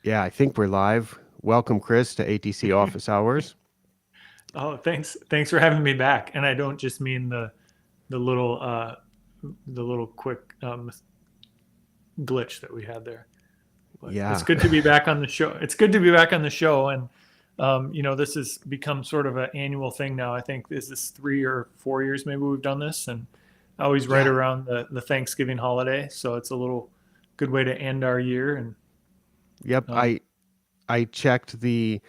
Yeah, I think we're live. Welcome, Chris, to ATC Office Hours. Oh, thanks for having me back. And I don't just mean the little the little quick glitch that we had there. But it's Yeah, good to be back on the show. It's good to be back on the show, and this has become sort of an annual thing now. I think is this 3 or 4 years maybe we've done this, and always right yeah, around the Thanksgiving holiday. So it's a little good way to end our year. And yep. um, I checked the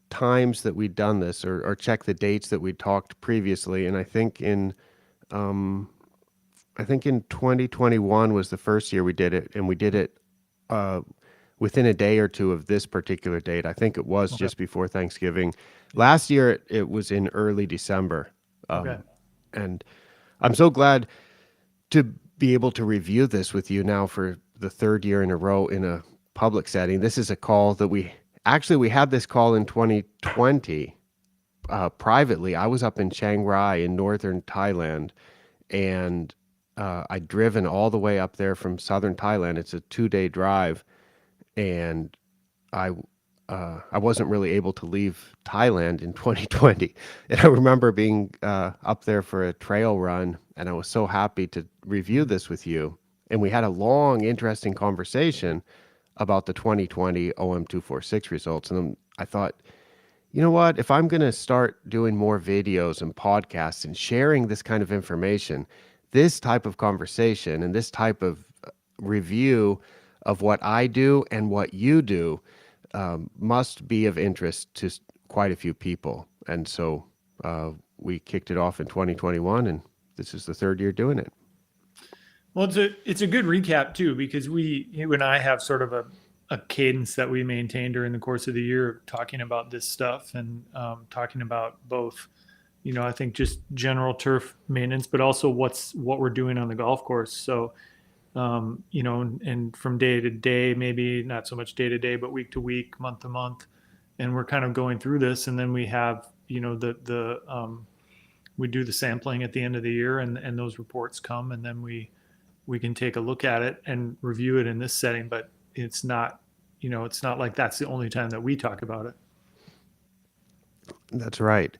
times that we'd done this, or checked the dates that we talked previously, and um, I think in 2021 was the first year we did it, and we did it uh, within a day or two of this particular date. I think it was okay, just before Thanksgiving. yeah, Last year it was in early December, okay, and I'm so glad to be able to review this with you now for the third year in a row in a public setting. This is a call that we had this call in 2020 privately. I was up in Chiang Rai in northern Thailand, and I'd driven all the way up there from southern Thailand. It's a 2-day drive, and I I wasn't really able to leave Thailand in 2020. And I remember being up there for a trail run, and I was so happy to review mhm, this with you. And we had a long, interesting conversation about the 2020 OM246 results. And I thought, you know what? If I'm going to start doing more videos and podcasts and sharing this kind of information, this type of conversation and this type of review of what I do and what you do must be of interest to quite a few people. And so we kicked it off in 2021, and this is the third year doing it. well, it's a good recap too, because you and I have sort of a cadence that we maintain during the course of the year, talking about this stuff and talking about both, I think just general turf maintenance, but also what we're doing on the golf course. So, and from day to day, maybe not so much day to day, but week to week, month to month, and we're kind of going through this, and then we have, the we do the sampling at the end of the year, and those reports come, and then we can take a look at it and review it in this setting, but it's not like that's the only time that we talk about it. That's right.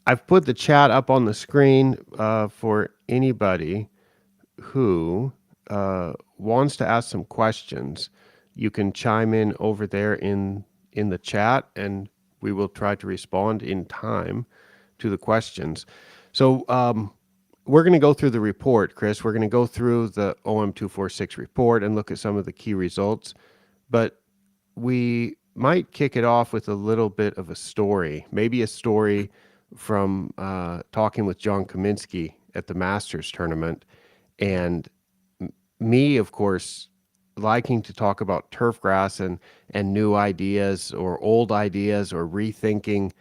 I've put the chat up on the screen for anybody who wants to ask some questions. You can chime in over there in the chat, and we will try to respond in time to the questions. So we're going to go through the report, Chris. We're going to go through the OM246 report and look at some of the key results. But we might kick it off with a little bit of a story, maybe a story from talking with John Kaminsky at the Masters tournament. And me, of course, liking to talk about turf grass and new ideas or old ideas or rethinking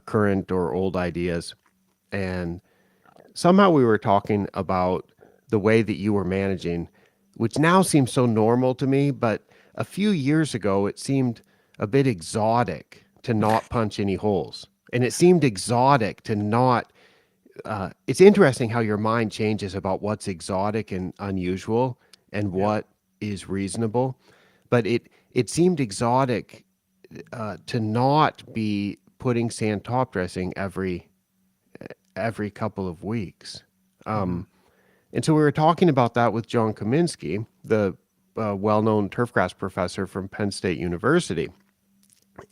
current or old ideas. And somehow we were talking about the way that you were managing, which now seems so normal to me, but a few years ago it seemed a bit exotic to not punch any holes. And it seemed exotic to not. It's interesting how your mind changes about what's exotic and unusual and Yeah. what is reasonable. But it seemed exotic to not be putting sand top dressing every couple of weeks. Mm-hmm. And so we were talking about that with John Kaminsky, the well-known turfgrass professor from Penn State University.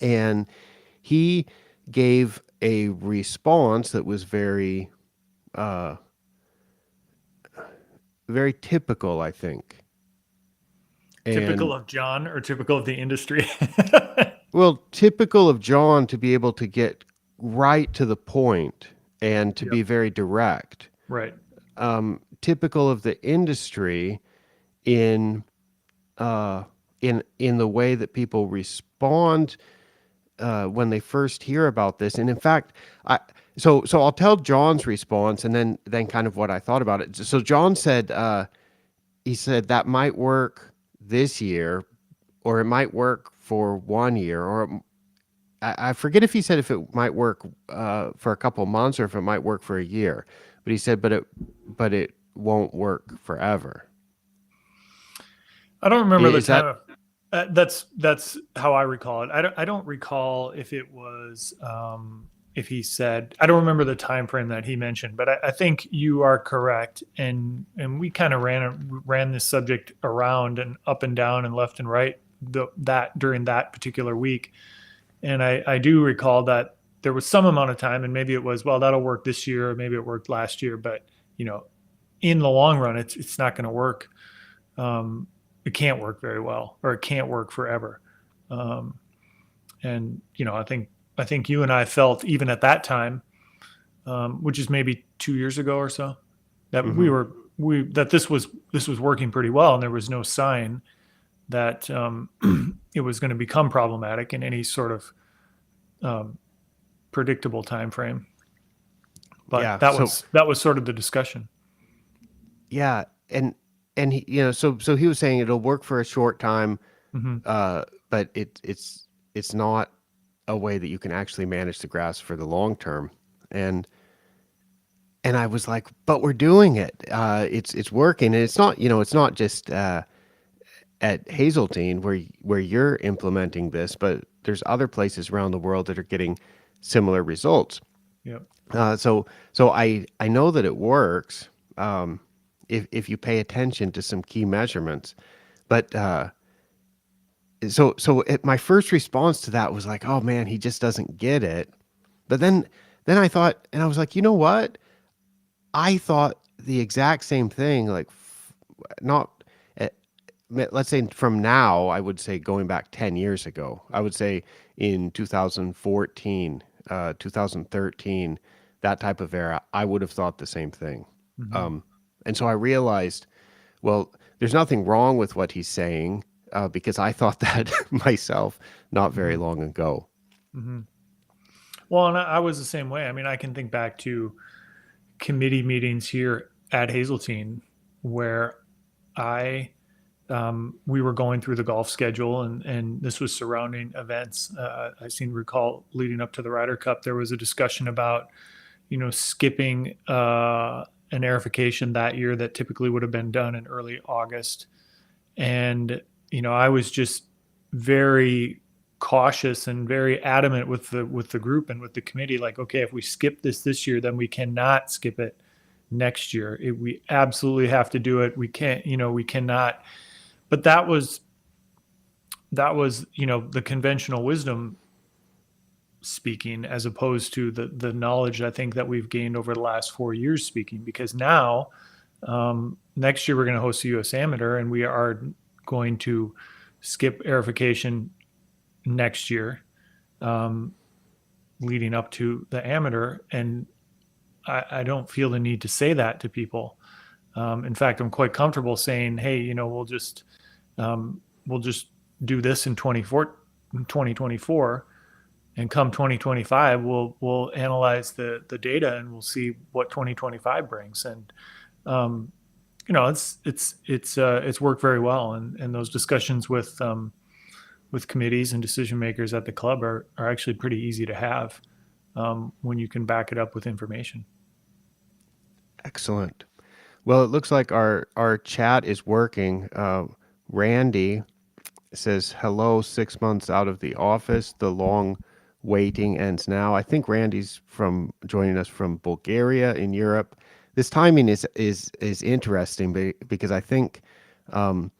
And he gave a response that was uh, very typical, I think. Typical And of John or typical of the industry? well, typical of John to be able to get right to the point and to Yep. be very direct. Right. Typical of the industry in uh, in the way that people respond when they first hear about this. And in fact, so I'll tell John's response and then kind of what I thought about it. So John said he said that might work this year, or it might work for 1 year, or I forget if he said if it might work for a couple of months or if it might work for a year. But he said, but it won't work forever. I don't remember the Is time that of. That's how I recall it. I don't recall if it was if he said, I don't remember the time frame that he mentioned, but I think you are correct. And we kind of ran this subject around and up and down and left and right that during that particular week. And I do recall that there was some amount of time, and maybe it was, well, that'll work this year, or maybe it worked last year, but you know, in the long run, it's not going to work. Um, it can't work very well, or it can't work forever. Um, and I think you and I felt even at that time, which is maybe 2 years ago or so, that Hmm. this was working pretty well, and there was no sign that it was going to become problematic in any sort of um, predictable time frame. But Yeah. that So was that was sort of the discussion. yeah, and he, so he was saying it'll work for a short time, Hmm. but it's not a way that you can actually manage the grass for the long term. And and I was like, but we're doing it. It's working, and it's not just at Hazeltine where you're implementing this, but there's other places around the world that are getting similar results. Yep. So I know that it works, um, if you pay attention to some key measurements. But my first response to that was like, oh man, he just doesn't get it. But then I thought, and I was like, you know what? I thought the exact same thing. Like, not let's say from now, I would say going back 10 years ago, I would say in 2014, 2013, that type of era, I would have thought the same thing. Hmm. Um, and so I realized, well, there's nothing wrong with what he's saying, because I thought that myself not very Hmm. long ago. Hmm. Well, and I was the same way. I mean, I can think back to committee meetings here at Hazeltine where I we were going through the golf schedule, and this was surrounding events. I seem to recall leading up to the Ryder Cup, there was a discussion about skipping an aerification that year that typically would have been done in early August. And I was just very cautious and very adamant with the group and with the committee, like, okay, if we skip this year, then we cannot skip it next year. We absolutely have to do it. We can't, we cannot. But that was the conventional wisdom speaking, as opposed to the knowledge I think that we've gained over the last 4 years speaking. Because now, next year we're going to host the U.S. Amateur, and we are going to skip aerification next year, um, leading up to the amateur. And I don't feel the need to say that to people. In fact, I'm quite comfortable saying, hey, um, we'll just do this in 2024, and come 2025, we'll analyze the data, and we'll see what 2025 brings. And um, it's worked very well. And those discussions with committees and decision makers at the club are actually pretty easy to have, when you can back it up with information. Excellent. Well, it looks like our chat is working. Randy says, hello, 6 months out of the office. The long waiting ends now. I think Randy's from joining us from Bulgaria in Europe. This timing is interesting, because I think um,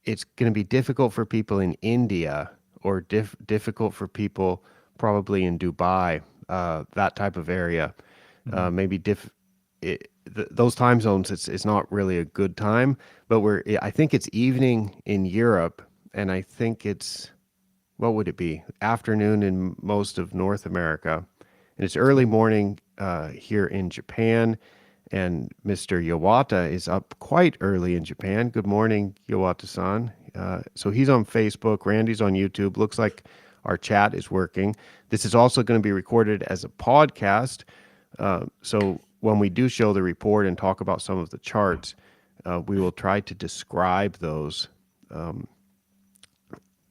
it's going to be difficult for people in India, or difficult for people probably in Dubai, that type of area. Mm-hmm. Maybe those time zones. It's not really a good time, but I think it's evening in Europe, and I think it's, what would it be? Afternoon in most of North America, and it's early morning here in Japan. And Mr. Yawata is up quite early in Japan. Good morning, Yawata-san. So he's on Facebook. Randy's on YouTube. Looks like our chat is working. This is also going to be recorded as a podcast. So when we do show the report and talk about some of the charts, we will try to describe those. Um,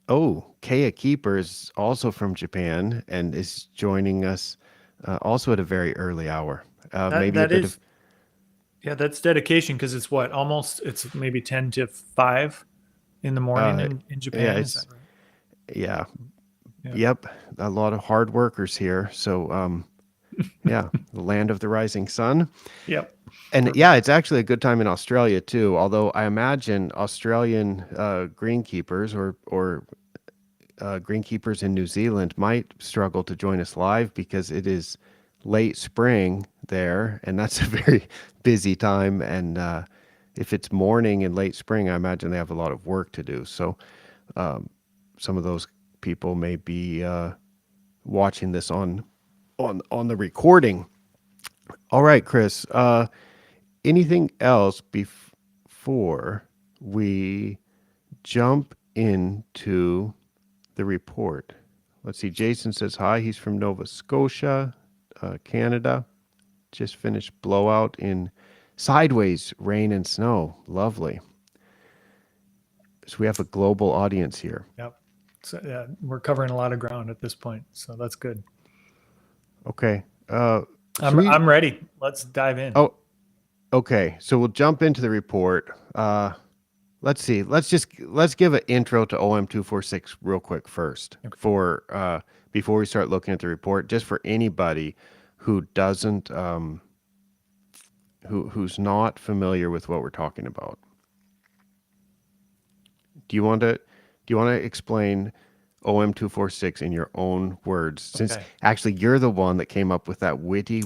oh, Kea Keeper is also from Japan and is joining us, also at a very early hour. That Maybe a that bit of is Yeah, that's dedication, because it's maybe 10 to 5 in the morning Uh, in yeah, Japan. Is that it's right? yeah, Yeah. yep, a lot of hard workers here. So yeah, the land of the rising sun. Yep. And Perfect. yeah, it's actually a good time in Australia too. Although I imagine Australian greenkeepers or greenkeepers in New Zealand might struggle to join us live because it is late spring there, and that's a very busy time. And if it's morning and late spring, I imagine they have a lot of work to do. So some of those people may be watching this on the recording. All right, Chris. Anything else before we jump into the report? Let's see. Jason says hi. He's from Nova Scotia, Canada. Just finished blowout in sideways rain and snow. Lovely. So we have a global audience here. Yep. So yeah, we're covering a lot of ground at this point, so that's good. Okay. Should I'm we? I'm ready. Let's dive in. Oh, okay. So we'll jump into the report. Let's see. Let's give an intro to OM246 real quick first Okay. for before we start looking at the report, just for anybody who doesn't who's not familiar with what we're talking about. Do you want to explain OM246 in your own words, since Okay. actually you're the one that came up with that witty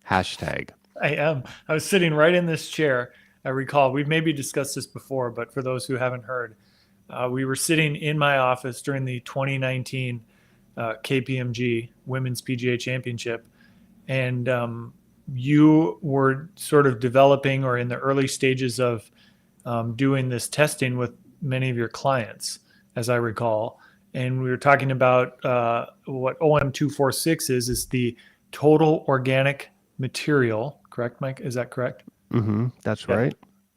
hashtag? I am. I was sitting right in this chair. I recall we've maybe discussed this before, but for those who haven't heard, we were sitting in my office during the 2019 KPMG Women's PGA Championship, and you were sort of developing or in the early stages of doing this testing with many of your clients, as I recall. And we were talking about what OM246 is the total organic material, correct, Mike? Is that correct? Mm-hmm. That's Yeah. right.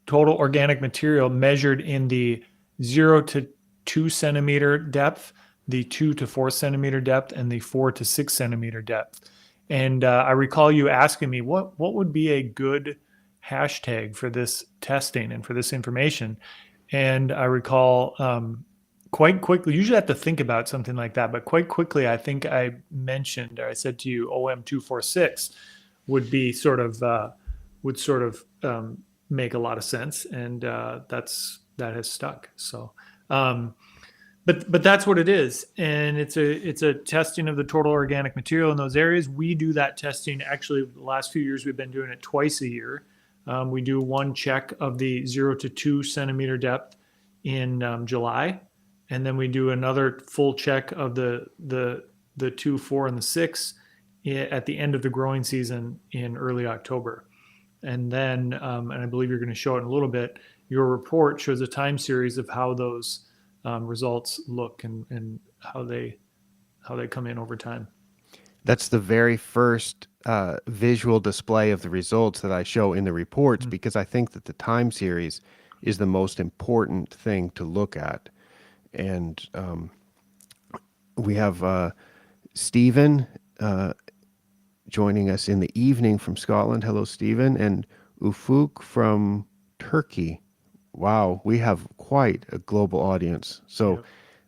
Total organic material measured in the 0 to 2 centimeter depth, the 2 to 4 centimeter depth, and the 4 to 6 centimeter depth. And I recall you asking me what would be a good hashtag for this testing and for this information. And I recall quite quickly, usually I have to think about something like that, but quite quickly, I think I mentioned, or I said to you, OM246 would be sort of, would sort of make a lot of sense. And that has stuck. So, um, but that's what it is, and it's a testing of the total organic material in those areas. We do that testing actually the last few years. We've been doing it twice a year. We do one check of the 0 to 2 centimeter depth in July, and then we do another full check of the 2, 4, and the 6 at the end of the growing season in early October. And then, and I believe you're going to show it in a little bit, your report shows a time series of how those results look and how they come in over time. That's the very first visual display of the results that I show in the reports, Mm-hmm. because I think that the time series is the most important thing to look at. And we have Stephen joining us in the evening from Scotland. Hello, Stephen. And Ufuk from Turkey. Wow, we have quite a global audience. So Yep.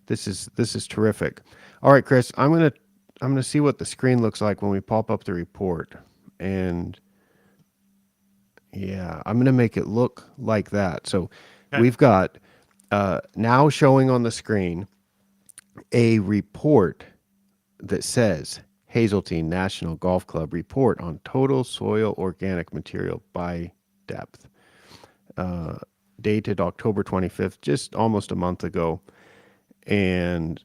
this is terrific. All right, Chris, I'm gonna see what the screen looks like when we pop up the report. And yeah, I'm gonna make it look like that. So Okay. we've got now showing on the screen a report that says Hazeltine National Golf Club report on total soil organic material by depth, dated October 25th, just almost a month ago. And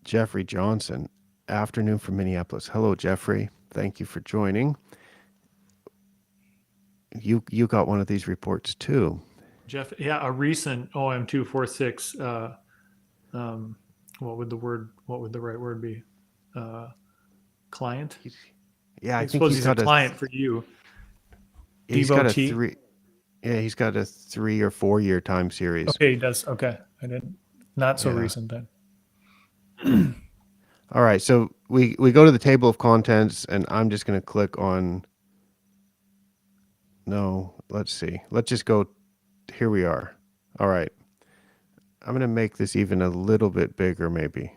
Jeffrey Johnson, afternoon from Minneapolis. Hello, Jeffrey. Thank you for joining. You got one of these reports too. Jeff, yeah, a recent OM246. What would the right word be? Uh, Client. He's, yeah, I I think suppose he's he's a got client for you. he's got a Devotee. three yeah, he's got a 3 or 4 year time series. Okay, he does. Okay, I didn't. Not so Yeah. recent then. All right. So we go to the table of contents, and I'm just going to click on. No, let's see. Let's just go here we are. All right. I'm going to make this even a little bit bigger, maybe.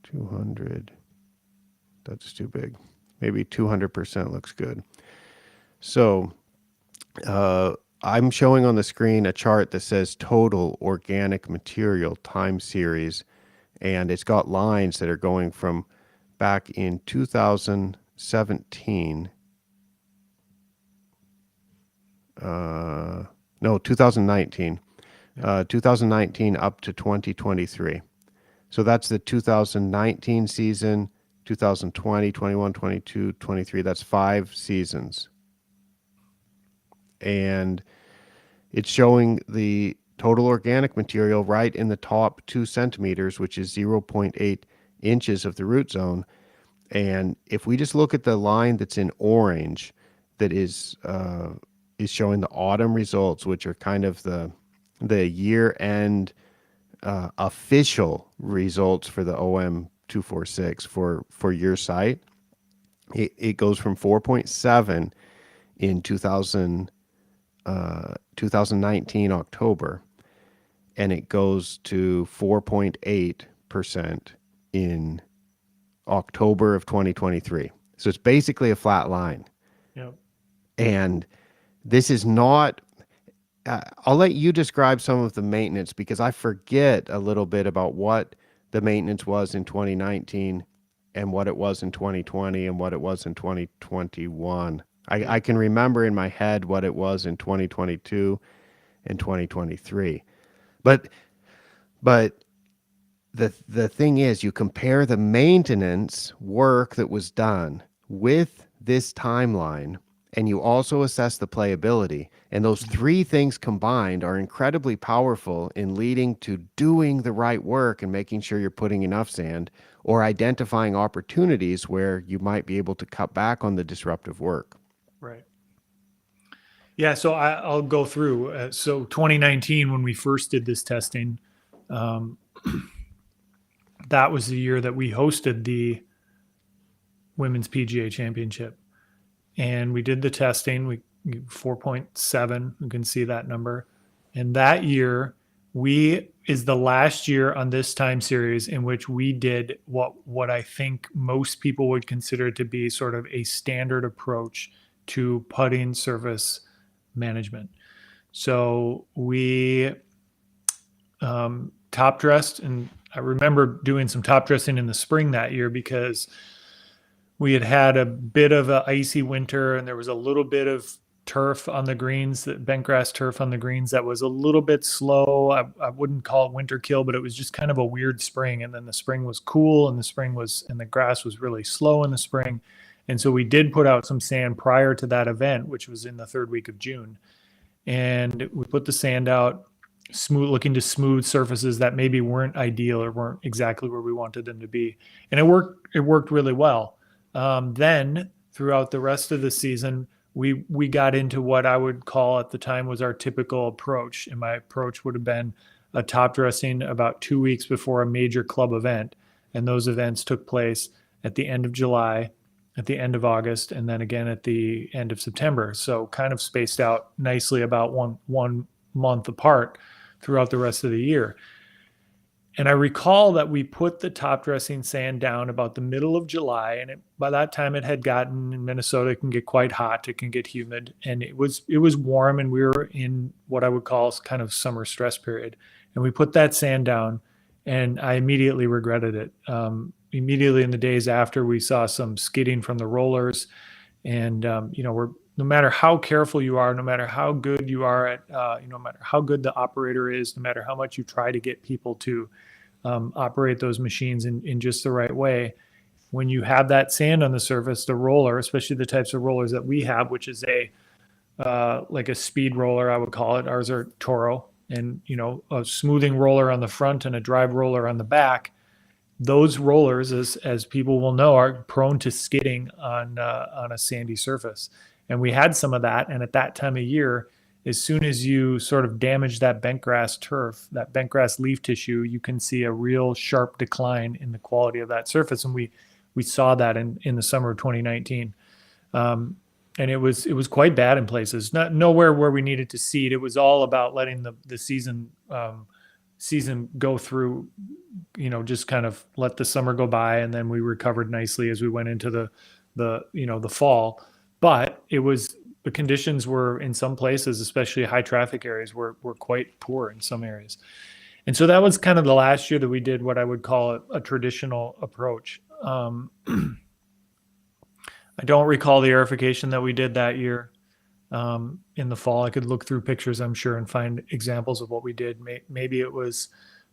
200. That's too big. Maybe 200% looks good. So I'm showing on the screen a chart that says total organic material time series, and it's got lines that are going from back in 2017. No, 2019. 2019 up to 2023. So that's the 2019 season, 2020, 21, 22, 23. That's 5 seasons. And it's showing the total organic material right in the top 2 centimeters, which is 0.8 inches of the root zone. And if we just look at the line that's in orange, that is showing the autumn results, which are kind of the year end official results for the OM 246 for your site. It goes from 4.7 in 2019 October, and it goes to 4.8% in October of 2023. So it's basically a flat line. Yep. And this is not, I'll let you describe some of the maintenance, because I forget a little bit about what the maintenance was in 2019 and what it was in 2020 and what it was in 2021. I can remember in my head what it was in 2022 and 2023. But the thing is, you compare the maintenance work that was done with this timeline, and you also assess the playability. And those 3 things combined are incredibly powerful in leading to doing the right work and making sure you're putting enough sand, or identifying opportunities where you might be able to cut back on the disruptive work. Right. Yeah. So I'll go through. So 2019, when we first did this testing, um, that was the year that we hosted the Women's PGA Championship. And we did the testing. We 4.7, you can see that number. And that year, we is the last year on this time series in which we did what I think most people would consider to be sort of a standard approach to putting surface management. So we top dressed, and I remember doing some top dressing in the spring that year because we had a bit of an icy winter, and there was a little bit of turf on the greens, that bent grass turf on the greens, that was a little bit slow. I wouldn't call it winter kill, but it was just kind of a weird spring. And then the spring was cool, and the grass was really slow in the spring. And so we did put out some sand prior to that event, which was in the 3rd week of June. And we put the sand out, looking to smooth surfaces that maybe weren't ideal or weren't exactly where we wanted them to be. And it worked really well. Then throughout the rest of the season, we got into what I would call at the time was our typical approach. And my approach would have been a top dressing about 2 weeks before a major club event. And those events took place at the end of July, at the end of August, and then again at the end of September. So kind of spaced out nicely, about one month apart throughout the rest of the year. And I recall that we put the top dressing sand down about the middle of July, and by that time it had gotten, in Minnesota, it can get quite hot, it can get humid, and it was warm, and we were in what I would call kind of summer stress period. And we put that sand down, and I immediately regretted it. Immediately in the days after, we saw some skidding from the rollers, and no matter how careful you are, no matter how good you are at, no matter how good the operator is, no matter how much you try to get people to operate those machines in just the right way, when you have that sand on the surface, the roller, especially the types of rollers that we have, which is like a speed roller, I would call it. Ours are Toro, and a smoothing roller on the front and a drive roller on the back. Those rollers, as people will know, are prone to skidding on a sandy surface. And we had some of that. And at that time of year, as soon as you sort of damage that bent grass turf, that bent grass leaf tissue, you can see a real sharp decline in the quality of that surface. And we saw that in the summer of 2019. and it was quite bad in places. Not nowhere where we needed to seed. It was all about letting the season go through. Just kind of let the summer go by, and then we recovered nicely as we went into the fall. But the conditions were in some places, especially high traffic areas, were quite poor in some areas. And so that was kind of the last year that we did what I would call a traditional approach. I don't recall the aerification that we did that year in the fall. I could look through pictures, I'm sure, and find examples of what we did. Maybe it was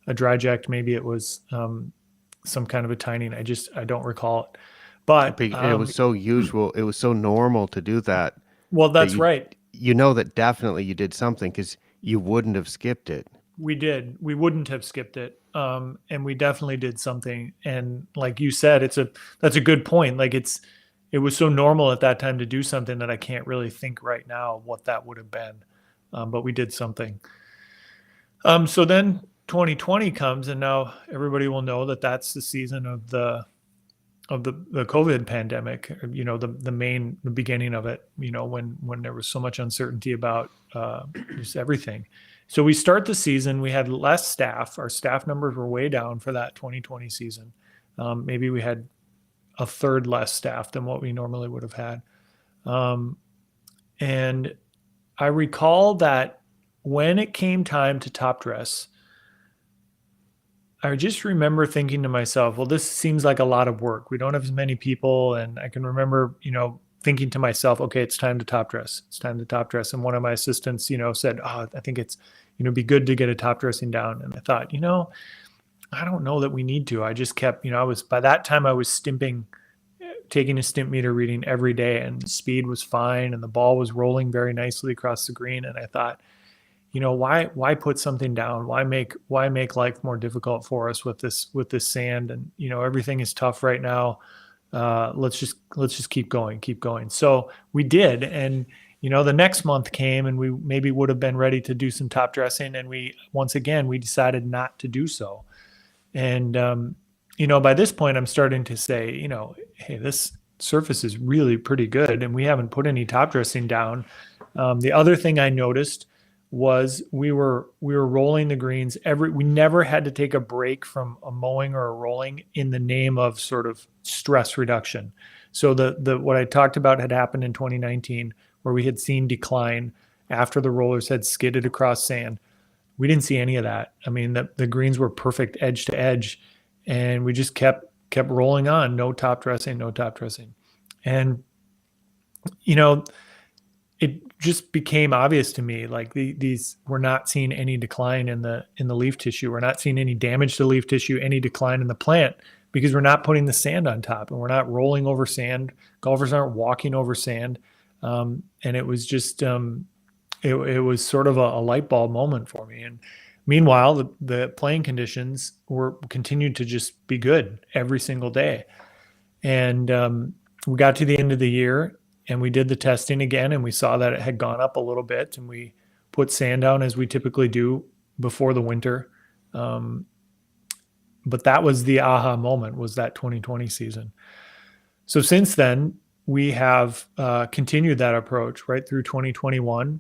a dry jack, maybe it was some kind of a tining. I don't recall it. But It was so usual. It was so normal to do that well, that that's right. you know that definitely you did something because you wouldn't have skipped it. We did. We wouldn't have skipped it. And we definitely did something. And like you said, that's a good point. Like it was so normal at that time to do something that I can't really think right now what that would have been. But we did something. So then 2020 comes, and now everybody will know that that's the season of the COVID pandemic. The beginning of it. When there was so much uncertainty about just everything. So we start the season. We had less staff. Our staff numbers were way down for that 2020 season. Maybe we had a third less staff than what we normally would have had. And I recall that when it came time to top dress, I just remember thinking to myself, well, this seems like a lot of work. We don't have as many people. And I can remember, thinking to myself, okay, it's time to top dress. It's time to top dress. And one of my assistants, said, oh, I think it's, be good to get a top dressing down. And I thought, I don't know that we need to. I just kept, by that time I was stimping, taking a stimp meter reading every day, and the speed was fine and the ball was rolling very nicely across the green. And I thought, why put something down? Why make life more difficult for us with this sand? And, everything is tough right now. Let's just keep going. So we did. And, the next month came, and we maybe would have been ready to do some top dressing. And once again, we decided not to do so. And, by this point, I'm starting to say, hey, this surface is really pretty good, and we haven't put any top dressing down. The other thing I noticed was we were rolling the greens we never had to take a break from a mowing or a rolling in the name of sort of stress reduction. So the what I talked about had happened in 2019, where we had seen decline after the rollers had skidded across sand. We didn't see any of that. I mean, the greens were perfect edge to edge, and we just kept rolling on. No top dressing. And, it just became obvious to me, like these, we're not seeing any decline in the leaf tissue. We're not seeing any damage to leaf tissue, any decline in the plant, because we're not putting the sand on top, and we're not rolling over sand. Golfers aren't walking over sand. And it was just, it was sort of a light bulb moment for me. And meanwhile, the playing conditions continued to just be good every single day. And we got to the end of the year, and we did the testing again, and we saw that it had gone up a little bit, and we put sand down as we typically do before the winter. But that was the aha moment, was that 2020 season. So since then, we have continued that approach right through 2021.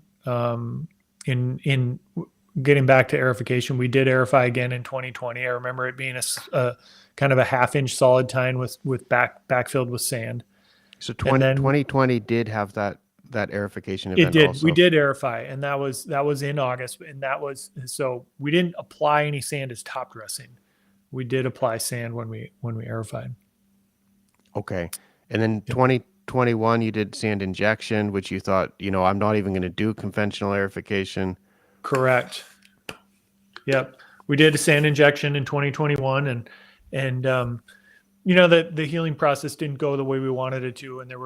In getting back to aerification, we did aerify again in 2020. I remember it being a kind of a half-inch solid tine with backfilled with sand. So 2020 did have that aerification event. It did. Also. We did aerify, and that was in August, and so we didn't apply any sand as top dressing. We did apply sand when we aerified. Okay, and then 2021 you did sand injection, which you thought, I'm not even going to do conventional aerification. Correct. Yep, we did a sand injection in 2021, and the healing process didn't go the way we wanted it to, and it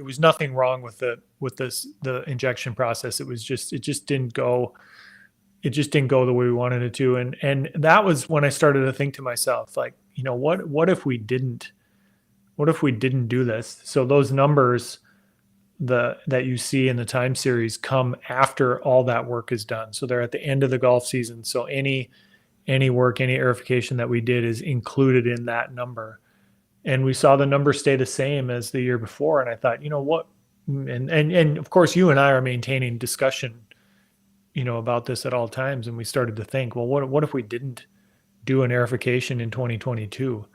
was nothing wrong with the injection process. It just didn't go the way we wanted it to, and that was when I started to think to myself, like, what if we didn't do this? So those numbers that you see in the time series come after all that work is done. So they're at the end of the golf season. So any work, any aerification that we did is included in that number. And we saw the number stay the same as the year before. And I thought, and of course you and I are maintaining discussion, about this at all times. And we started to think, well, what if we didn't do an aerification in 2022?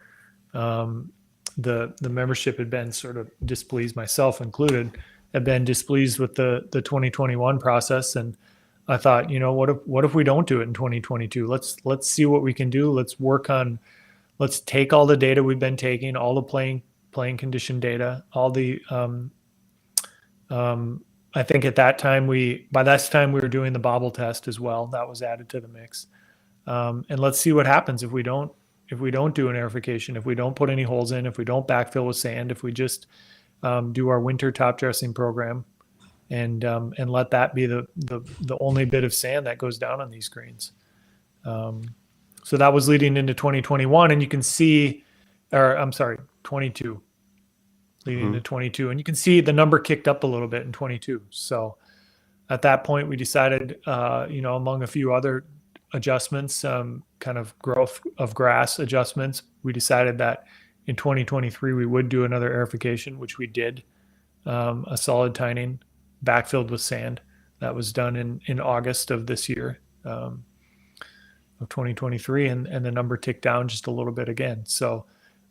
The membership had been sort of displeased, myself included, had been displeased with the 2021 process. And I thought, what if we don't do it in 2022? Let's see what we can do. Let's take all the data we've been taking, all the playing condition data, all the I think at that time by this time we were doing the bobble test as well. That was added to the mix. And let's see what happens if we don't do an aerification, if we don't put any holes in, if we don't backfill with sand, if we just do our winter top dressing program, and let that be the only bit of sand that goes down on these greens. So that was leading into 2021, and you can see, or I'm sorry, 22, leading into 22, and you can see the number kicked up a little bit in 22. So at that point, we decided, among a few other adjustments, kind of growth of grass adjustments, we decided that in 2023 we would do another aerification, which we did, a solid tining backfilled with sand. That was done in August of this year, of 2023, and the number ticked down just a little bit again. So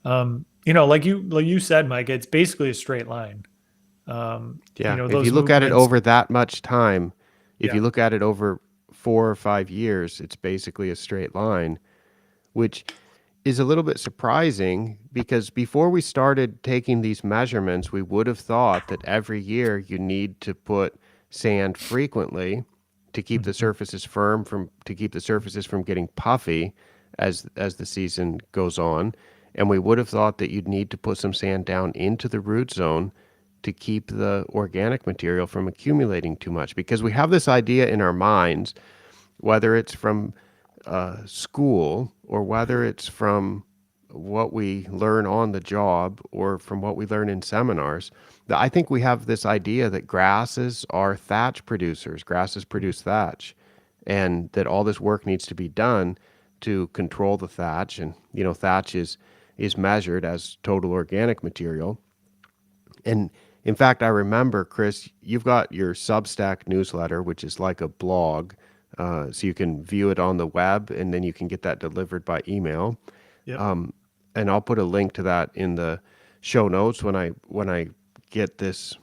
like you said, Mike, it's basically a straight line. If you look at it over that much time, if you look at it over 4 or 5 years, it's basically a straight line, which is a little bit surprising, because before we started taking these measurements, we would have thought that every year you need to put sand frequently to keep the surfaces firm, to keep the surfaces from getting puffy as the season goes on. And we would have thought that you'd need to put some sand down into the root zone to keep the organic material from accumulating too much, because we have this idea in our minds, whether it's from school or whether it's from what we learn on the job or from what we learn in seminars, that I think we have this idea that grasses are thatch producers, grasses produce thatch, and that all this work needs to be done to control the thatch. And thatch is measured as total organic material. And in fact, I remember, Chris, you've got your Substack newsletter, which is like a blog. So you can view it on the web, and then you can get that delivered by email. Yep. And I'll put a link to that in the show notes when I get this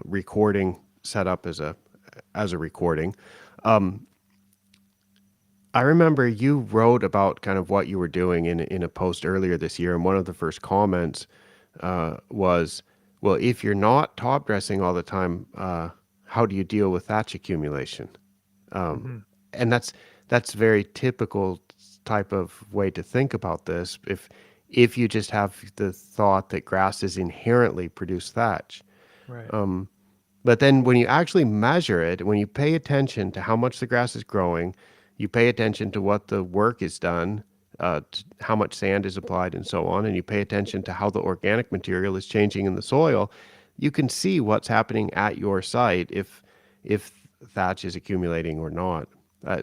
recording set up as a recording. I remember you wrote about kind of what you were doing in a post earlier this year, and one of the first comments was, well, if you're not top dressing all the time, how do you deal with thatch accumulation? And that's very typical type of way to think about this. If you just have the thought that grasses inherently produce thatch. Right. But then when you actually measure it, when you pay attention to how much the grass is growing, you pay attention to what the work is done, how much sand is applied and so on, and you pay attention to how the organic material is changing in the soil, you can see what's happening at your site if thatch is accumulating or not.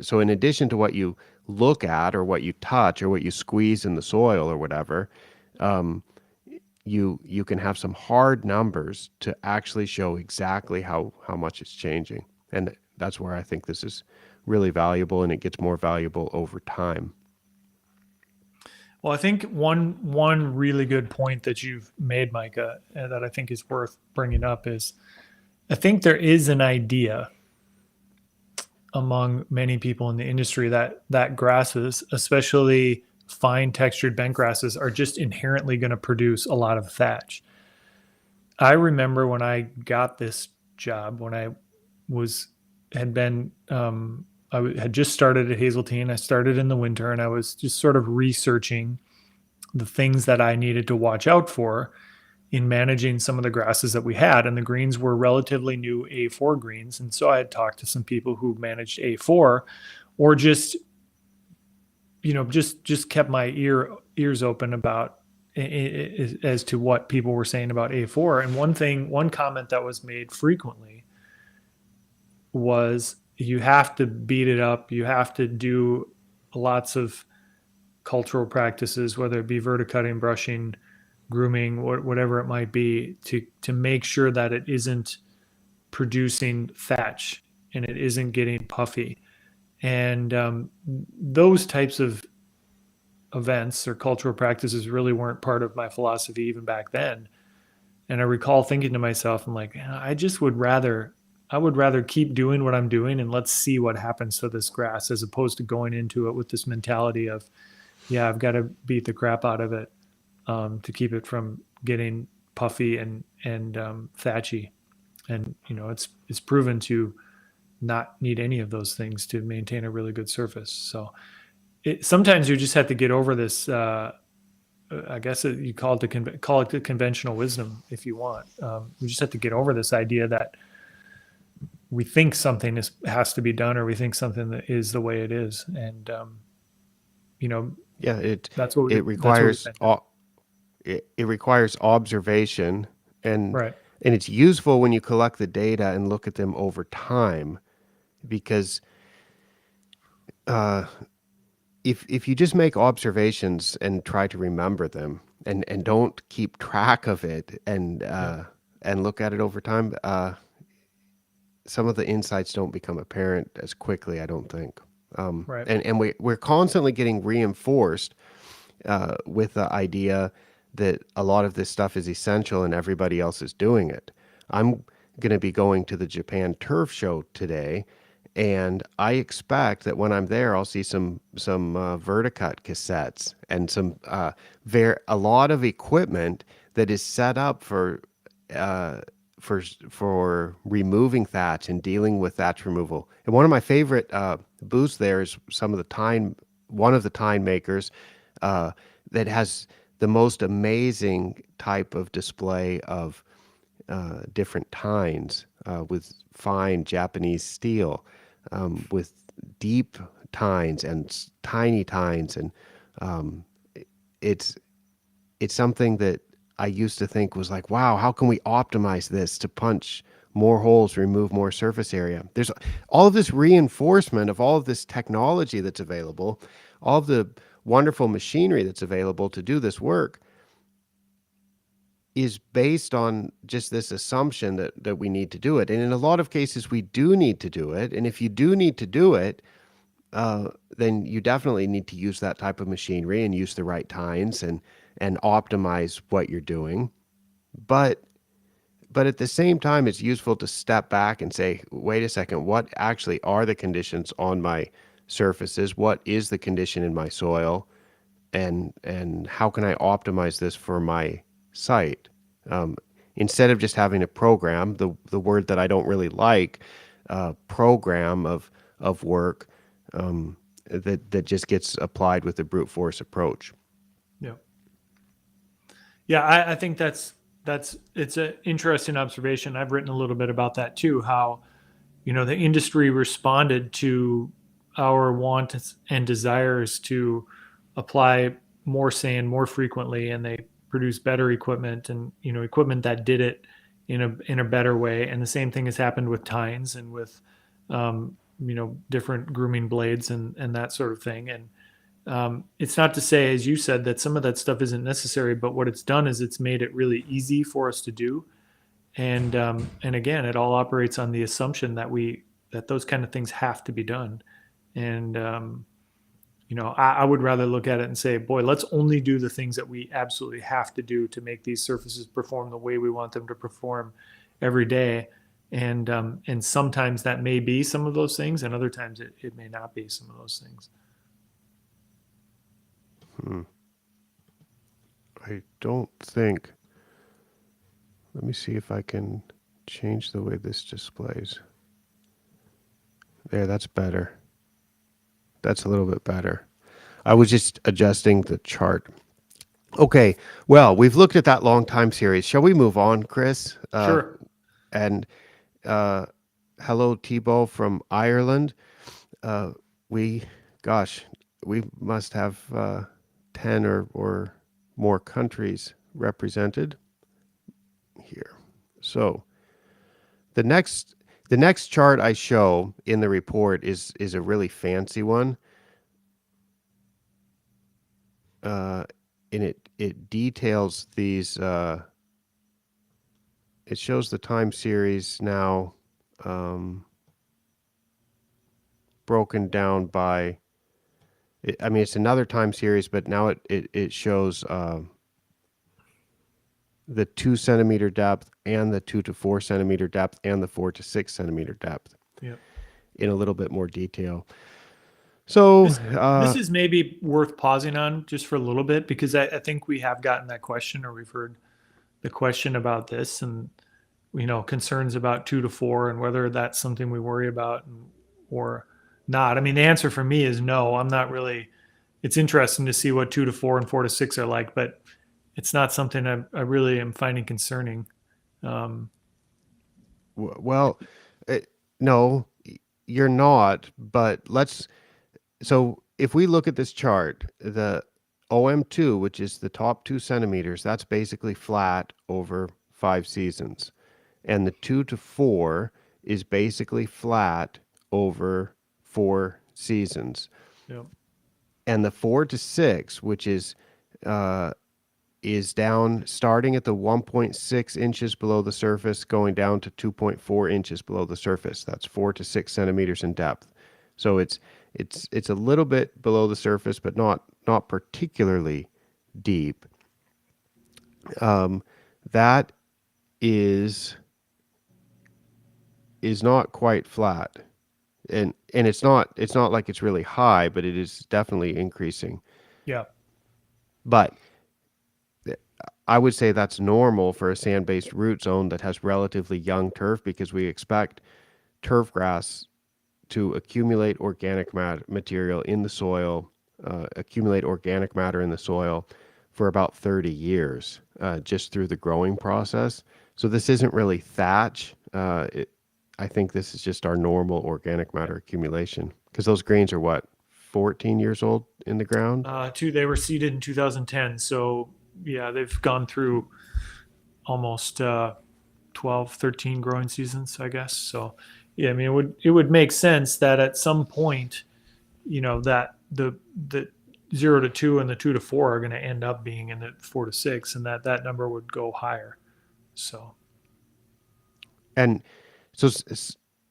So in addition to what you look at or what you touch or what you squeeze in the soil or whatever, you can have some hard numbers to actually show exactly how much it's changing. And that's where I think this is really valuable, and it gets more valuable over time. Well, I think one really good point that you've made, Micah, that I think is worth bringing up is, I think there is an idea among many people in the industry that grasses, especially fine textured bent grasses, are just inherently going to produce a lot of thatch. I remember when I got this job, when I had just started at Hazeltine. I started in the winter, and I was just sort of researching the things that I needed to watch out for in managing some of the grasses that we had. And the greens were relatively new A4 greens. And so I had talked to some people who managed A4, or just kept my ears open about as to what people were saying about A4. And one comment that was made frequently was, you have to beat it up. You have to do lots of cultural practices, whether it be verticutting, brushing, grooming, whatever it might be, to make sure that it isn't producing thatch and it isn't getting puffy. And those types of events or cultural practices really weren't part of my philosophy even back then. And I recall thinking to myself, I'm like, I would rather keep doing what I'm doing and let's see what happens to this grass as opposed to going into it with this mentality of, yeah, I've got to beat the crap out of it to keep it from getting puffy and thatchy. And it's proven to not need any of those things to maintain a really good surface. So sometimes you just have to get over this. I guess you call it the conventional wisdom if you want. We just have to get over this idea that we think something has to be done, or we think something that is the way it is, and you know Yeah, it that's what it we've requires been doing. it requires observation, and Right. and it's useful when you collect the data and look at them over time, because uh, if you just make observations and try to remember them and don't keep track of it Yeah. and look at it over time, some of the insights don't become apparent as quickly, I don't think. Right. We're constantly getting reinforced with the idea that a lot of this stuff is essential and everybody else is doing it. I'm going to be going to the Japan Turf Show today, and I expect that when I'm there, I'll see some Verticut cassettes and a lot of equipment that is set up uh, for removing thatch and dealing with thatch removal. And one of my favorite booths there is one of the tine makers uh, that has the most amazing type of display of different tines with fine Japanese steel, with deep tines and tiny tines, and um, it's it's something that I used to think was like, wow, how can we optimize this to punch more holes, remove more surface area? There's all of this reinforcement of all of this technology that's available, all of the wonderful machinery that's available to do this work is based on just this assumption that we need to do it. And in a lot of cases, we do need to do it. And if you do need to do it, then you definitely need to use that type of machinery and use the right tines and optimize what you're doing. But but at the same time, it's useful to step back and say, wait a second, what actually are the conditions on my surfaces? What is the condition in my soil? And how can I optimize this for my site? Um, Instead of just having a program, the word that I don't really like, program of work that just gets applied with the brute force approach. Yeah. Yeah. I think it's an interesting observation. I've written a little bit about that too. How the industry responded to our wants and desires to apply more sand more frequently, and they produce better equipment and equipment that did it in a better way. And the same thing has happened with tines and with different grooming blades and that sort of thing. And it's not to say, as you said, that some of that stuff isn't necessary, but what it's done is it's made it really easy for us to do. And again, it all operates on the assumption that those kind of things have to be done. And I would rather look at it and say, boy, let's only do the things that we absolutely have to do to make these surfaces perform the way we want them to perform every day. And sometimes that may be some of those things, and other times it may not be some of those things. Hmm. I don't think. Let me see if I can change the way this displays. There, that's better. That's a little bit better. I was just adjusting the chart. Okay, well, we've looked at that long time series. Shall we move on, Chris? Sure. And uh, hello, Thibault from Ireland. Uh, we, gosh, we must have 10 or more countries represented here. So the next the next chart I show in the report is a really fancy one. Uh, and it details these. It shows the time series now um, broken down by. I mean, it's another time series, but now it shows the 2 centimeter depth and the 2 to 4 centimeter depth and the 4 to 6 centimeter depth Yeah. in a little bit more detail. So, This is maybe worth pausing on just for a little bit because I think we have gotten that question, or we've heard the question about this, and concerns about 2 to 4 and whether that's something we worry about or not. I mean, the answer for me is no. I'm not really. It's interesting to see what 2 to 4 and 4 to 6 are like, but it's not something I really am finding concerning. Um, well, it, no, you're not. But let's. So if we look at this chart, the OM2, which is the top 2 centimeters, that's basically flat over 5 seasons. And the 2 to 4 is basically flat over 4 seasons. yeah, And the 4 to 6, which is down starting at the 1.6 inches below the surface, going down to 2.4 inches below the surface. That's 4 to 6 centimeters in depth. So it's a little bit below the surface, but not particularly deep. That is not quite flat, and it's not like it's really high, but it is definitely increasing. yeah, But I would say that's normal for a sand-based root zone that has relatively young turf, because we expect turf grass to accumulate organic material in the soil, accumulate organic matter in the soil for about 30 years, just through the growing process. So this isn't really thatch. I think this is just our normal organic matter accumulation, because those grains are what, 14 years old in the ground? they were seeded in 2010, so yeah, they've gone through almost 12, 13 growing seasons, I guess. So yeah, I mean, it would make sense that at some point, that the 0 to 2 and the 2 to 4 are going to end up being in the 4 to 6, and that number would go higher. So And so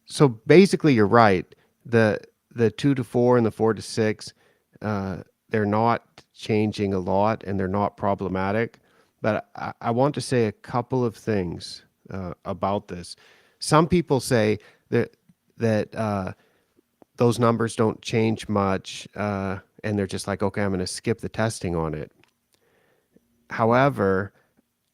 so basically you're right. The 2 to 4 and the 4 to 6, they're not changing a lot and they're not problematic. But I want to say a couple of things about this. Some people say that those numbers don't change much, and they're just like, okay, I'm going to skip the testing on it. However,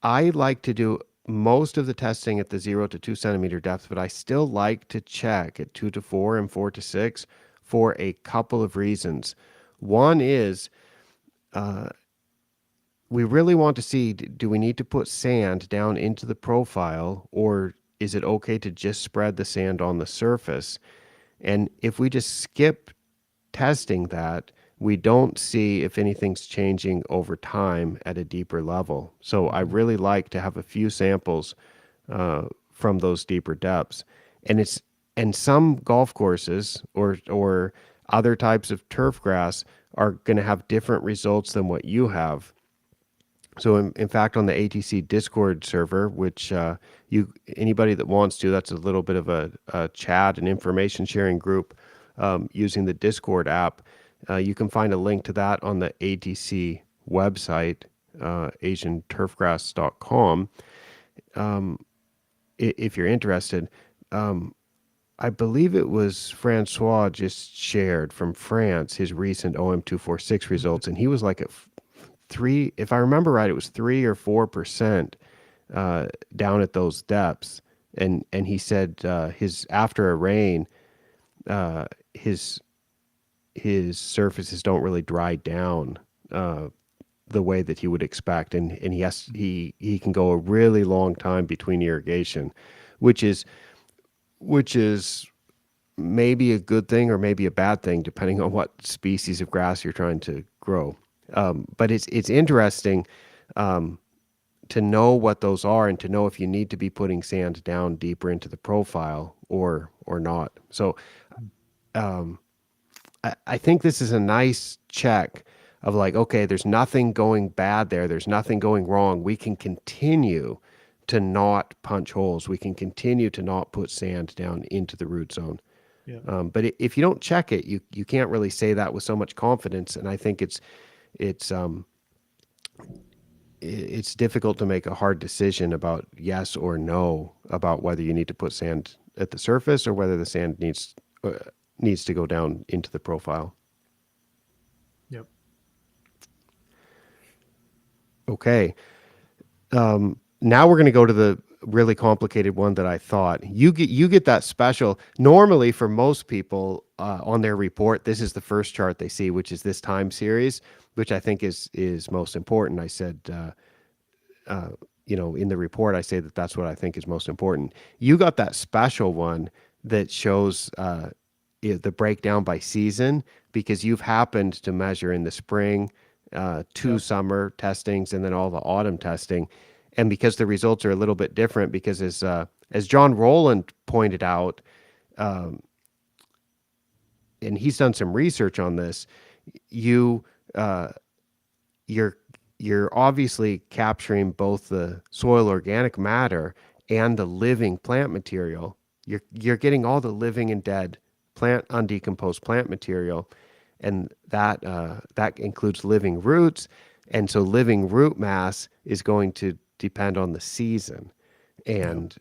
I like to do most of the testing at the 0 to 2 centimeter depth, but I still like to check at 2 to 4 and 4 to 6 for a couple of reasons. One is we really want to see, do we need to put sand down into the profile, or is it okay to just spread the sand on the surface? And if we just skip testing that, we don't see if anything's changing over time at a deeper level. So I really like to have a few samples from those deeper depths. And some golf courses or other types of turf grass are going to have different results than what you have. So in fact, on the ATC Discord server, which anybody that wants to, that's a little bit of a chat and information sharing group using the Discord app. You can find a link to that on the ATC website, asianturfgrass.com, if you're interested. I believe it was Francois just shared from France his recent OM246 results, and he was like at three, if I remember right, it was 3 or 4% down at those depths. And he said his after a rain, his surfaces don't really dry down the way that he would expect, and he can go a really long time between irrigation, which is maybe a good thing or maybe a bad thing depending on what species of grass you're trying to grow. But it's interesting to know what those are, and to know if you need to be putting sand down deeper into the profile or not. So I think this is a nice check of like, okay, there's nothing going bad there. There's nothing going wrong. We can continue to not punch holes. We can continue to not put sand down into the root zone. Yeah. But if you don't check it, you can't really say that with so much confidence. And I think it's it's difficult to make a hard decision about yes or no about whether you need to put sand at the surface or whether the sand needs to go down into the profile. Yep. Okay. Now we're going to go to the really complicated one that I thought. You get that special. Normally, for most people on their report, this is the first chart they see, which is this time series, which I think is most important. I said, in the report, I say that that's what I think is most important. You got that special one that shows the breakdown by season because you've happened to measure in the spring, two Yep. summer testings, and then all the autumn testing. And because the results are a little bit different, because as John Rowland pointed out, and he's done some research on this, you you're you're obviously capturing both the soil organic matter and the living plant material. You're getting all the living and dead plant undecomposed plant material, and that includes living roots. And so living root mass is going to depend on the season, Yep. and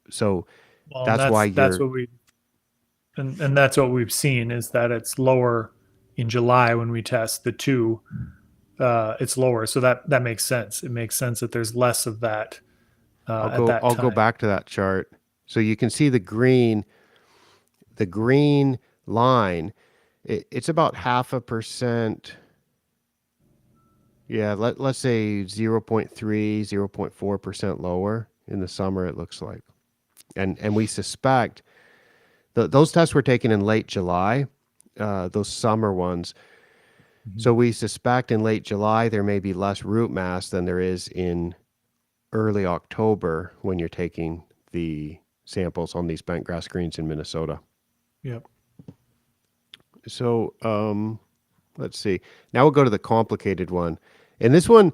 so Well, and that's why that's you're what we and that's what we've seen is that it's lower in July when we test the two. It's lower, so that makes sense. It makes sense that there's less of that at that I'll go time. back to that chart so you can see the green line. It's about 0.5%. Yeah, let's say 0.3, 0.4% lower in the summer, it looks like. And we suspect those tests were taken in late July, those summer ones. Mhm. So we suspect in late July there may be less root mass than there is in early October when you're taking the samples on these bent grass greens in Minnesota. Yep. So let's see. Now we'll go to the complicated one, and this one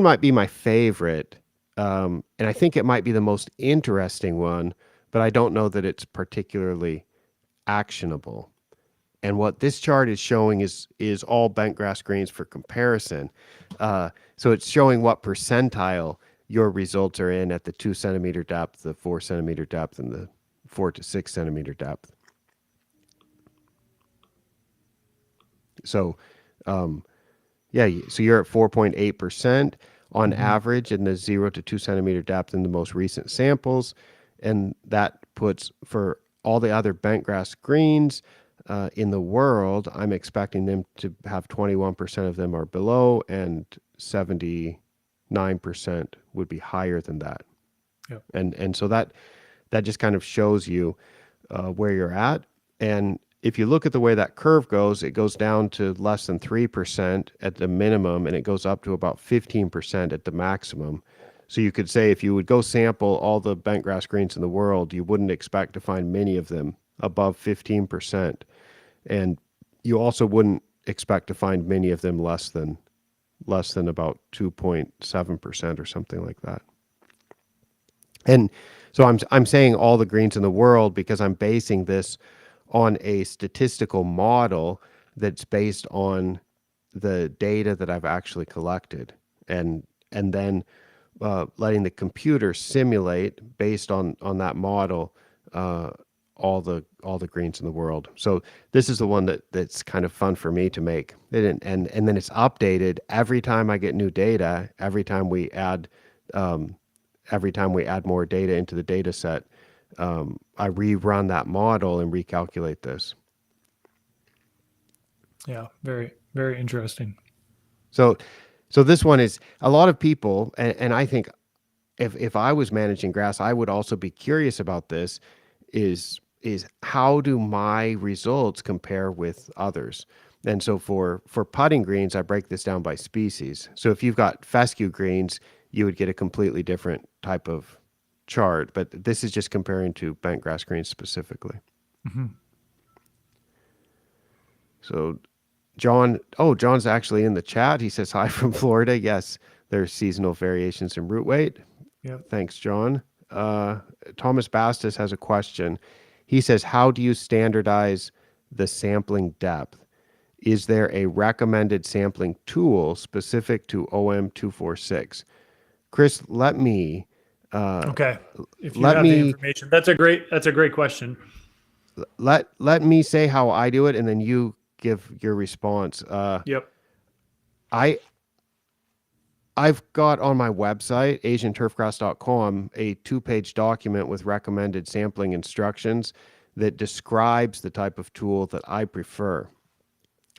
might be my favorite, and I think it might be the most interesting one, but I don't know that it's particularly actionable. And what this chart is showing is all bent grass greens for comparison. So it's showing what percentile your results are in at the 2 centimeter depth, the 4 centimeter depth, and the 4 to 6 centimeter depth. So yeah, so you're at 4.8% on Hmm. average in the 0 to 2 centimeter depth in the most recent samples. And that puts for all the other bent grass greens in the world, I'm expecting them to have 21% of them are below, and 79% would be higher than that. Yep. And so that just kind of shows you where you're at. And if you look at the way that curve goes, it goes down to less than 3% at the minimum, and it goes up to about 15% at the maximum. So you could say if you would go sample all the bent grass greens in the world, you wouldn't expect to find many of them above 15%. And you also wouldn't expect to find many of them less than about 2.7% or something like that. And so I'm saying all the greens in the world because I'm basing this on a statistical model that's based on the data that I've actually collected, and then letting the computer simulate based on that model uh, all the greens in the world. So this is the one that's kind of fun for me to make, and then it's updated every time I get new data. Every time we add more data into the data set, I rerun that model and recalculate this. Yeah. Very, very interesting. So, so this one is a lot of people, and I think if I was managing grass, I would also be curious about this. Is how do my results compare with others? And so for putting greens, I break this down by species. So if you've got fescue greens, you would get a completely different type of chart. But this is just comparing to bent grass greens specifically. Hmm. So John's actually in the chat. He says hi from Florida. Yes, there's seasonal variations in root weight. Yep. Thanks, John. Thomas Bastis has a question. He says, how do you standardize the sampling depth? Is there a recommended sampling tool specific to OM246? Chris, uh, Okay. If you let have the me information, that's a great question. let me say how I do it, and then you give your response. Yep. I I've got on my website, asianturfgrass.com, a 2-page document with recommended sampling instructions that describes the type of tool that I prefer.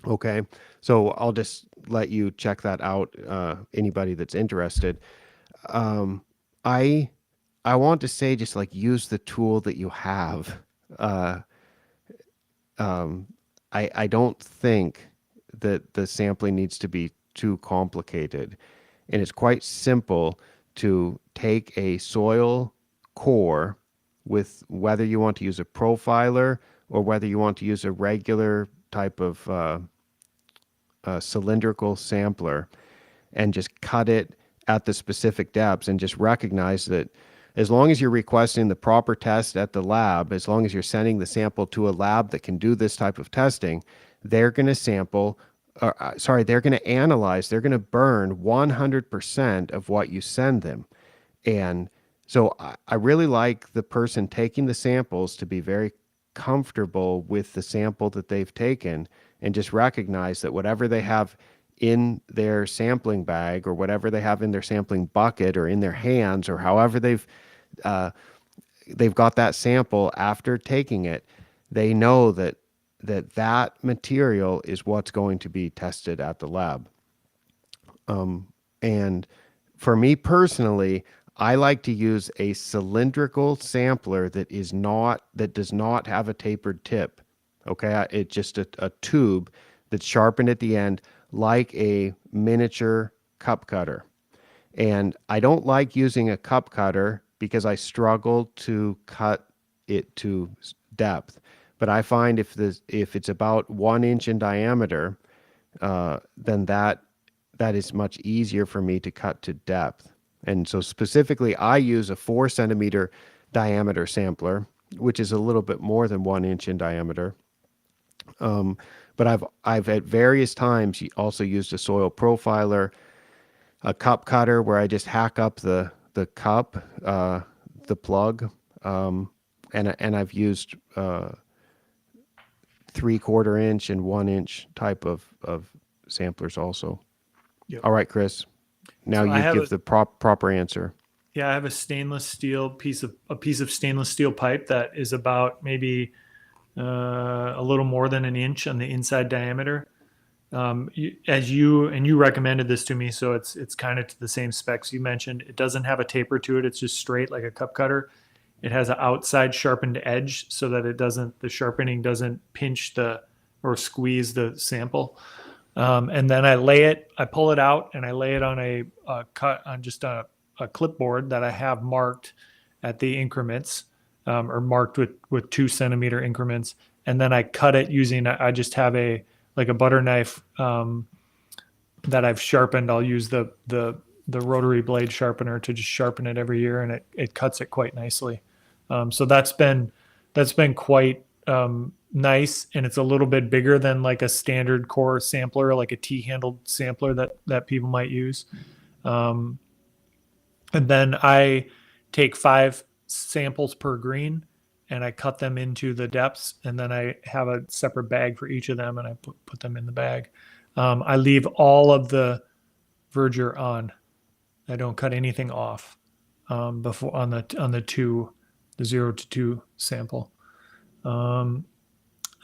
Okay, so I'll just let you check that out. Anybody that's interested, um, I I want to say just like use the tool that you have. Uh, um, I don't think that the sampling needs to be too complicated, and it's quite simple to take a soil core with whether you want to use a profiler or whether you want to use a regular type of cylindrical sampler and just cut it at the specific depths and just recognize that as long as you're requesting the proper test at the lab, as long as you're sending the sample to a lab that can do this type of testing, they're going to they're going to analyze, they're going to burn 100% of what you send them. And so I really like the person taking the samples to be very comfortable with the sample that they've taken and just recognize that whatever they have in their sampling bag or whatever they have in their sampling bucket or in their hands or however uh, they've got that sample after taking it, they know that material is what's going to be tested at the lab. And for me personally, I like to use a cylindrical sampler that does not have a tapered tip. Okay, it's just a tube that's sharpened at the end, like a miniature cup cutter. And I don't like using a cup cutter because I struggle to cut it to depth. But I find if it's about 1 inch in diameter, then that is much easier for me to cut to depth. And so specifically, I use a 4 centimeter diameter sampler, which is a little bit more than 1 inch in diameter. But I've at various times also used a soil profiler, a cup cutter where I just hack up the cup, the plug, and I've used 3/4 inch and 1 inch type of samplers also. Yep. All right, Chris. Now So I you have give the proper answer. yeah, I have a piece of stainless steel pipe that is about maybe a little more than an inch on the inside diameter. You recommended this to me, so it's kind of to the same specs you mentioned. It doesn't have a taper to it; it's just straight like a cup cutter. It has an outside sharpened edge so that the sharpening doesn't pinch or squeeze the sample. And then I pull it out and I lay it on a cut on just a clipboard that I have marked at the increments, or marked with 2 centimeter increments. And then I cut it I just have like a butter knife, that I've sharpened. I'll use the rotary blade sharpener to just sharpen it every year, and it cuts it quite nicely. So that's been quite nice, and it's a little bit bigger than like a standard core sampler, like a T-handled sampler that people might use. Um, and then I take 5 samples per green, and I cut them into the depths, and then I have a separate bag for each of them, and I put them in the bag. I leave all of the verdure on. I don't cut anything off, before the 0 to 2 sample. Um,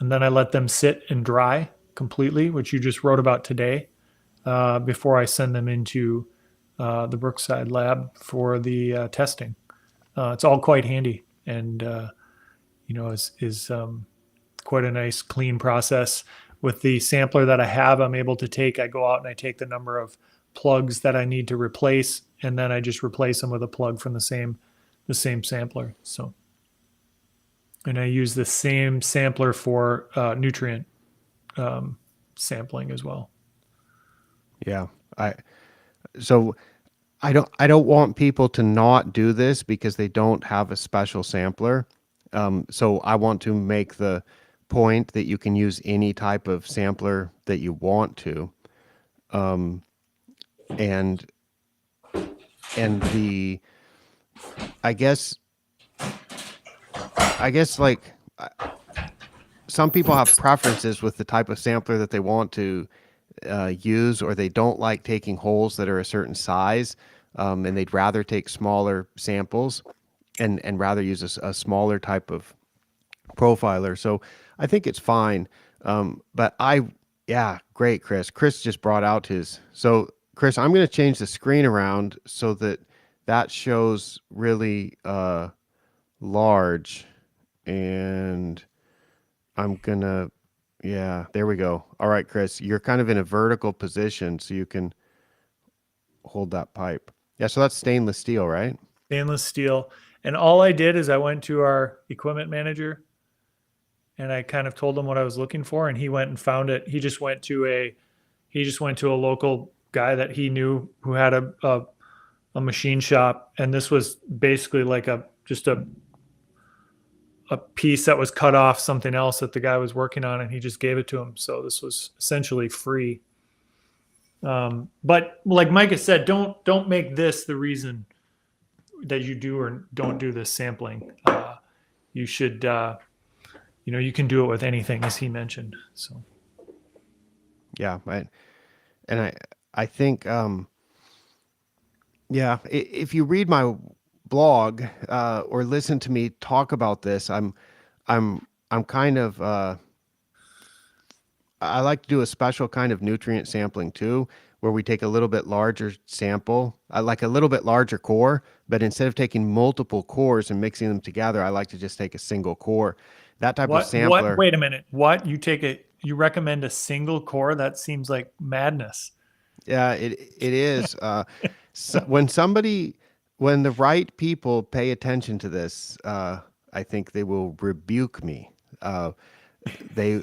and then I let them sit and dry completely, which you just wrote about today, before I send them into the Brookside lab for the testing. It's all quite handy, and is quite a nice clean process. With the sampler that I have, I go out and I take the number of plugs that I need to replace, and then I just replace them with a plug from the same sampler. So, and I use the same sampler for nutrient sampling as well. Yeah. I so I don't want people to not do this because they don't have a special sampler. So I want to make the point that you can use any type of sampler that you want to. And the I guess I guess like some people have preferences with the type of sampler that they want to use, or they don't like taking holes that are a certain size, and they'd rather take smaller samples and rather use a smaller type of profiler. So I think it's fine. But yeah, great, Chris. Chris just brought out his. So, Chris, I'm going to change the screen around so that that shows really large. And I'm going to, yeah, there we go. All right, Chris, you're kind of in a vertical position so you can hold that pipe. Yeah, so that's stainless steel, right? Stainless steel. And all I did is I went to our equipment manager and I kind of told him what I was looking for, and he went and found it. He just went to a local guy that he knew who had a machine shop, and this was basically like a piece that was cut off something else that the guy was working on, and he just gave it to him. So this was essentially free. But like Micah said, don't make this the reason that you do or don't do this sampling. You should, you can do it with anything, as he mentioned. So Yeah, and I think yeah, if you read my blog or listen to me talk about this, I'm kind of I like to do a special kind of nutrient sampling too, where we take a little bit larger sample, I like a little bit larger core, but instead of taking multiple cores and mixing them together, I like to just take a single core. That type of what? sampler, Wait a minute. What you recommend a single core? That seems like madness. yeah, it is. So when the right people pay attention to this, I think they will rebuke me. Uh, they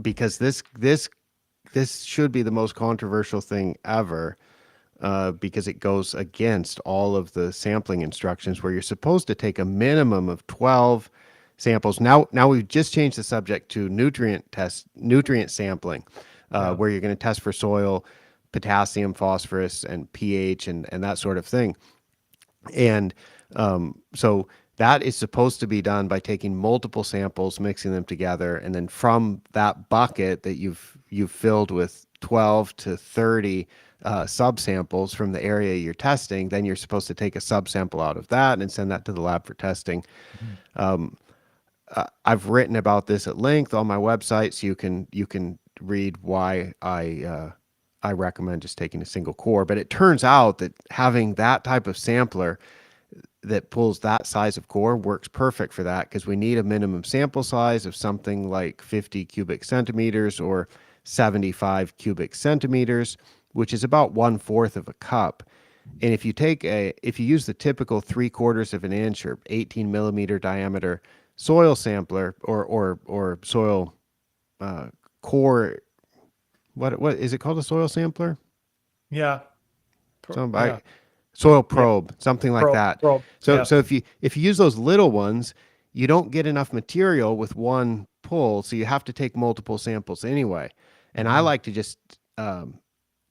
because this should be the most controversial thing ever, because it goes against all of the sampling instructions where you're supposed to take a minimum of 12 samples. Now we've just changed the subject to nutrient sampling, Yeah. where you're going to test for soil, potassium, phosphorus, and pH, and that sort of thing. And so that is supposed to be done by taking multiple samples, mixing them together, and then from that bucket that you've filled with 12 to 30 subsamples from the area you're testing, then you're supposed to take a subsample out of that and send that to the lab for testing. Mhm. I've written about this at length on my website, so you can read why I recommend just taking a single core. But it turns out that having that type of sampler that pulls that size of core works perfect for that, because we need a minimum sample size of something like 50 cubic centimeters or 75 cubic centimeters, which is about 1/4 of a cup. And if you use the typical 3/4 of an inch or 18 millimeter diameter soil sampler or soil core, what is it called, a soil sampler? Yeah. So Yeah. soil Yeah. probe, something like Probe. that. Probe. So Yeah. so if you use those little ones, you don't get enough material with one pull, so you have to take multiple samples anyway. And I Mhm. like to just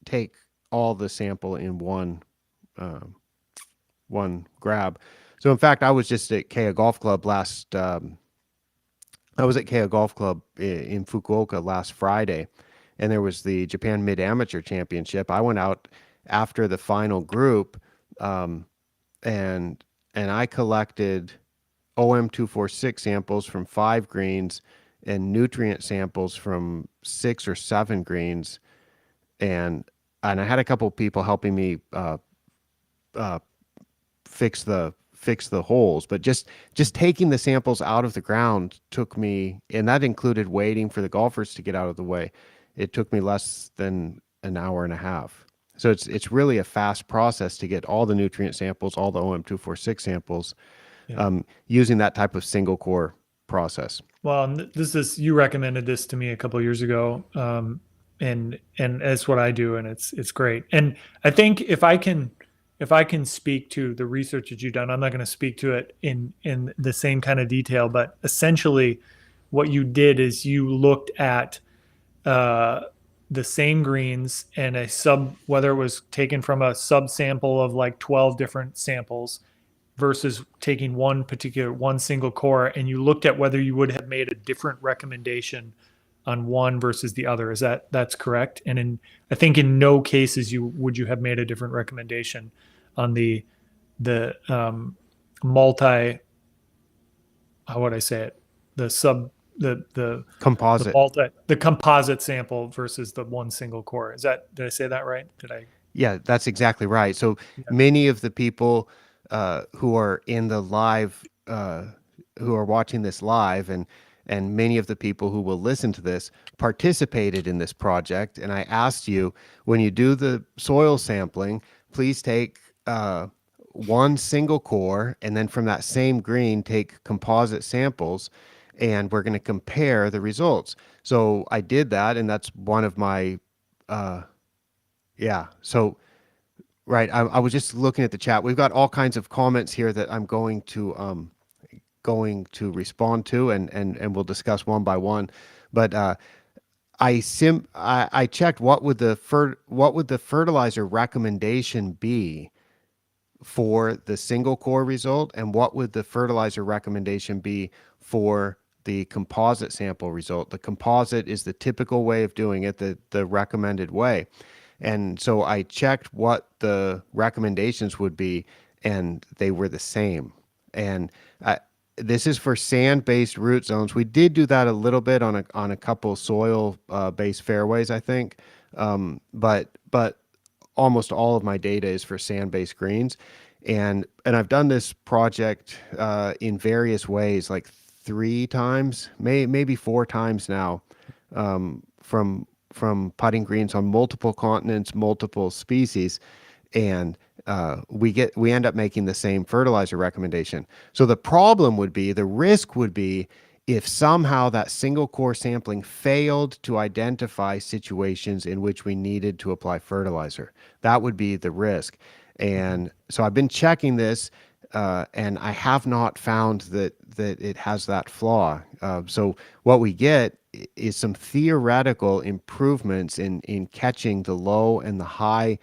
take all the sample in um, one grab. So in fact, I was just at Kea Golf Club last. I was at Kea Golf Club in Fukuoka last Friday, and there was the Japan Mid Amateur Championship. I went out after the final group, um, and I collected OM246 samples from 5 greens and nutrient samples from 6 or 7 greens, and I had a couple of people helping me uh, fix the holes. But just taking the samples out of the ground took me, and that included waiting for the golfers to get out of the way. It took me less than an hour and a half. So it's really a fast process to get all the nutrient samples, all the OM246 samples, Yeah. using that type of single core process. Well, and this is you recommended this to me a couple of years ago, and it's what I do, and it's great. And I think if I can if I can speak to the research that you've done, I'm not going to speak to it in the same kind of detail, but essentially, what you did is you looked at uh, the same greens and a sub, whether it was taken from a sub sample of like 12 different samples versus taking one single core, and you looked at whether you would have made a different recommendation on one versus the other. Is that's correct? And I think in no cases you have made a different recommendation on the multi, how would I say it, the sub the Composite. multi the composite sample versus the one single core. Did I say that right? Did I? Yeah, that's exactly right. So Yeah. many of the people who are in the live, who are watching this live, and many of the people who will listen to this participated in this project. And I asked you, when you do the soil sampling, please take one single core, and then from that same green, take composite samples, and we're going to compare the results. So I did that, and that's one of my, yeah. So right. I was just looking at the chat. We've got all kinds of comments here that I'm going to respond to, and we'll discuss one by one. But I checked what would the fertilizer recommendation be for the single core result, and what would the fertilizer recommendation be for the composite sample result. The composite is the typical way of doing it, the recommended way. And so I checked what the recommendations would be, and they were the same. And this is for sand-based root zones. We did do that a little bit on a couple soil based fairways, I think. But almost all of my data is for sand-based greens, and I've done this project in various ways, like 3 times, maybe 4 times now, from putting greens on multiple continents, multiple species, and we end up making the same fertilizer recommendation. So the risk would be if somehow that single core sampling failed to identify situations in which we needed to apply fertilizer. That would be the risk. Mhm. And so I've been checking this, and I have not found that it has that flaw. So what we get is some theoretical improvements in catching the low and the high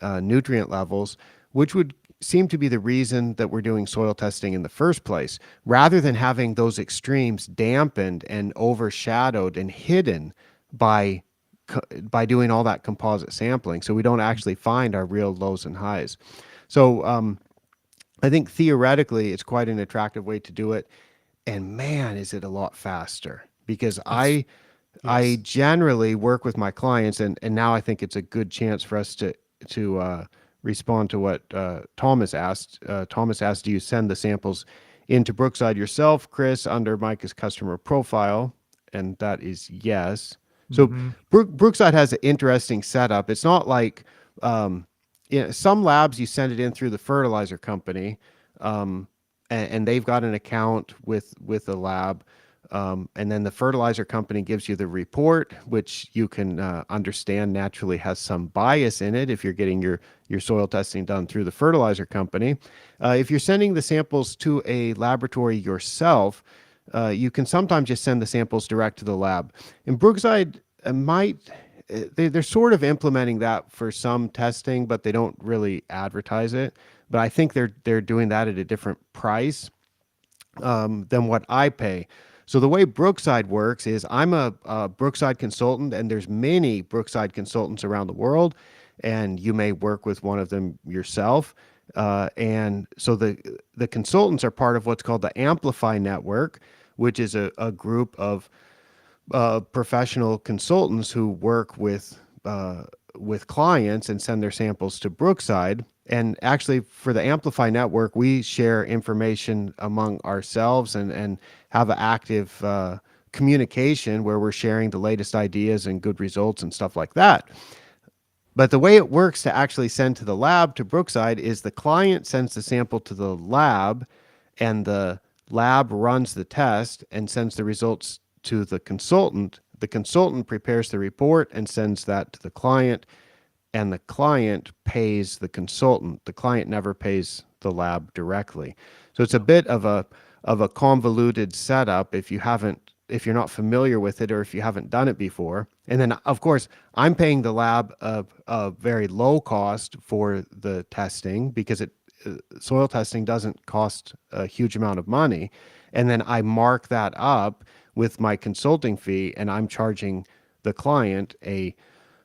nutrient levels, which would seem to be the reason that we're doing soil testing in the first place, rather than having those extremes dampened and overshadowed and hidden by by doing all that composite sampling, so we don't actually find our real lows and highs. So I think theoretically it's quite an attractive way to do it, and man, is it a lot faster, because It's I yes. generally work with my clients, and now I think it's a good chance for us to respond to what Thomas asked. Thomas asked, "Do you send the samples into Brookside yourself, Chris, under Micah's customer profile?" And that is yes. So Mm-hmm. Brookside has an interesting setup. It's not like some labs you send it in through the fertilizer company, and they've got an account with the lab. And then the fertilizer company gives you the report, which you can understand naturally has some bias in it if you're getting your soil testing done through the fertilizer company. If you're sending the samples to a laboratory yourself, you can sometimes just send the samples direct to the lab. And Brookside they're sort of implementing that for some testing, but they don't really advertise it. But I think they're doing that at a different price than what I pay. So the way Brookside works is I'm a Brookside consultant, and there's many Brookside consultants around the world, and you may work with one of them yourself. And so the consultants are part of what's called the Amplify Network, which is a group of professional consultants who work with clients and send their samples to Brookside. And actually, for the Amplify Network, we share information among ourselves and have an active communication where we're sharing the latest ideas and good results and stuff like that. But the way it works to actually send to the lab to Brookside is the client sends the sample to the lab, and the lab runs the test and sends the results to the consultant. The consultant prepares the report and sends that to the client, and the client pays the consultant. The client never pays the lab directly. So it's a No. bit of a convoluted setup if you're not familiar with it or if you haven't done it before. And then of course I'm paying the lab a very low cost for the testing because soil testing doesn't cost a huge amount of money. And then I mark that up with my consulting fee, and I'm charging the client a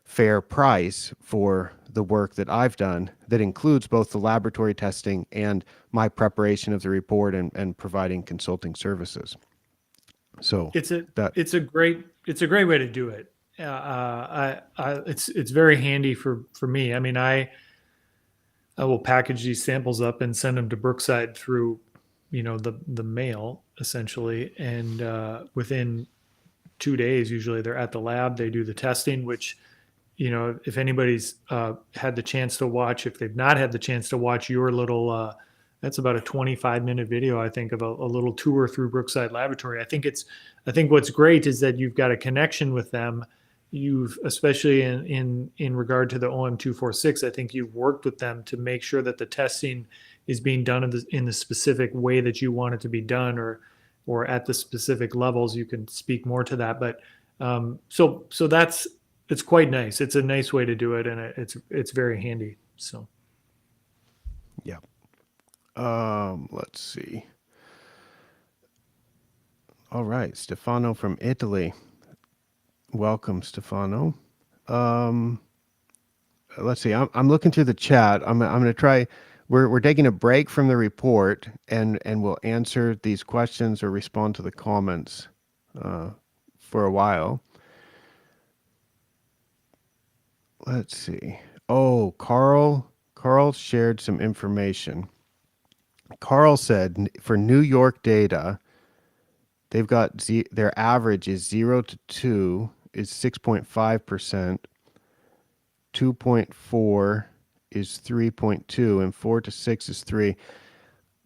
fair price for the work that I've done that includes both the laboratory testing and my preparation of the report and providing consulting services. So It's a that, it's a great way to do it. It's very handy for me. I mean, I will package these samples up and send them to Brookside through, the mail essentially, and within 2 days, usually they're at the lab. They do the testing, which, if anybody's had the chance to watch, if they've not had the chance to watch your little, that's about a 25-minute video, I think, of a little tour through Brookside Laboratory. I think what's great is that you've got a connection with them. You've, especially in regard to the OM246, I think you've worked with them to make sure that the testing is being done in the specific way that you want it to be done, or at the specific levels. You can speak more to that, but so that's it's quite nice. It's a nice way to do it, and it's very handy. So yeah. Let's see. All right, Stefano from Italy. Welcome, Stefano. Um, let's see. I'm looking through the chat. I'm going to try. We're taking a break from the report, and we'll answer these questions or respond to the comments uh, for a while. Let's see. Oh, Carl shared some information. Carl said for New York data, they've got their average is 0 to 2 is 6.5%, 2.4 is 3.2, and 4 to 6 is 3.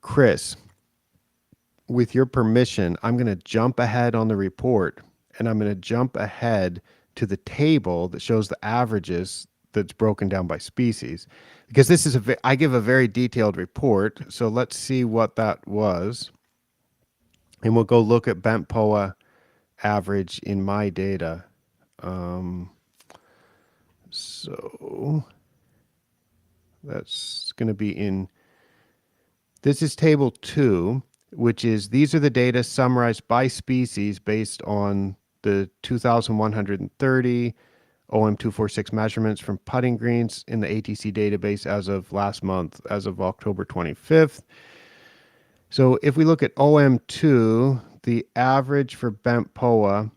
Chris, with your permission, I'm going to jump ahead on the report, and I'm going to jump ahead to the table that shows the averages that's broken down by species, because this is I give a very detailed report. So let's see what that was, and we'll go look at bent POA average in my data. So that's going to be in, this is table 2, which is, these are the data summarized by species based on the 2,130 OM246 measurements from putting greens in the ATC database as of last month, as of October 25th. So if we look at OM2, the average for bent POA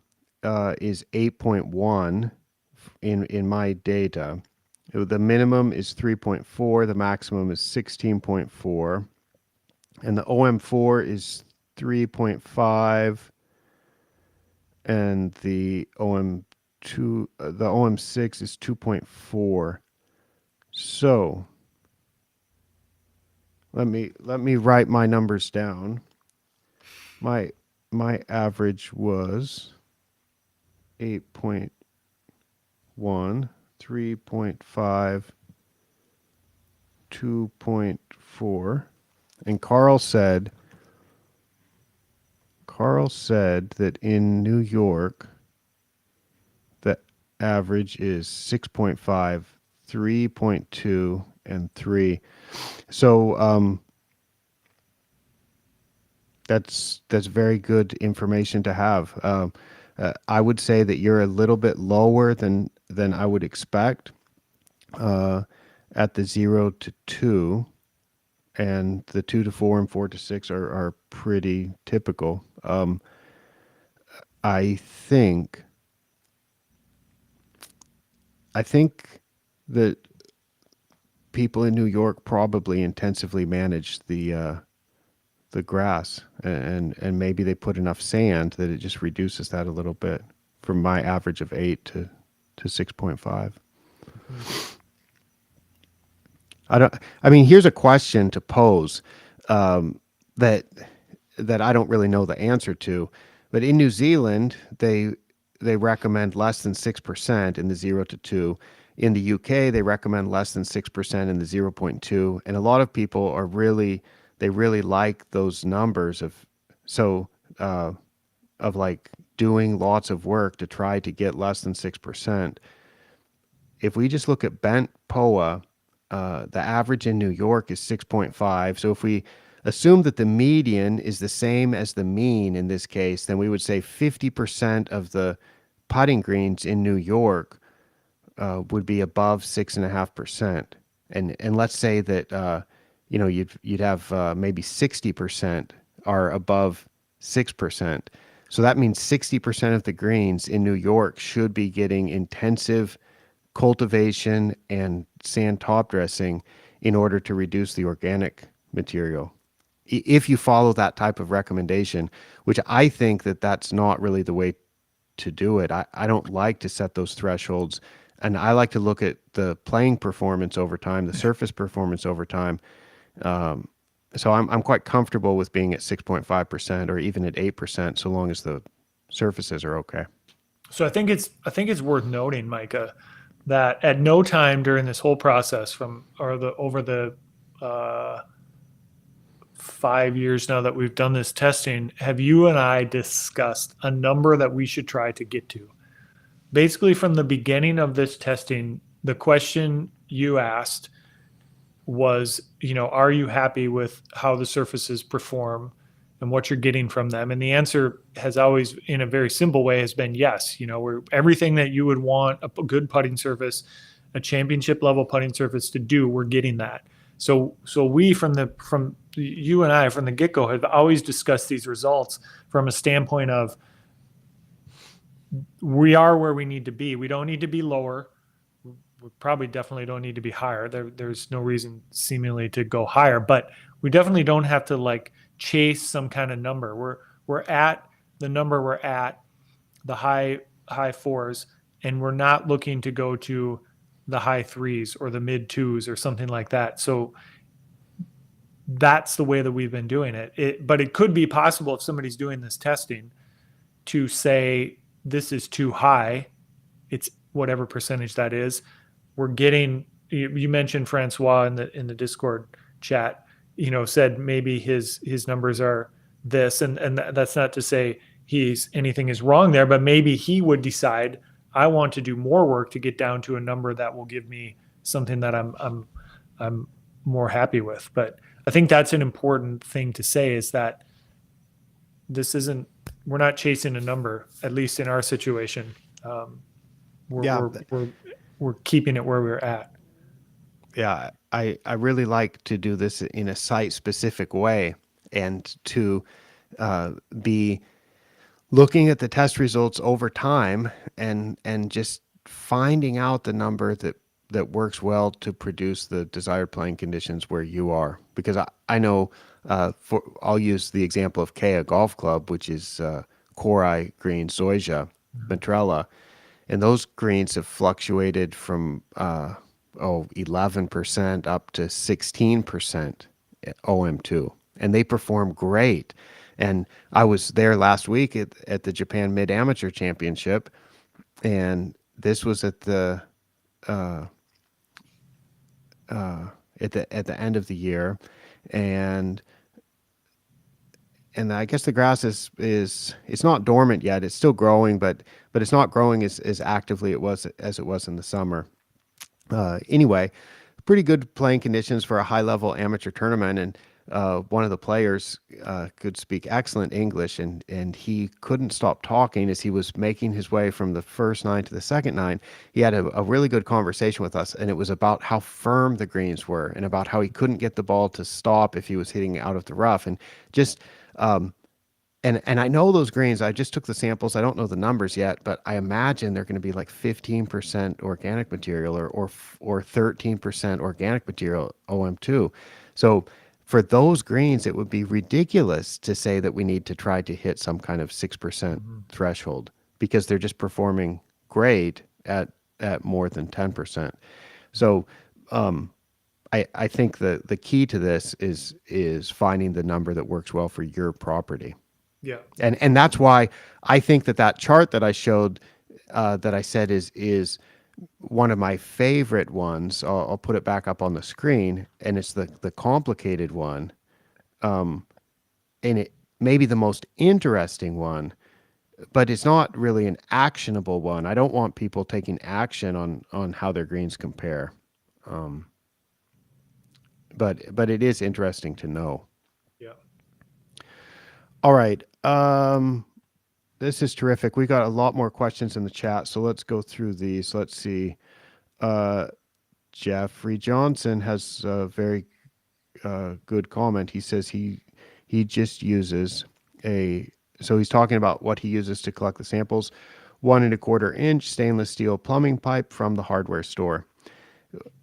is 8.1 in my data. The minimum is 3.4, the maximum is 16.4, and the OM4 is 3.5, and the OM6 is 2.4. So let me write my numbers down. My average was 8.1, 3.5, 2.4, and Carl said that in New York the average is 6.5, 3.2, and 3. So that's very good information to have. I would say that you're a little bit lower than I would expect at the 0 to 2, and the 2 to 4 and 4 to 6 are pretty typical. I think that people in New York probably intensively manage the grass, and maybe they put enough sand that it just reduces that a little bit from my average of 8 to 6.5. I mean, here's a question to pose that I don't really know the answer to, but in New Zealand they recommend less than 6% in the 0 to 2. In the UK, they recommend less than 6% in the zero point 0.2. And a lot of people they really like those numbers so, uh, of like doing lots of work to try to get less than 6%. If we just look at bent POA, the average in New York is 6.5. So if we assume that the median is the same as the mean in this case, then we would say 50% of the putting greens in New York would be above 6.5%. And let's say that you'd have maybe 60% are above 6%. So that means 60% of the greens in New York should be getting intensive cultivation and sand top dressing in order to reduce the organic material. If you follow that type of recommendation, which I think that that's not really the way to do it. I don't like to set those thresholds, and I like to look at the playing performance over time, the surface performance over time. So I'm quite comfortable with being at 6.5% or even at 8%, so long as the surfaces are okay. So I think it's worth noting, Micah, that at no time during this whole process over the uh, 5 years now that we've done this testing, have you and I discussed a number that we should try to get to? Basically, from the beginning of this testing, the question you asked was, are you happy with how the surfaces perform and what you're getting from them? And the answer has always, in a very simple way, has been yes. We're everything that you would want a good putting surface, a championship level putting surface to do, we're getting that. So we from you and I from the get go have always discussed these results from a standpoint of we are where we need to be. We don't need to be lower. We probably definitely don't need to be higher. There's no reason seemingly to go higher, but we definitely don't have to like chase some kind of number. We're at the number we're at, the high fours, and we're not looking to go to the high threes or the mid twos or something like that. So that's the way that we've been doing it. But it could be possible if somebody's doing this testing to say this is too high. It's whatever percentage that is. We're getting. You mentioned Francois in the Discord chat. Said maybe his numbers are this, and that's not to say anything is wrong there, but maybe he would decide I want to do more work to get down to a number that will give me something that I'm more happy with. But I think that's an important thing to say is that we're not chasing a number, at least in our situation. We're, Yeah, we're, we're, we're keeping it where we're at. yeah. I really like to do this in a site specific way and to be looking at the test results over time and just finding out the number that works well to produce the desired playing conditions where you are. Because I know I'll use the example of Kea Golf Club, which is Korai Green, Zoysia, Ventrella, and those greens have fluctuated from 11% up to 16% OM2, and they perform great. And I was there last week at the Japan Mid Amateur Championship, and this was at the at the end of the year, and I guess the grass is it's not dormant yet. It's still growing, but it's not growing as actively as it was in the summer. Anyway, pretty good playing conditions for a high level amateur tournament, and one of the players could speak excellent English, and he couldn't stop talking as he was making his way from the first nine to the second nine. He had a really good conversation with us, and it was about how firm the greens were and about how he couldn't get the ball to stop if he was hitting out of the rough, and just and I know those greens. I just took the samples. I don't know the numbers yet, but I imagine they're going to be like 15% organic material or 13% organic material OM2. So for those greens, it would be ridiculous to say that we need to try to hit some kind of 6% threshold because they're just performing great at more than 10%. So I think the key to this is finding the number that works well for your property. Yeah. And that's why I think that chart that I showed that I said is one of my favorite ones, I'll put it back up on the screen, and it's the complicated one, and it may be the most interesting one, but it's not really an actionable one. I don't want people taking action on how their greens compare. Um, but it is interesting to know. Yeah. All right. This is terrific. We got a lot more questions in the chat, so let's go through these. Let's see. Uh, Jeffrey Johnson has a very good comment. He says he just uses a so he's talking about what he uses to collect the samples: 1 1/4 inch stainless steel plumbing pipe from the hardware store.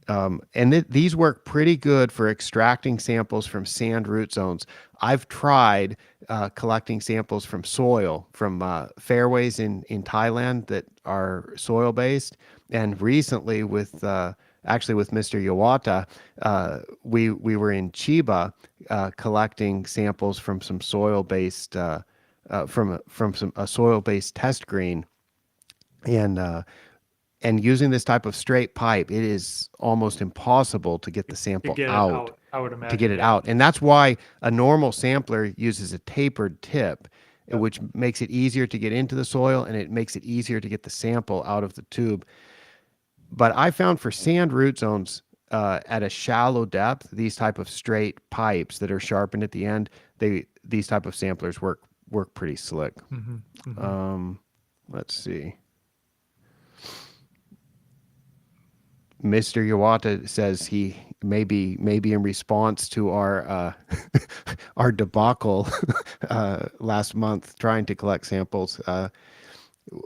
And these work pretty good for extracting samples from sand root zones. I've tried collecting samples from soil, from fairways in Thailand that are soil based. And recently, actually with Mr. Yawata, we were in Chiba collecting samples from some soil based from some a soil based test green, and using this type of straight pipe, it is almost impossible to get the To sample get it out, out, I would to get imagine. it Yeah. out. And that's why a normal sampler uses a tapered tip, Yep. which makes it easier to get into the soil, and it makes it easier to get the sample out of the tube. But I found for sand root zones at a shallow depth, these type of straight pipes that are sharpened at the end, these type of samplers work pretty slick. Hmm. Hmm. Um, let's see. Mr. Yawata says he maybe in response to our our debacle last month trying to collect samples.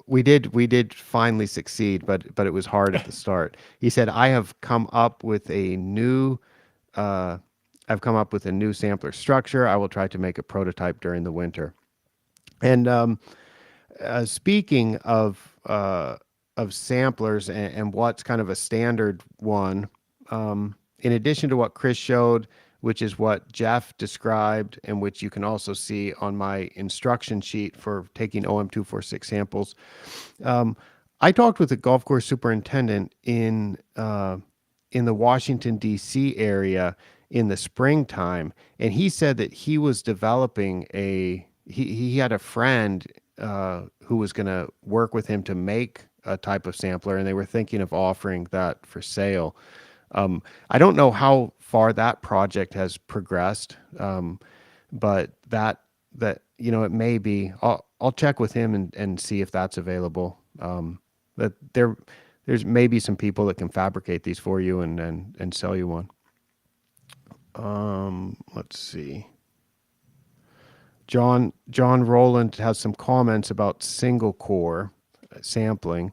We did finally succeed, but it was hard at the start. He said, uh, I've come up with a new sampler structure. I will try to make a prototype during the winter." And speaking of samplers and what's kind of a standard one, in addition to what Chris showed, which is what Jeff described, and which you can also see on my instruction sheet for taking OM246 samples, I talked with a golf course superintendent in the Washington D.C. area in the springtime, and he said that he was developing he had a friend who was going to work with him to make a type of sampler, and they were thinking of offering that for sale. I don't know how far that project has progressed, but it may be. I'll check with him and see if that's available. That there's maybe some people that can fabricate these for you and sell you one. Let's see. John Rowland has some comments about single core sampling.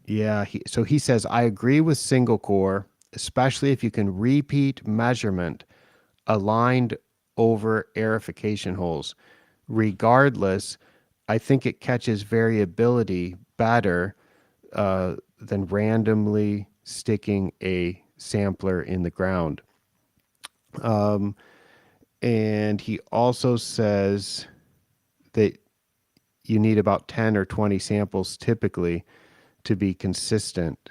Yeah, so he says, I agree with single core, especially if you can repeat measurement aligned over aerification holes. Regardless, I think it catches variability better than randomly sticking a sampler in the ground. And he also says that you need about 10 or 20 samples typically to be consistent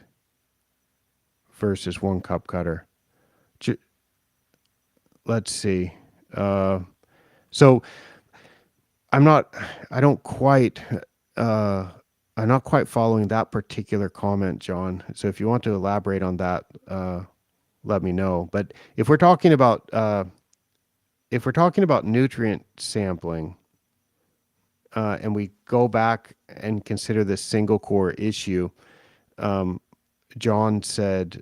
versus one cup cutter. Let's see. So I'm not, I don't quite, uh, I'm not quite following that particular comment, John. So if you want to elaborate on that, let me know. But if we're talking about nutrient sampling, and we go back and consider this single core issue, John said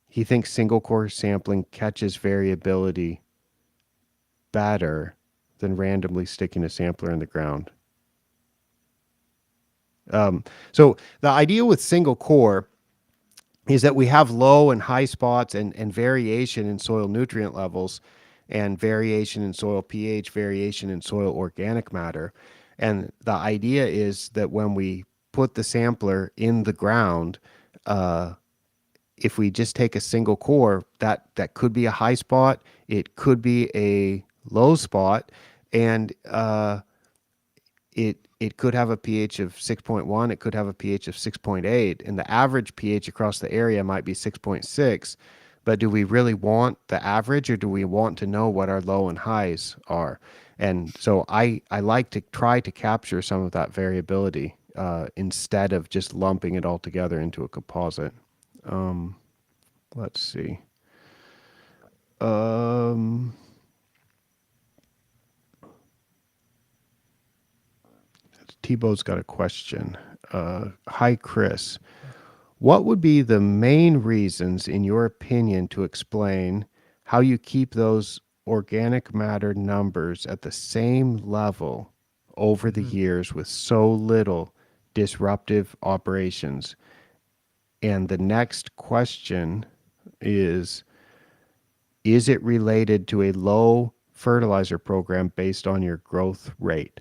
he thinks single core sampling catches variability better than randomly sticking a sampler in the ground. So the idea with single core is that we have low and high spots and variation in soil nutrient levels and variation in soil pH, variation in soil organic matter. And the idea is that when we put the sampler in the ground, if we just take a single core, that could be a high spot, it could be a low spot, and it could have a pH of 6.1, it could have a pH of 6.8, and the average pH across the area might be 6.6. But do we really want the average, or do we want to know what our low and highs are? And so I like to try to capture some of that variability instead of just lumping it all together into a composite. Let's see. Um, Tebow's got a question. Hi, Chris. What would be the main reasons, in your opinion, to explain how you keep those organic matter numbers at the same level over the Mhm. years with so little disruptive operations? And the next question is it related to a low fertilizer program based on your growth rate?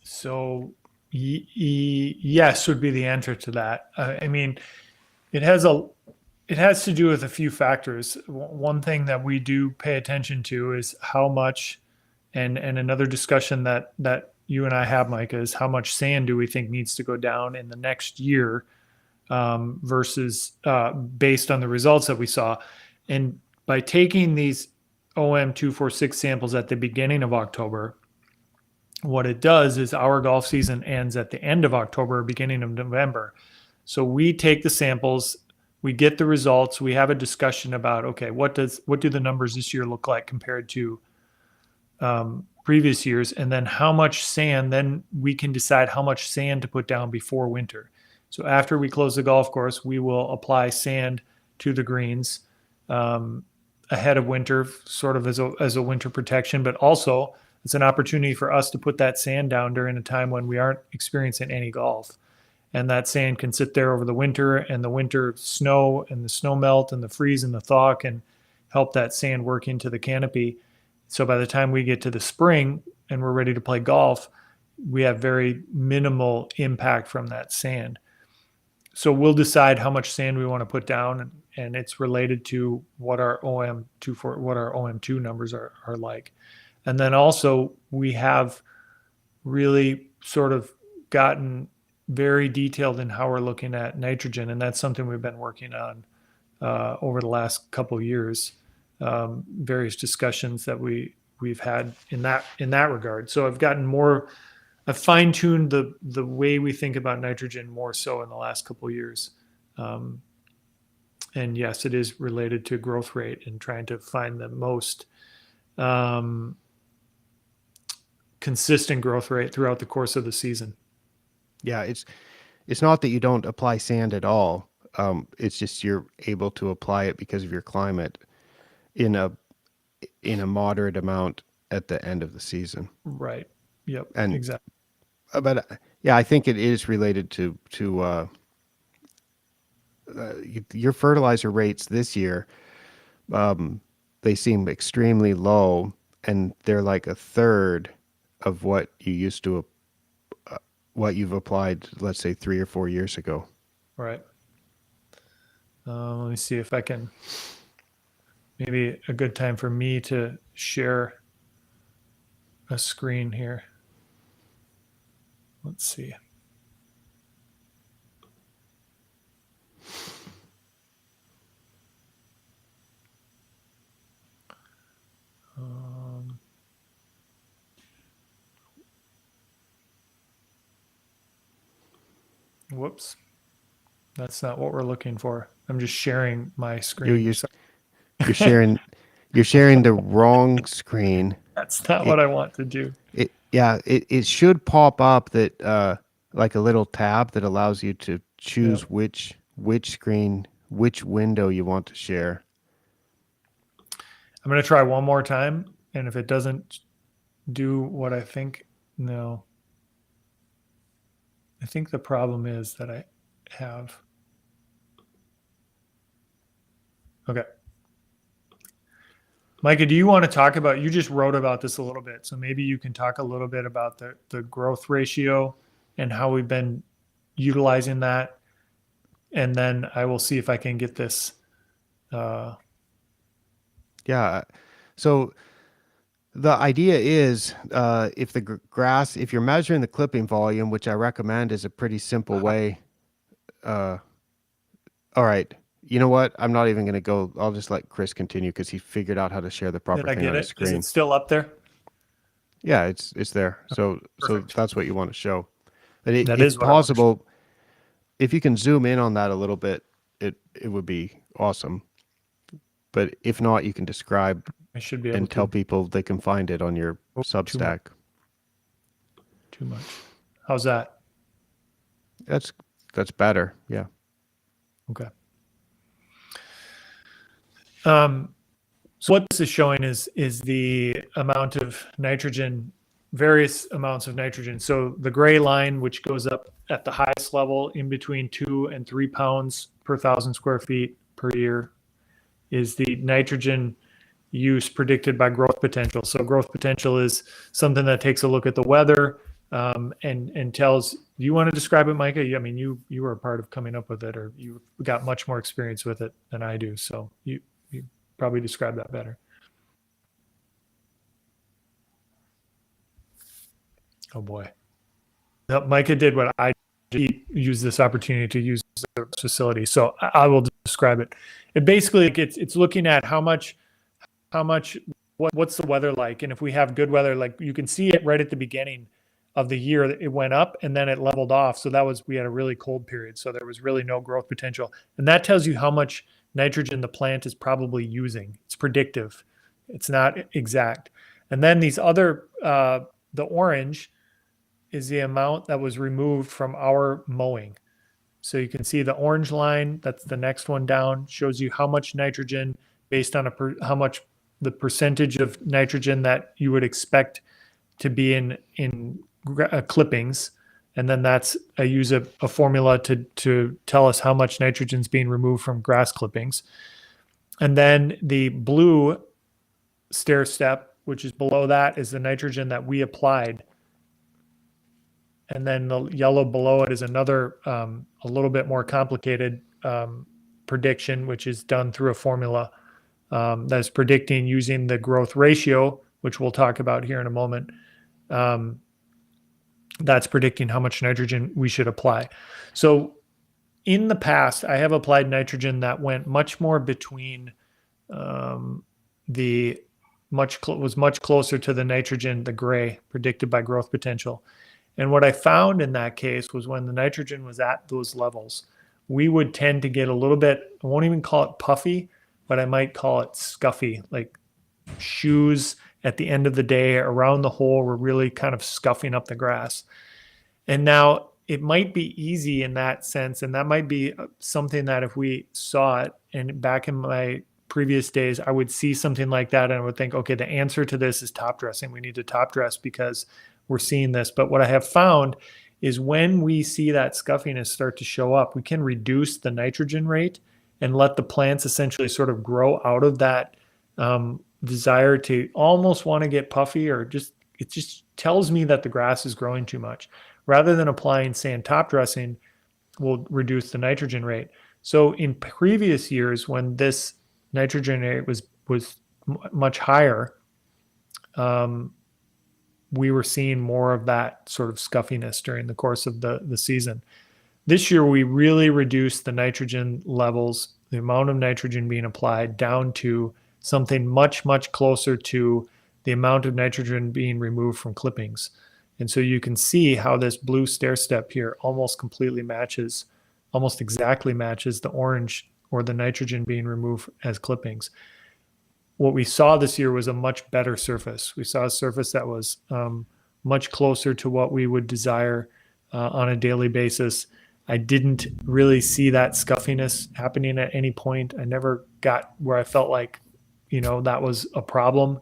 So yes would be the answer to that. I mean, it has a it has to do with a few factors. One thing that we do pay attention to is how much, and another discussion that you and I have, Micah, is how much sand do we think needs to go down in the next year, versus based on the results that we saw. And by taking these OM246 samples at the beginning of October, what it does is our golf season ends at the end of October, beginning of November. So we take the samples, we get the results, we have a discussion about, okay, what do the numbers this year look like compared to previous years, and then how much sand. Then we can decide how much sand to put down before winter. So after we close the golf course, we will apply sand to the greens um, ahead of winter, sort of as a winter protection, but also it's an opportunity for us to put that sand down during a time when we aren't experiencing any golf. And that sand can sit there over the winter, and the winter snow and the snow melt and the freeze and the thaw can help that sand work into the canopy. So by the time we get to the spring and we're ready to play golf, we have very minimal impact from that sand. So we'll decide how much sand we want to put down, and it's related to what our OM2 numbers are like. And then also we have really sort of gotten very detailed in how we're looking at nitrogen, and that's something we've been working on over the last couple of years. Various discussions that we've had in that regard. So I've gotten more, I've fine tuned the way we think about nitrogen more so in the last couple of years. Um, and yes, it is related to growth rate and trying to find the most um, consistent growth rate throughout the course of the season. Yeah, it's not that you don't apply sand at all. It's just you're able to apply it because of your climate in a moderate amount at the end of the season. Right. Yep. And Exactly. yeah, I think it is related to your fertilizer rates this year. Um, they seem extremely low, and they're like a third of what you used to what you've applied, let's say 3 or 4 years ago. Right. Let me see if I can. Maybe a good time for me to share a screen here. Let's see. Um, whoops. That's not what we're looking for. I'm just sharing my You screen. you're, So you're sharing you're sharing the wrong screen. that's not what It I want to do. it should pop up that like a little tab that allows you to Yeah. choose which screen, which window you want to share. I'm going to try one more time. And if it doesn't do what I think, no. I think the problem is that I have. Okay. Micah, do you want to talk about, you just wrote about this a little bit. So maybe you can talk a little bit about the growth ratio and how we've been utilizing that. And then I will see if I can get this. Yeah. So the idea is if the grass, if you're measuring the clipping volume, which I recommend is a pretty simple way. Uh, all right. You know what? I'm not even going to go. I'll just let Chris continue because he figured out how to share the Did proper I thing get on his it? Is it screen. still up there? Yeah, it's there. So Perfect. that's what you want to show. But That if is what I want to show. possible, if you can zoom in on that a little bit, it would be awesome. But if not, you can describe I should be able and tell to. people they can find it on your Oh, too much. Substack. Too much. How's that? That's that's better. Yeah. Okay. So what this is showing is the amount of nitrogen, various amounts of nitrogen. So the gray line, which goes up at the highest level in between 2 and 3 pounds per 1,000 square feet per year, is the nitrogen use predicted by growth potential. So growth potential is something that takes a look at the weather and tells. Do you want to describe it, Micah? I mean, you were a part of coming up with it, or you got much more experience with it than I do. So you probably describe that better. Oh boy, now, Micah did what I did. He used this opportunity to use the facility. So I will describe it. It basically it's looking at how much what's the weather like, and if we have good weather, like you can see it right at the beginning of the year, it went up and then it leveled off. So that was, we had a really cold period, so there was really no growth potential, and that tells you how much nitrogen the plant is probably using. It's predictive, it's not exact. And then these other the orange is the amount that was removed from our mowing. So you can see the orange line, that's the next one down, shows you how much nitrogen based on how much the percentage of nitrogen that you would expect to be in clippings. And then that's, I use a formula to tell us how much nitrogen is being removed from grass clippings. And then the blue stair step, which is below that, is the nitrogen that we applied. And then the yellow below it is another, a little bit more complicated prediction, which is done through a formula that's predicting using the growth ratio, which we'll talk about here in a moment. That's predicting how much nitrogen we should apply. So in the past, I have applied nitrogen that went much more between the was much closer to the nitrogen, the gray predicted by growth potential. And what I found in that case was when the nitrogen was at those levels, we would tend to get a little bit, I won't even call it puffy, but I might call it scuffy, like shoes at the end of the day around the hole were really kind of scuffing up the grass. And now it might be easy in that sense, and that might be something that if we saw it, and back in my previous days, I would see something like that and I would think, okay, the answer to this is top dressing. We need to top dress because we're seeing this. But what I have found is when we see that scuffiness start to show up, we can reduce the nitrogen rate and let the plants essentially sort of grow out of that desire to almost want to get puffy, or just, it just tells me that the grass is growing too much. Rather than applying sand top dressing, will reduce the nitrogen rate. So in previous years, when this nitrogen rate was much higher, we were seeing more of that sort of scuffiness during the course of the season. This year, we really reduced the nitrogen levels, the amount of nitrogen being applied, down to something much, much closer to the amount of nitrogen being removed from clippings. And so you can see how this blue stair step here almost completely matches, almost exactly matches the orange, or the nitrogen being removed as clippings. What we saw this year was a much better surface. We saw a surface that was much closer to what we would desire on a daily basis. I didn't really see that scuffiness happening at any point. I never got where I felt like, that was a problem.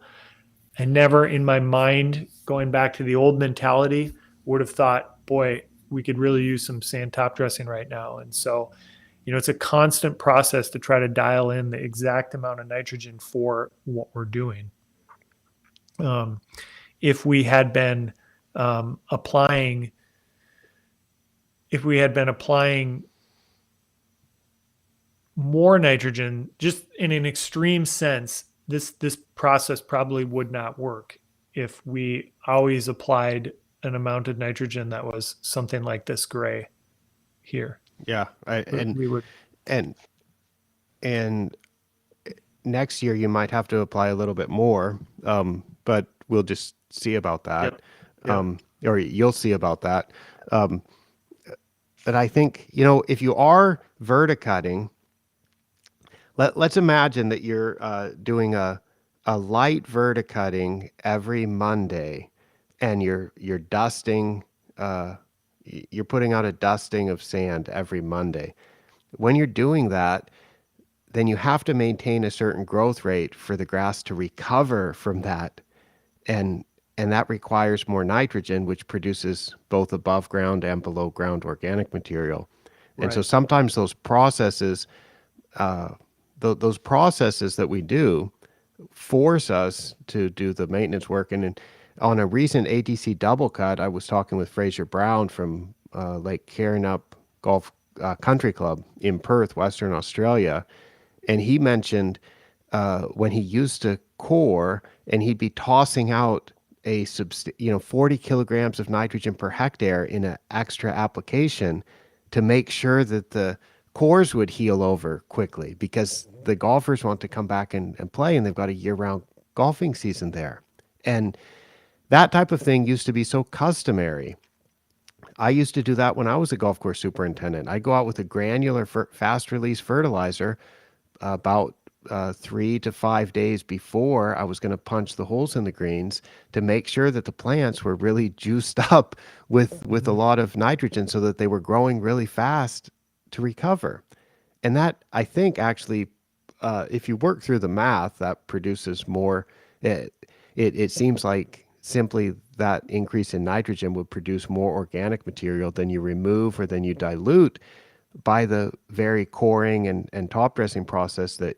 I never in my mind, going back to the old mentality, would have thought, boy, we could really use some sand top dressing right now. And so, it's a constant process to try to dial in the exact amount of nitrogen for what we're doing. If we had been applying more nitrogen, just in an extreme sense, this process probably would not work. if we always applied an amount of nitrogen that was something like this gray here. Yeah, We would. and and next year you might have to apply a little bit more, but we'll just see about that, Yep. Yep. or you'll see about that. Um, but I think, if you are verticutting, let's imagine that you're doing a light verticutting every Monday, and you're dusting. You're putting out a dusting of sand every Monday. When you're doing that, then you have to maintain a certain growth rate for the grass to recover from that, and that requires more nitrogen, which produces both above ground and below ground organic material. And so Right. sometimes uh, those processes that we do force us to do the maintenance work. And on a recent ATC double cut, I was talking with Fraser Brown from Lake Carrinup Golf Country Club in Perth, Western Australia, and he mentioned when he used to core, and he'd be tossing out 40 kilograms of nitrogen per hectare in an extra application to make sure that the cores would heal over quickly, because the golfers want to come back and play, and they've got a year-round golfing season there. And that type of thing used to be so customary. I used to do that when I was a golf course superintendent. I'd go out with a granular fast release fertilizer about 3 to 5 days before I was going to punch the holes in the greens, to make sure that the plants were really juiced up with a lot of nitrogen, so that they were growing really fast to recover. And that, I think, actually, if you work through the math, that produces more. It seems like simply that increase in nitrogen would produce more organic material than you remove or than you dilute by the very coring and top dressing process that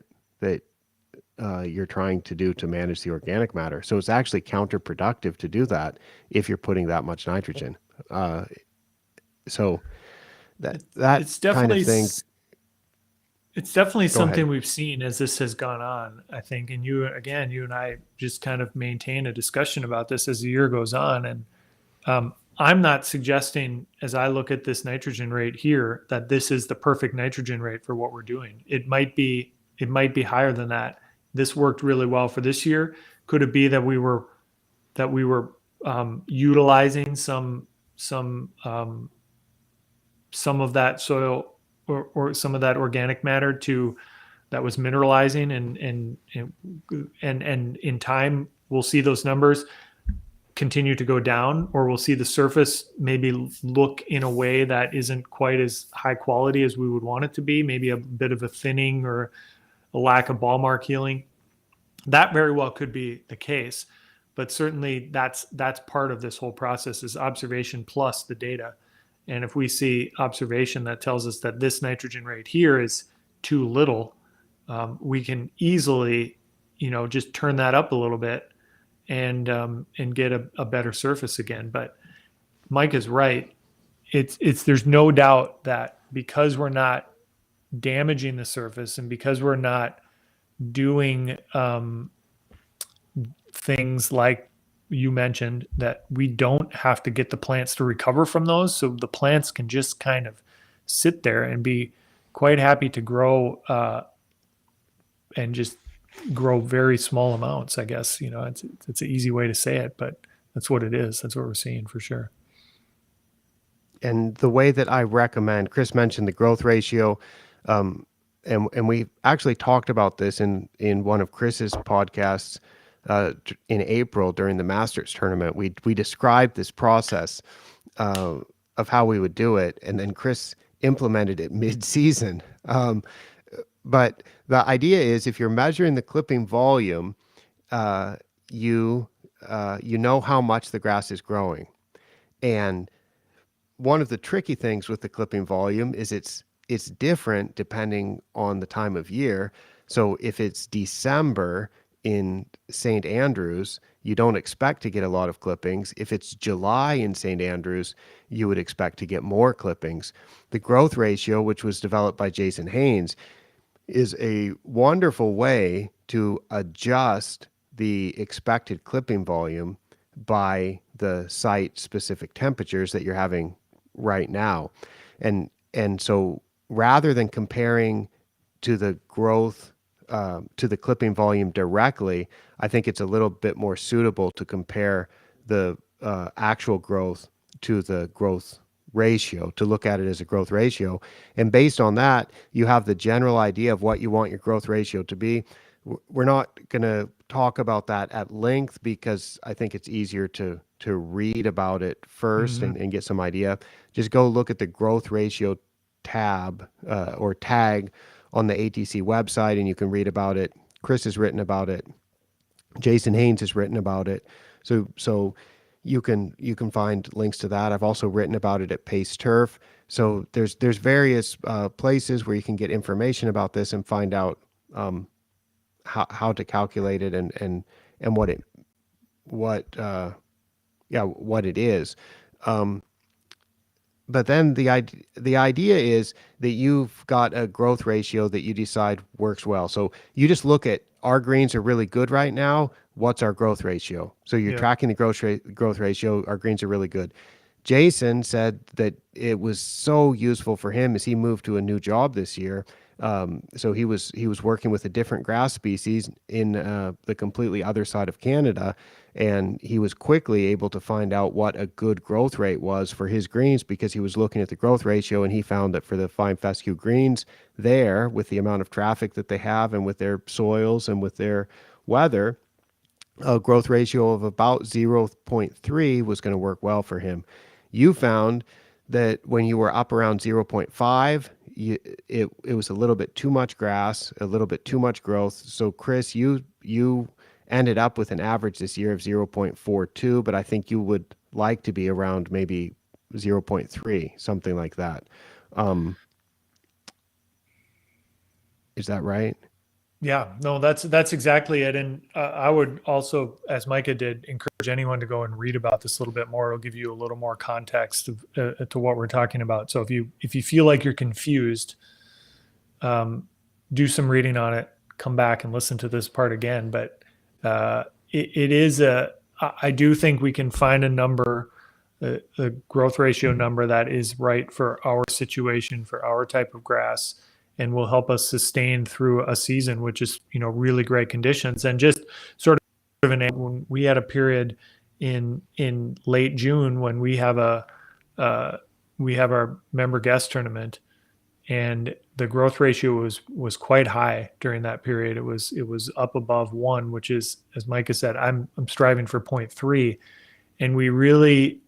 you're trying to do to manage the organic matter. So it's actually counterproductive to do that if you're putting that much nitrogen. Uh, so that It's kind of definitely thing. it's definitely Go ahead. something we've seen as this has gone on, I think. And you and I just kind of maintain a discussion about this as the year goes on. And I'm not suggesting, as I look at this nitrogen rate here, that this is the perfect nitrogen rate for what we're doing. It might be higher than that. This worked really well for this year. Could it be that we were utilizing some of that soil, or some of that organic matter to that was mineralizing, and in time we'll see those numbers continue to go down, or we'll see the surface maybe look in a way that isn't quite as high quality as we would want it to be, maybe a bit of a thinning or a lack of ball mark healing. That very well could be the case, but certainly that's part of this whole process, is observation plus the data. And if we see observation that tells us that this nitrogen rate here is too little, we can easily, just turn that up a little bit, and get a better surface again. But Mike is right. It's there's no doubt that because we're not damaging the surface, and because we're not doing things like you mentioned, that we don't have to get the plants to recover from those. So the plants can just kind of sit there and be quite happy to grow, and just grow very small amounts, I guess. It's an easy way to say it, but that's what it is. That's what we're seeing for sure. And the way that I recommend, Chris mentioned the growth ratio, um, and we actually talked about this in one of Chris's podcasts in April during the Masters tournament. We described this process of how we would do it, and then Chris implemented it mid-season. But the idea is, if you're measuring the clipping volume, uh, you know how much the grass is growing. And one of the tricky things with the clipping volume is it's different depending on the time of year. So if it's December in St. Andrews, you don't expect to get a lot of clippings. If it's July in St. Andrews, you would expect to get more clippings. The growth ratio, which was developed by Jason Haynes, is a wonderful way to adjust the expected clipping volume by the site specific temperatures that you're having right now. And so rather than comparing to the growth to the clipping volume directly, I think it's a little bit more suitable to compare the actual growth to the growth ratio, to look at it as a growth ratio. And based on that, you have the general idea of what you want your growth ratio to be. We're not going to talk about that at length because I think it's easier to read about it first Mm-hmm. and get some idea. Just go look at the growth ratio tab or tag on the ATC website, and you can read about it. Chris has written about it. Jason Haynes has written about it. So you can find links to that. I've also written about it at Pace Turf. So there's various places where you can get information about this and find out how to calculate it and what what it is. Um, but then the idea is that you've got a growth ratio that you decide works well. So you just look at our greens are really good right now. What's our growth ratio? So you're Yep. tracking the growth ratio. Our greens are really good. Jason said that it was so useful for him as he moved to a new job this year. So he was working with a different grass species in the completely other side of Canada, and he was quickly able to find out what a good growth rate was for his greens because he was looking at the growth ratio, and he found that for the fine fescue greens there, with the amount of traffic that they have and with their soils and with their weather, a growth ratio of about zero point 0.3 was going to work well for him. You found that when you were up around zero point 0.5, it was a little bit too much grass, a little bit too much growth. So Chris, you ended up with an average this year of 0.42, but I think you would like to be around maybe zero point 0.3, something like that. Um, is that right? Yeah, no, that's exactly it. And I would also, as Micah did, encourage anyone to go and read about this a little bit more. It'll give you a little more context to what we're talking about. So if you feel like you're confused, um, do some reading on it. Come back and listen to this part again. But it is I do think we can find a number, a growth ratio number that is right for our situation, for our type of grass, and will help us sustain through a season, which is really great conditions. And just sort of when we had a period in late June when uh, we have our member guest tournament, and the growth ratio was quite high during that period. It was up above 1, which is, as Micah said, I'm striving for point 0.3, and we really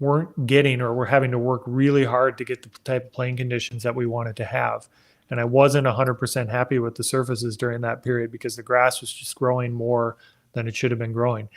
weren't getting, or we're having to work really hard to get the type of playing conditions that we wanted to have. And I wasn't 100% happy with the surfaces during that period because the grass was just growing more than it should have been growing.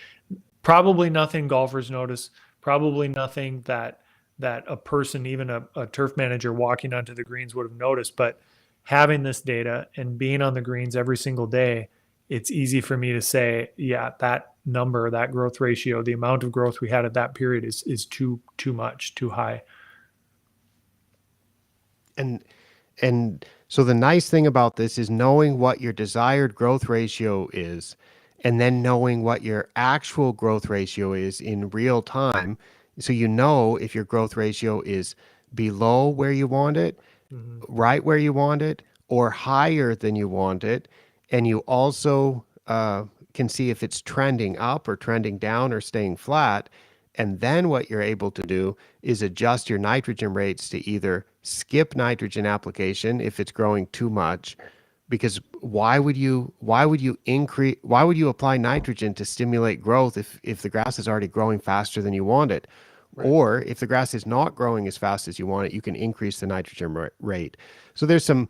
Probably nothing golfers notice, probably nothing that a person, even a turf manager walking onto the greens, would have noticed. But having this data and being on the greens every single day, it's easy for me to say, yeah, that number, that growth ratio, the amount of growth we had at that period is too much, too high. And And so the nice thing about this is knowing what your desired growth ratio is and then knowing what your actual growth ratio is in real time. So you know if your growth ratio is below where you want it, Mm-hmm. right where you want it, or higher than you want it. And you also can see if it's trending up or trending down or staying flat. And then what you're able to do is adjust your nitrogen rates to either skip nitrogen application if it's growing too much, because why would you apply nitrogen to stimulate growth if the grass is already growing faster than you want it? Right. Or if the grass is not growing as fast as you want it, you can increase the nitrogen rate. So there's some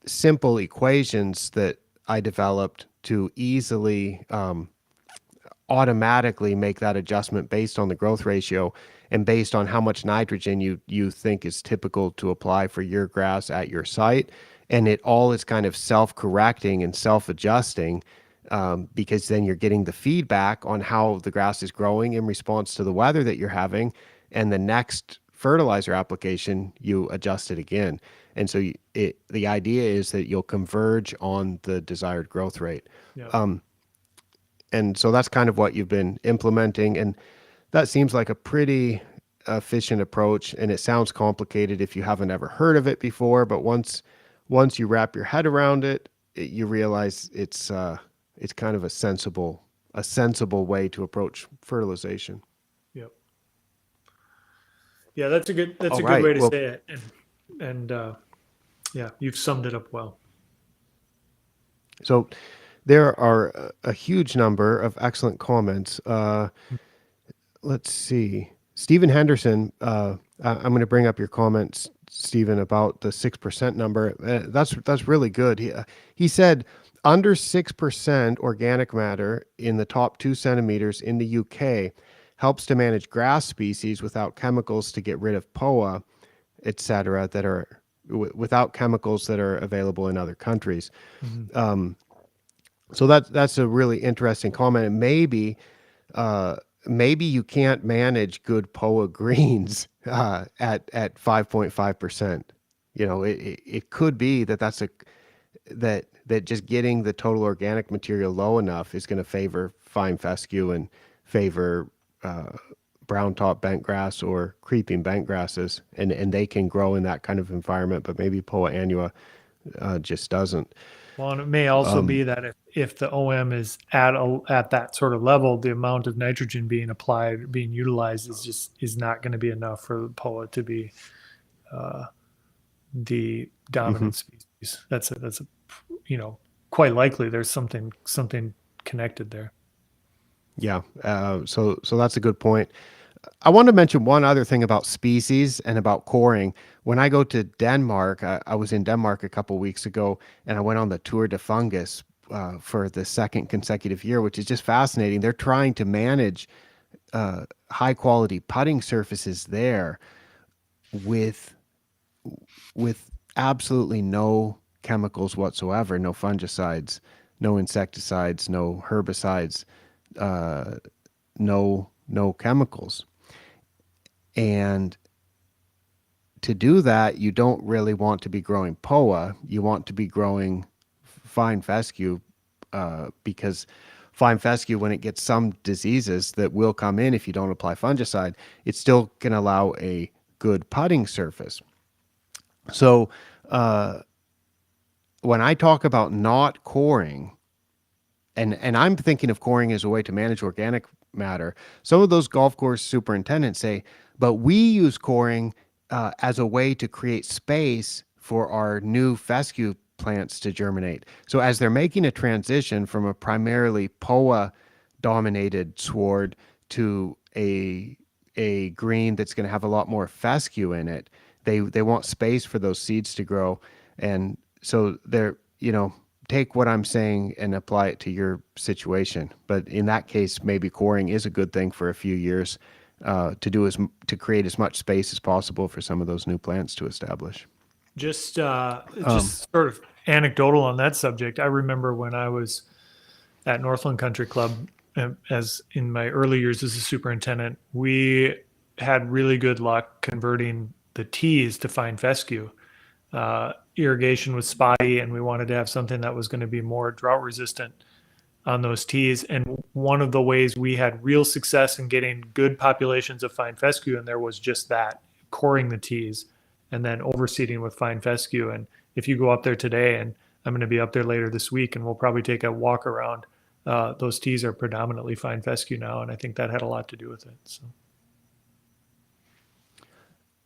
simple equations that I developed to easily automatically make that adjustment based on the growth ratio and based on how much nitrogen you think is typical to apply for your grass at your site. And it all is kind of self-correcting and self-adjusting, because then you're getting the feedback on how the grass is growing in response to the weather that you're having. And the next fertilizer application, you adjust it again. And so the idea is that you'll converge on the desired growth rate. Yeah. And so that's kind of what you've been implementing. And that seems like a pretty efficient approach. And it sounds complicated if you haven't ever heard of it before. But once you wrap your head around it, you realize it's kind of a sensible way to approach fertilization. Yep. Yeah, that's All a good right. way to Well, say it. And yeah, you've summed it up well. so there are a huge number of excellent comments. Let's see. Stephen Henderson, I'm going to bring up your comments, Stephen, about the 6% number. That's really good. He said under 6% organic matter in the top 2 centimeters in the UK helps to manage grass species without chemicals to get rid of POA, etc., that are without chemicals that are available in other countries. Mhm. So that's a really interesting comment. And uh, maybe you can't manage good POA greens at 5.5%. It could be that just getting the total organic material low enough is going to favor fine fescue and favor uh, brown top bent grass or creeping bent grasses, and they can grow in that kind of environment, but maybe Poa annua just doesn't. Well, and it may also be that if the OM is at that sort of level, the amount of nitrogen being applied, being utilized, is not going to be enough for the POA to be uh, the Mhm. dominant species. That's a quite likely there's something connected there. Yeah, so that's a good point. I want to mention one other thing about species and about coring. When I go to Denmark, I was in Denmark a couple weeks ago, and I went on the Tour de Fungus for the second consecutive year, which is just fascinating. They're trying to manage high quality putting surfaces there with with absolutely no chemicals whatsoever, no fungicides, no insecticides, no herbicides, no chemicals. And to do that, you don't really want to be growing POA. You want to be growing fine fescue because fine fescue, when it gets some diseases that will come in if you don't apply fungicide, it still can allow a good putting surface. So when I talk about not coring, and I'm thinking of coring as a way to manage organic matter. Some of those golf course superintendents say, but we use coring as a way to create space for our new fescue plants to germinate. So as they're making a transition from a primarily POA dominated sward to a green that's going to have a lot more fescue in it, they want space for those seeds to grow. And so they're, take what I'm saying and apply it to your situation. But in that case, maybe coring is a good thing for a few years to create as much space as possible for some of those new plants to establish. Just sort of anecdotal on that subject. I remember when I was at Northland Country Club, as in my early years as a superintendent, we had really good luck converting the tees to fine fescue. Irrigation was spotty, and we wanted to have something that was going to be more drought resistant on those tees. And one of the ways we had real success in getting good populations of fine fescue in there was just that, coring the tees and then overseeding with fine fescue. And if you go up there today, and I'm going to be up there later this week, and we'll probably take a walk around, those tees are predominantly fine fescue now. And I think that had a lot to do with it. So.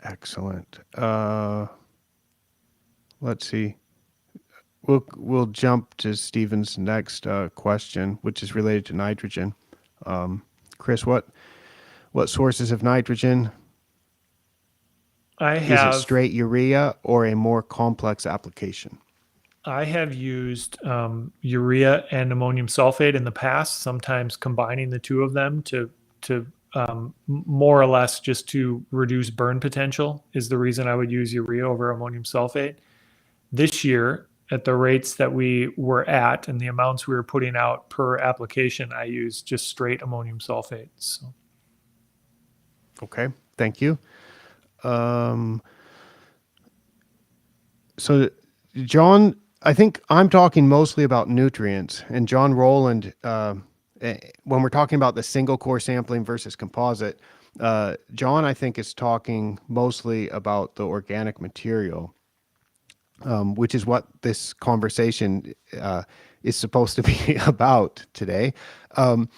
Excellent. Let's see. We'll jump to Stephen's next question, which is related to nitrogen. Chris, what sources of nitrogen? I Is it have straight urea or a more complex application? I have used urea and ammonium sulfate in the past, sometimes combining the two of them to more or less just to reduce burn potential is the reason I would use urea over ammonium sulfate. This year, at the rates that we were at and the amounts we were putting out per application, I used just straight ammonium sulfate. So. Okay, thank you. Um, so, John, I think I'm talking mostly about nutrients, and John Rowland when we're talking about the single core sampling versus composite, John, I think, is talking mostly about the organic material, which is what this conversation is supposed to be about today. Um,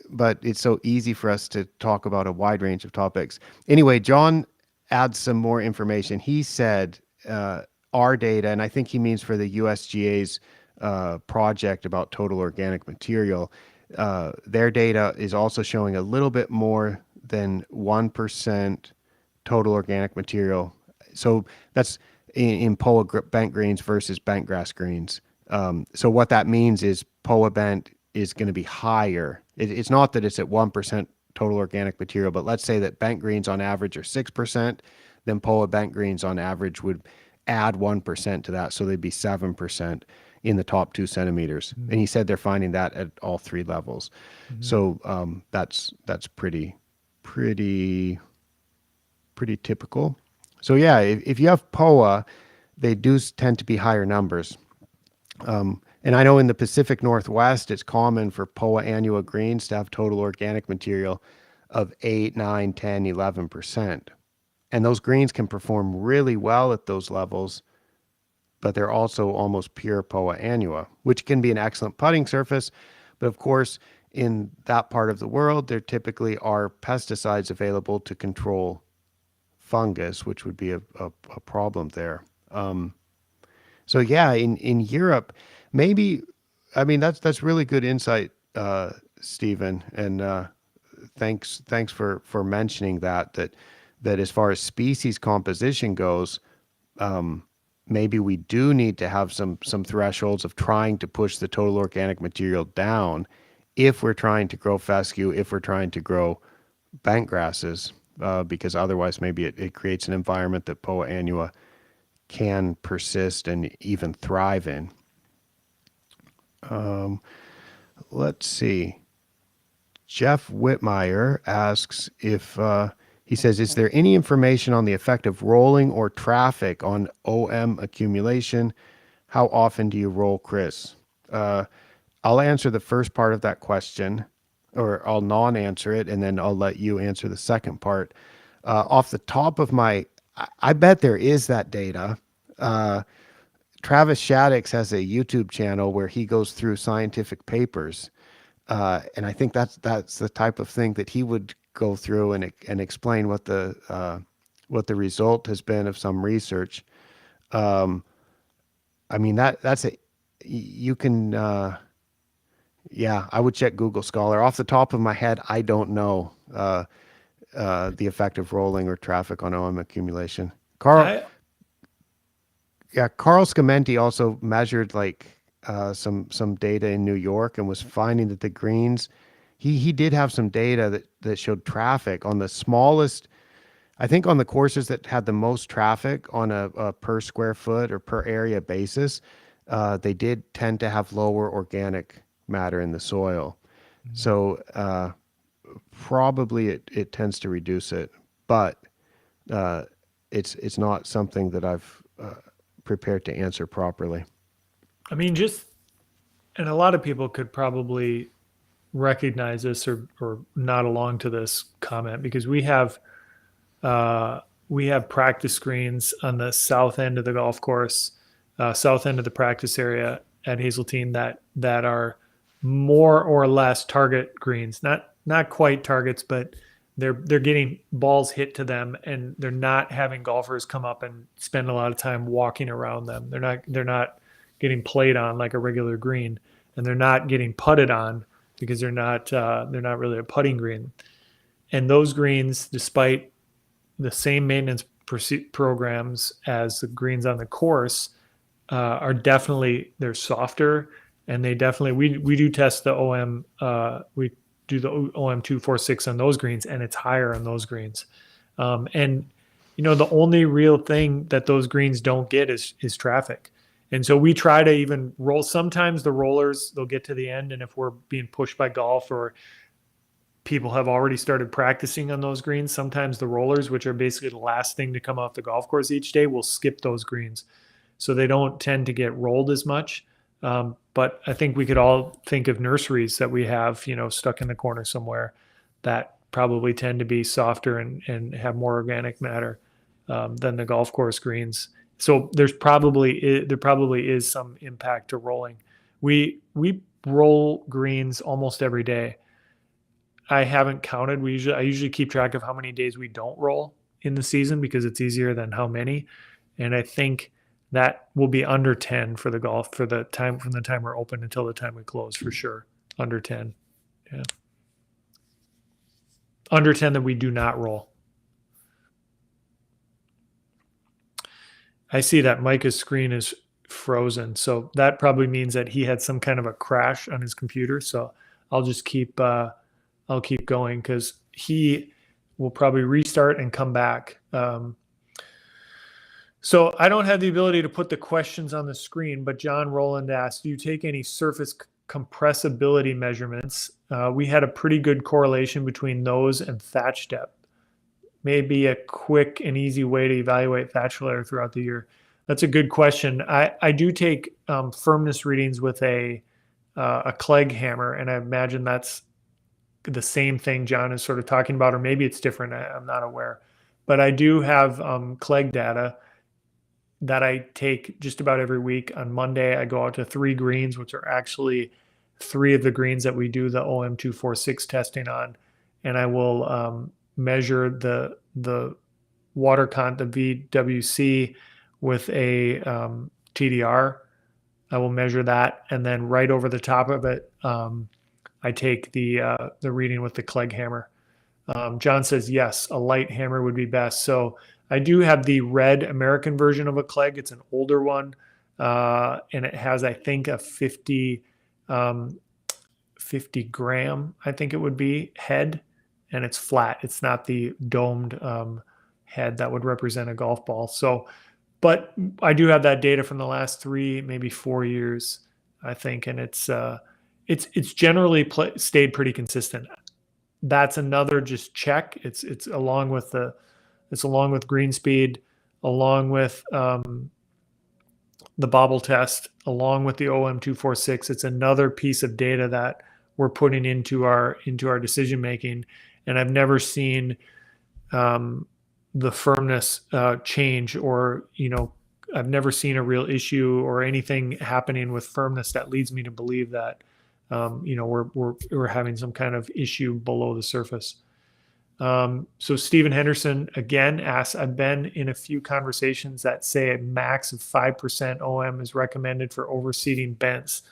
but it's so easy for us to talk about a wide range of topics. Anyway, John adds some more information. He said our data, and I think he means for the USGA's project about total organic material, their data is also showing a little bit more than 1% total organic material. So that's in POA bent greens versus bent grass greens. So what that means is POA bent is going to be higher. It's not that it's at 1% total organic material, but let's say that bent greens on average are 6%, then POA bent greens on average would add 1% to that. So they'd be 7% in the top 2 centimeters. Mm-hmm. And he said they're finding that at all three levels. Mm-hmm. So that's pretty typical. So yeah, if you have POA, they do tend to be higher numbers. And I know in the Pacific Northwest, it's common for POA annua greens to have total organic material of 8, 9, 10, 11%. And those greens can perform really well at those levels, but they're also almost pure POA annua, which can be an excellent putting surface. But of course, in that part of the world, there typically are pesticides available to control fungus, which would be a problem there. So yeah, in Europe, maybe, I mean, that's really good insight, Stephen, and thanks for mentioning that as far as species composition goes, maybe we do need to have some thresholds of trying to push the total organic material down if we're trying to grow fescue, if we're trying to grow bent grasses, because otherwise maybe it creates an environment that POA annua can persist and even thrive in. Let's see. Jeff Whitmire asks if he says, is there any information on the effect of rolling or traffic on OM accumulation? How often do you roll, Chris? I'll answer the first part of that question, or I'll non-answer it, and then I'll let you answer the second part. Off the top of I bet there is that data. Travis Shaddix has a YouTube channel where he goes through scientific papers, and I think that's the type of thing that he would go through and explain what the result has been of some research. I mean that's a you can yeah, I would check Google Scholar. Off the top of my head, I don't know the effect of rolling or traffic on OM accumulation. Carl, I, yeah, Carl Scamenti also measured like some data in New York and was finding that the greens, he did have some data that showed traffic on the smallest. I think on the courses that had the most traffic on a per square foot or per area basis, they did tend to have lower organic matter in the soil. So probably it tends to reduce it, but it's not something that I've prepared to answer properly. I mean, just, and a lot of people could probably recognize this or nod along to this comment because we have practice screens on the south end of the golf course, south end of the practice area at Hazeltine that are more or less target greens, not quite targets, but they're getting balls hit to them, and they're not having golfers come up and spend a lot of time walking around them. They're not getting played on like a regular green, and they're not getting putted on because they're not really a putting green. And those greens, despite the same maintenance programs as the greens on the course, are definitely, they're softer, and they definitely, we do test the OM, we do the OM 246 on those greens, and it's higher on those greens. And the only real thing that those greens don't get is traffic. And so we try to even roll. Sometimes the rollers, they'll get to the end, and if we're being pushed by golf or people have already started practicing on those greens, sometimes the rollers, which are basically the last thing to come off the golf course each day, will skip those greens. So they don't tend to get rolled as much. But I think we could all think of nurseries that we have, stuck in the corner somewhere that probably tend to be softer and have more organic matter than the golf course greens. So there probably is some impact to rolling. We roll greens almost every day. I haven't counted. I usually keep track of how many days we don't roll in the season because it's easier than how many. And I think that will be under 10 for the golf for the time from the time we're open until the time we close for sure. Under 10. Yeah. Under 10 that we do not roll. I see that Micah's screen is frozen. So that probably means that he had some kind of a crash on his computer. So I'll just I'll keep going because he will probably restart and come back. So I don't have the ability to put the questions on the screen, but John Rowland asked, do you take any surface compressibility measurements? We had a pretty good correlation between those and thatch depth. Maybe a quick and easy way to evaluate thatch layer throughout the year. That's a good question. I do take firmness readings with a Clegg hammer, and I imagine that's the same thing John is sort of talking about, or maybe it's different. I'm not aware. But I do have Clegg data that I take just about every week. On Monday, I go out to 3 greens, which are actually 3 of the greens that we do the OM246 testing on. And I will measure the water content, the VWC, with a TDR. I will measure that. And then right over the top of it, I take the reading with the Clegg hammer. John says, yes, a light hammer would be best. So I do have the red American version of a Clegg. It's an older one. And it has, I think, a 50 gram, I think it would be, head. And it's flat. It's not the domed head that would represent a golf ball. So, but I do have that data from the last 3, maybe 4 years, I think. And it's generally stayed pretty consistent. That's another just check. It's along with green speed, along with the bobble test, along with the OM246. It's another piece of data that we're putting into our decision making, and I've never seen the firmness change, or I've never seen a real issue or anything happening with firmness that leads me to believe that we're having some kind of issue below the surface. So Stephen Henderson again asks, I've been in a few conversations that say a max of 5% OM is recommended for overseeding bents,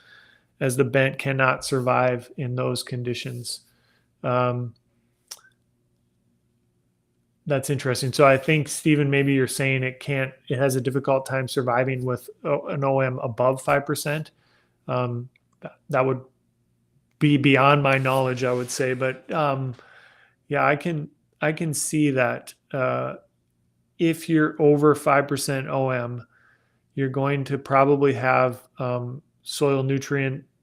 as the bent cannot survive in those conditions. That's interesting. So I think, Stephen, maybe you're saying it has a difficult time surviving with an OM above 5%. That would be beyond my knowledge, I would say, but yeah, I can see that if you're over 5% OM, you're going to probably have soil nutrients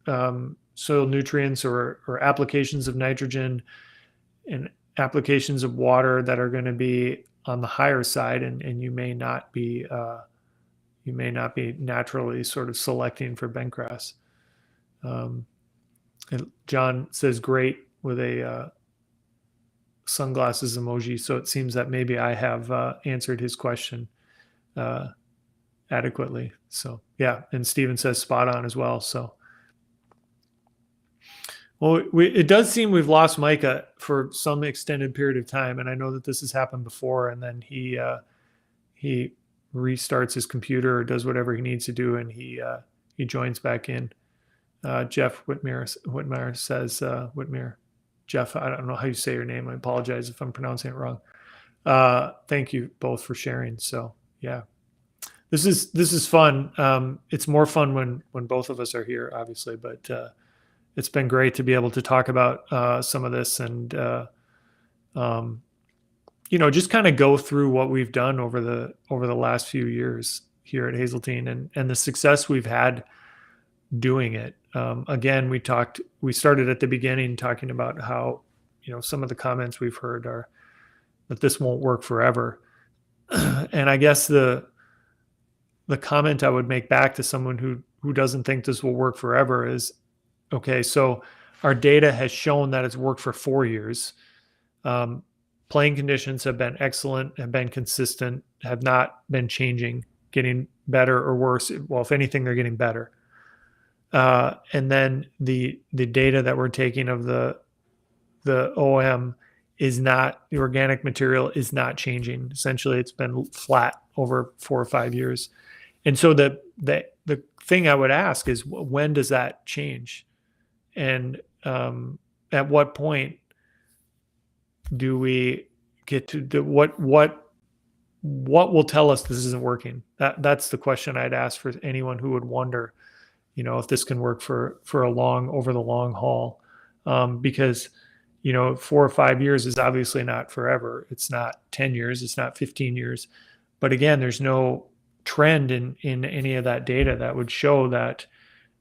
or applications of nitrogen and applications of water that are going to be on the higher side, and you may not be naturally sort of selecting for bentgrass. And John says great with a sunglasses emoji. So it seems that maybe I have answered his question adequately. So yeah, and Stephen says spot on as well. So, well, it does seem we've lost Micah for some extended period of time, and I know that this has happened before. And then he restarts his computer or does whatever he needs to do, and he joins back in. Jeff Whitmire says Whitmire. Jeff, I don't know how you say your name. I apologize if I'm pronouncing it wrong. Thank you both for sharing. So yeah, this is fun. It's more fun when both of us are here, obviously, but it's been great to be able to talk about some of this and just kind of go through what we've done over the last few years here at Hazeltine and the success we've had doing it. Again, we started at the beginning talking about how, some of the comments we've heard are that this won't work forever. And I guess the comment I would make back to someone who who doesn't think this will work forever is, okay, so our data has shown that it's worked for 4 years. Playing conditions have been excellent, have been consistent, have not been changing, getting better or worse. Well, if anything, they're getting better. And then the data that we're taking of the OM is not, the organic material is not changing. Essentially, it's been flat over 4 or 5 years. And so the thing I would ask is, when does that change? And at what point do we get to what will tell us this isn't working? That's the question I'd ask for anyone who would wonder, if this can work for over the long haul, because 4 or 5 years is obviously not forever. It's not 10 years. It's not 15 years. But again, there's no trend in any of that data that would show that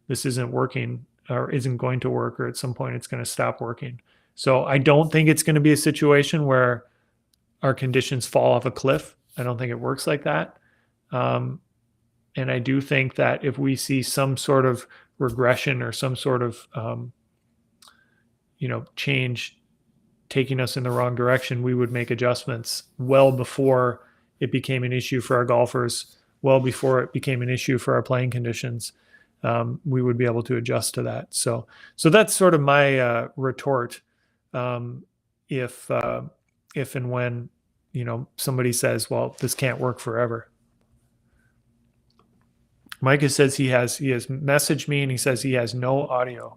this isn't working or isn't going to work, or at some point it's going to stop working. So I don't think it's going to be a situation where our conditions fall off a cliff. I don't think it works like that. And I do think that if we see some sort of regression or some sort of change taking us in the wrong direction, we would make adjustments well before it became an issue for our golfers, well before it became an issue for our playing conditions. We would be able to adjust to that. So that's sort of my retort. If and when somebody says, well, this can't work forever. Micah says he has messaged me and he says he has no audio.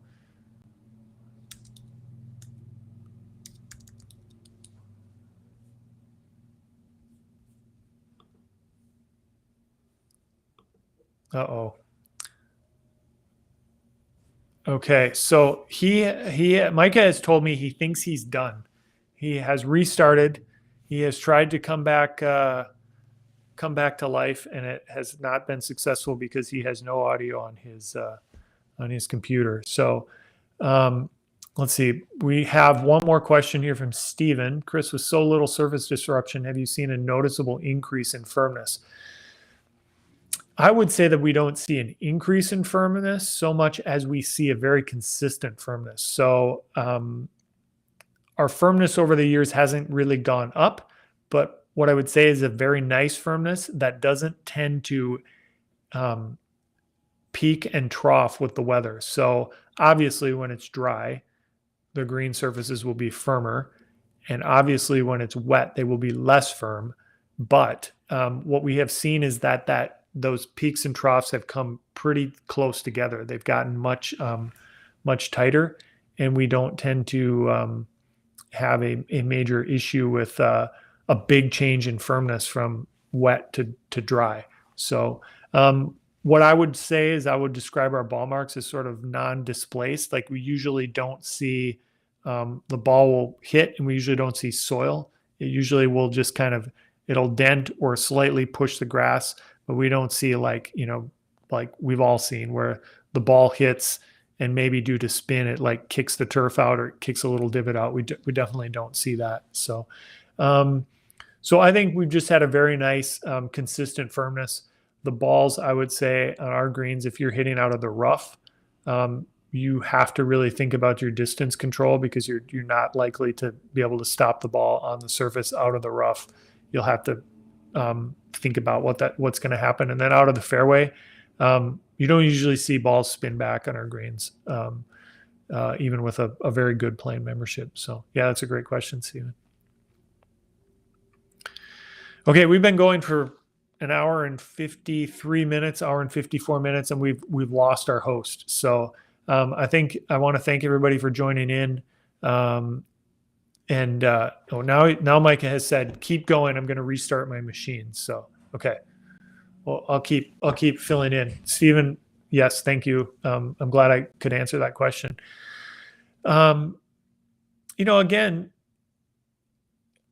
Uh-oh. Okay, so Micah has told me he thinks he's done. He has restarted. He has tried to come back to life, and it has not been successful because he has no audio on his computer. So let's see. We have one more question here from Steven. Chris, with so little surface disruption, have you seen a noticeable increase in firmness? I would say that we don't see an increase in firmness so much as we see a very consistent firmness. So our firmness over the years hasn't really gone up, but what I would say is a very nice firmness that doesn't tend to peak and trough with the weather. So obviously when it's dry, the green surfaces will be firmer. And obviously when it's wet, they will be less firm. But what we have seen is that those peaks and troughs have come pretty close together. They've gotten much tighter, and we don't tend to have a major issue with a big change in firmness from wet to dry. So what I would say is I would describe our ball marks as sort of non-displaced. Like we usually don't see the ball will hit, and we usually don't see soil. It usually will just it'll dent or slightly push the grass, but we don't see like we've all seen where the ball hits and maybe due to spin, it like kicks the turf out or kicks a little divot out. We definitely don't see that. So I think we've just had a very nice, consistent firmness. The balls, I would say on our greens, if you're hitting out of the rough, you have to really think about your distance control because you're not likely to be able to stop the ball on the surface out of the rough. You'll have to think about what's going to happen. And then out of the fairway, you don't usually see balls spin back on our greens, even with a very good playing membership. So yeah, that's a great question, Steven. Okay, we've been going for an hour and 53 minutes, hour and 54 minutes, and we've lost our host. So I think I want to thank everybody for joining in. Now Micah has said, keep going. I'm going to restart my machine. So, okay. Well, I'll keep filling in. Stephen, yes, thank you. I'm glad I could answer that question. Again,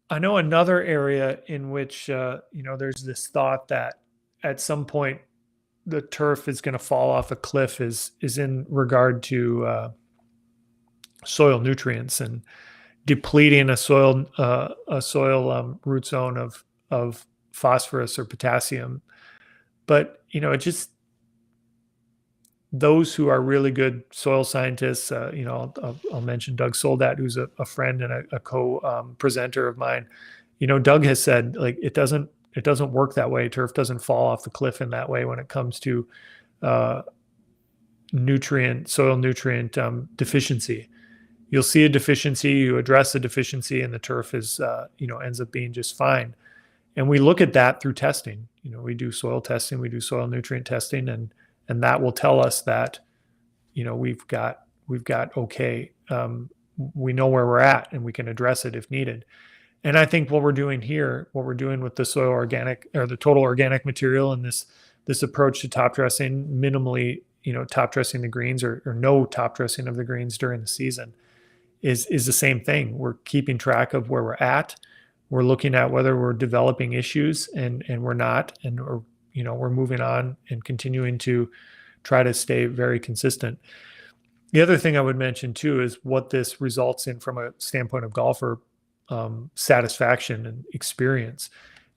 I know another area in which, there's this thought that at some point the turf is going to fall off a cliff is in regard to soil nutrients and depleting a soil root zone of phosphorus or potassium. But those who are really good soil scientists, I'll mention Doug Soldat, who's a friend and a co-presenter of mine. Doug has said, like, it doesn't work that way. Turf doesn't fall off the cliff in that way when it comes to uh, soil nutrient deficiency. You'll see a deficiency, you address a deficiency, and the turf ends up being just fine. And we look at that through testing. We do soil testing, we do soil nutrient testing, and that will tell us that we've got okay. We know where we're at, and we can address it if needed. And I think what we're doing with the soil organic, or the total organic material, and this approach to top dressing, minimally top dressing the greens, or no top dressing of the greens during the season, is the same thing. We're keeping track of where we're at. We're looking at whether we're developing issues, and we're not, and we're moving on and continuing to try to stay very consistent. The other thing I would mention too is what this results in from a standpoint of golfer satisfaction and experience.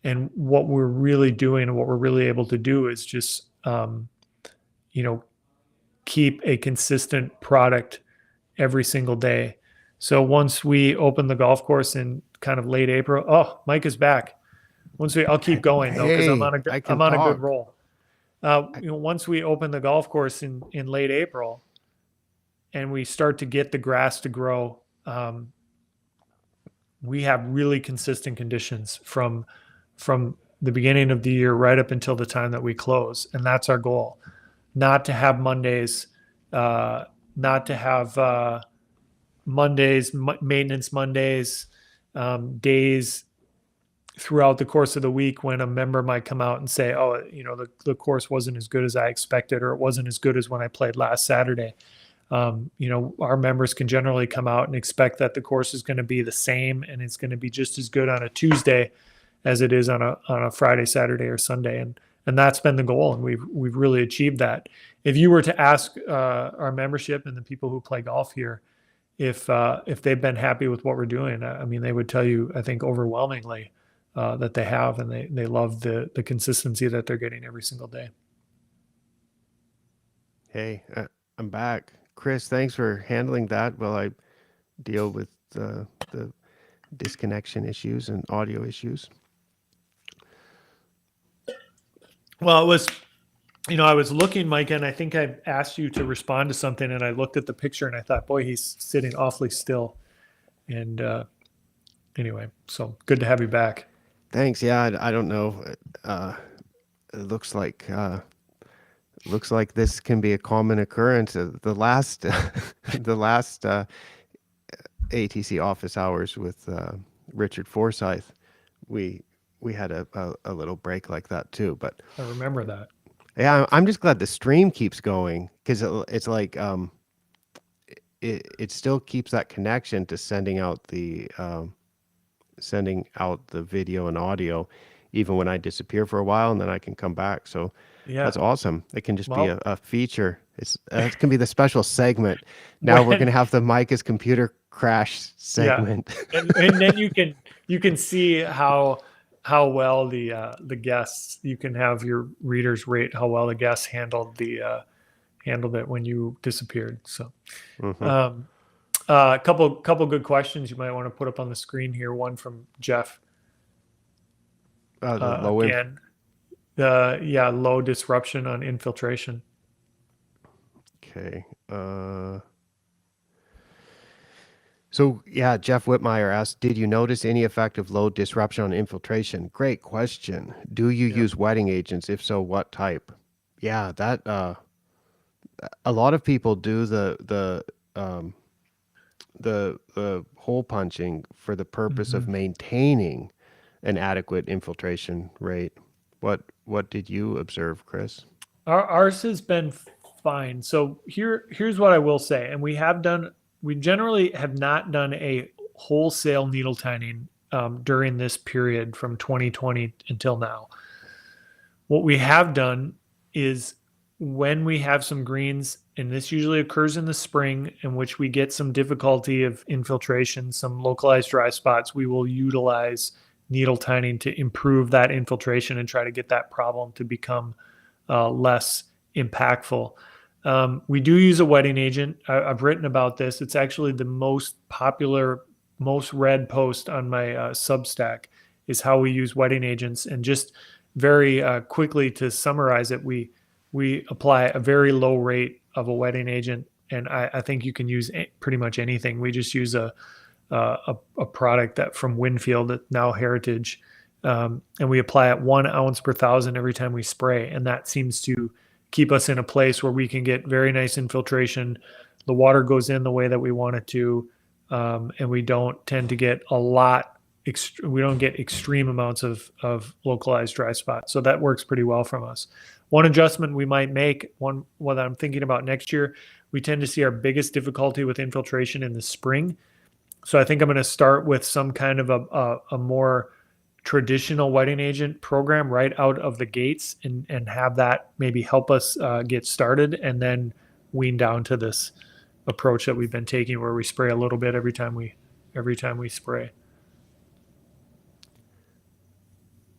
And what we're really doing, and what we're really able to do, is just keep a consistent product every single day. So once we open the golf course in kind of late April, oh, Mike is back. I'll keep going though, because I'm on a good roll. Once we open the golf course in late April, and we start to get the grass to grow, we have really consistent conditions from the beginning of the year right up until the time that we close, and that's our goal. Not to have Mondays, maintenance Mondays, days throughout the course of the week when a member might come out and say, oh, the course wasn't as good as I expected, or it wasn't as good as when I played last Saturday. Our members can generally come out and expect that the course is going to be the same, and it's going to be just as good on a Tuesday as it is on a Friday, Saturday, or Sunday. And that's been the goal, and we've really achieved that. If you were to ask our membership and the people who play golf here if they've been happy with what we're doing, I mean, they would tell you, I think overwhelmingly, that they have, and they love the consistency that they're getting every single day. Hey, I'm back. Chris, thanks for handling that while I deal with the disconnection issues and audio issues. Well, it was, I was looking, Mike, and I think I asked you to respond to something, and I looked at the picture and I thought, boy, he's sitting awfully still. And anyway, so good to have you back. Thanks. Yeah, I don't know. It looks like this can be a common occurrence. The last ATC office hours with Richard Forsyth, we had a little break like that too. But I remember that. Yeah, I'm just glad the stream keeps going, because it's like it still keeps that connection to sending out the video and audio, even when I disappear for a while, and then I can come back. So yeah, that's awesome. It can just be a feature. It can be the special segment. Now we're gonna have the Micah's computer crash segment. Yeah. and then you can see how well the guests, you can have your readers rate how well the guests handled it when you disappeared. So a couple good questions you might want to put up on the screen here. One from Jeff. Again, low disruption on infiltration. Okay. So yeah, Jeff Whitmire asked, did you notice any effect of low disruption on infiltration? Great question. Do you use wetting agents? If so, what type? Yeah, that a lot of people do the hole punching for the purpose of maintaining an adequate infiltration rate. What did you observe, Chris? Ours has been fine. So here's what I will say, and we generally have not done a wholesale needle tining during this period from 2020 until now. What we have done is, when we have some greens, and this usually occurs in the spring, in which we get some difficulty of infiltration, some localized dry spots, we will utilize needle tining to improve that infiltration and try to get that problem to become less impactful. We do use a wetting agent. I've written about this. It's actually the most popular, most read post on my Substack is how we use wetting agents. And just very quickly to summarize it, we apply a very low rate of a wetting agent, and I think you can use pretty much anything. We just use a product that from Winfield, that now Heritage, and we apply it 1 ounce per thousand every time we spray, and that seems to keep us in a place where we can get very nice infiltration. The water goes in the way that we want it to, and we don't tend to get a lot. We don't get extreme amounts of localized dry spots, so that works pretty well from us. One adjustment we might make, what I'm thinking about next year, we tend to see our biggest difficulty with infiltration in the spring. So I think I'm going to start with some kind of a more traditional wetting agent program right out of the gates, and have that maybe help us get started, and then wean down to this approach that we've been taking where we spray a little bit every time we spray.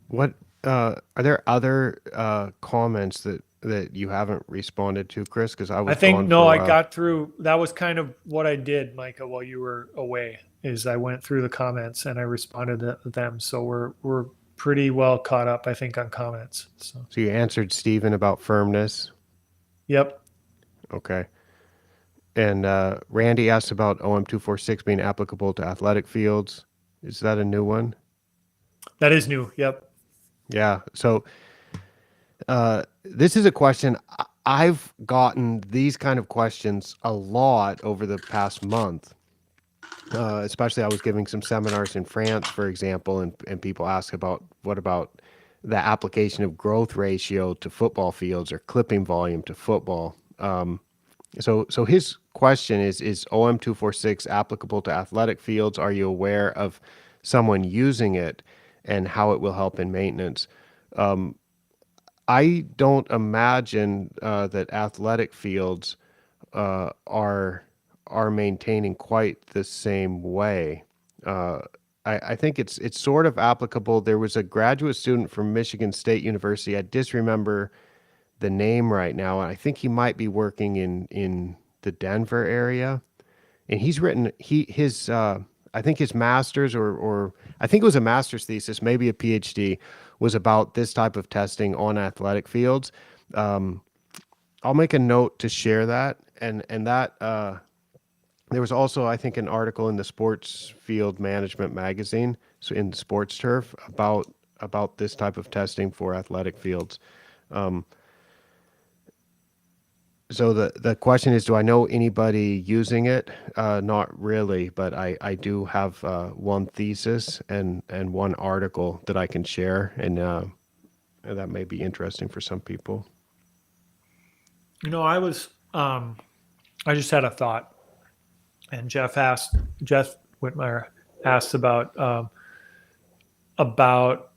What are there other comments that you haven't responded to, Chris? Because I I was think gone for no, a I while. got through. That was kind of what I did, Micah, while you were away. Is I went through the comments and I responded to them. So we're pretty well caught up, I think, on comments. So So you answered Stephen about firmness. yep, Okay. And Randy asked about OM246 being applicable to athletic fields. Is that a new one? that is new. Yep. Yeah. So this is a question. I've gotten these kind of questions a lot over the past month. Especially, I was giving some seminars in France, for example, and people ask about what about the application of growth ratio to football fields or clipping volume to football. So his question is OM246 applicable to athletic fields? Are you aware of someone using it and how it will help in maintenance? I don't imagine that athletic fields are maintaining quite the same way. Uh, I think it's sort of applicable. There was a graduate student from Michigan State University. I disremember the name right now. I think he might be working in the Denver area, and he's written his I think his master's or I think it was a master's thesis, maybe a PhD, was about this type of testing on athletic fields. I'll make a note to share that, and that there was also, I think, an article in the Sports Field Management magazine, so in Sports Turf, about this type of testing for athletic fields. So the question is, do I know anybody using it? Not really, but I do have one thesis and one article that I can share, and that may be interesting for some people. I just had a thought, and Jeff Whitmire asked about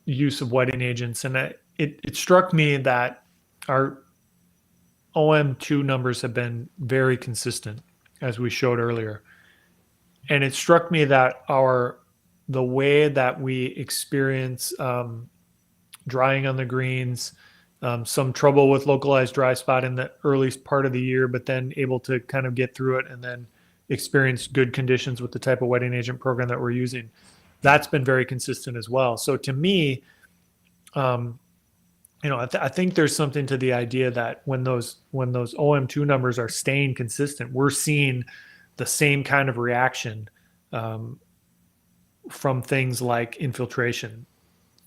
use of wetting agents, and it struck me that our OM2 numbers have been very consistent, as we showed earlier. And it struck me that the way that we experience drying on the greens, some trouble with localized dry spot in the early part of the year, but then able to kind of get through it and then experience good conditions with the type of wetting agent program that we're using. That's been very consistent as well. So to me, I think there's something to the idea that when those OM2 numbers are staying consistent, we're seeing the same kind of reaction from things like infiltration,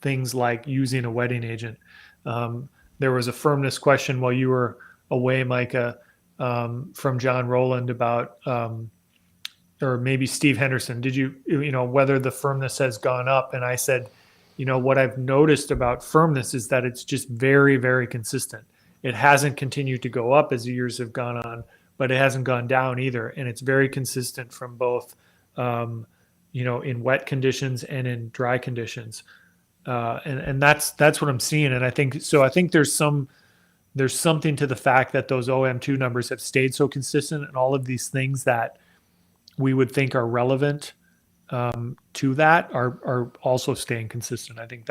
things like using a wetting agent. There was a firmness question while you were away, Micah, from John Rowland about, or maybe Steve Henderson. Did whether the firmness has gone up? And I said, what I've noticed about firmness is that it's just very, very consistent. It hasn't continued to go up as the years have gone on, but it hasn't gone down either. And it's very consistent from both, in wet conditions and in dry conditions. And that's what I'm seeing. And I think there's something to the fact that those OM2 numbers have stayed so consistent, and all of these things that we would think are relevant to that are also staying consistent. I think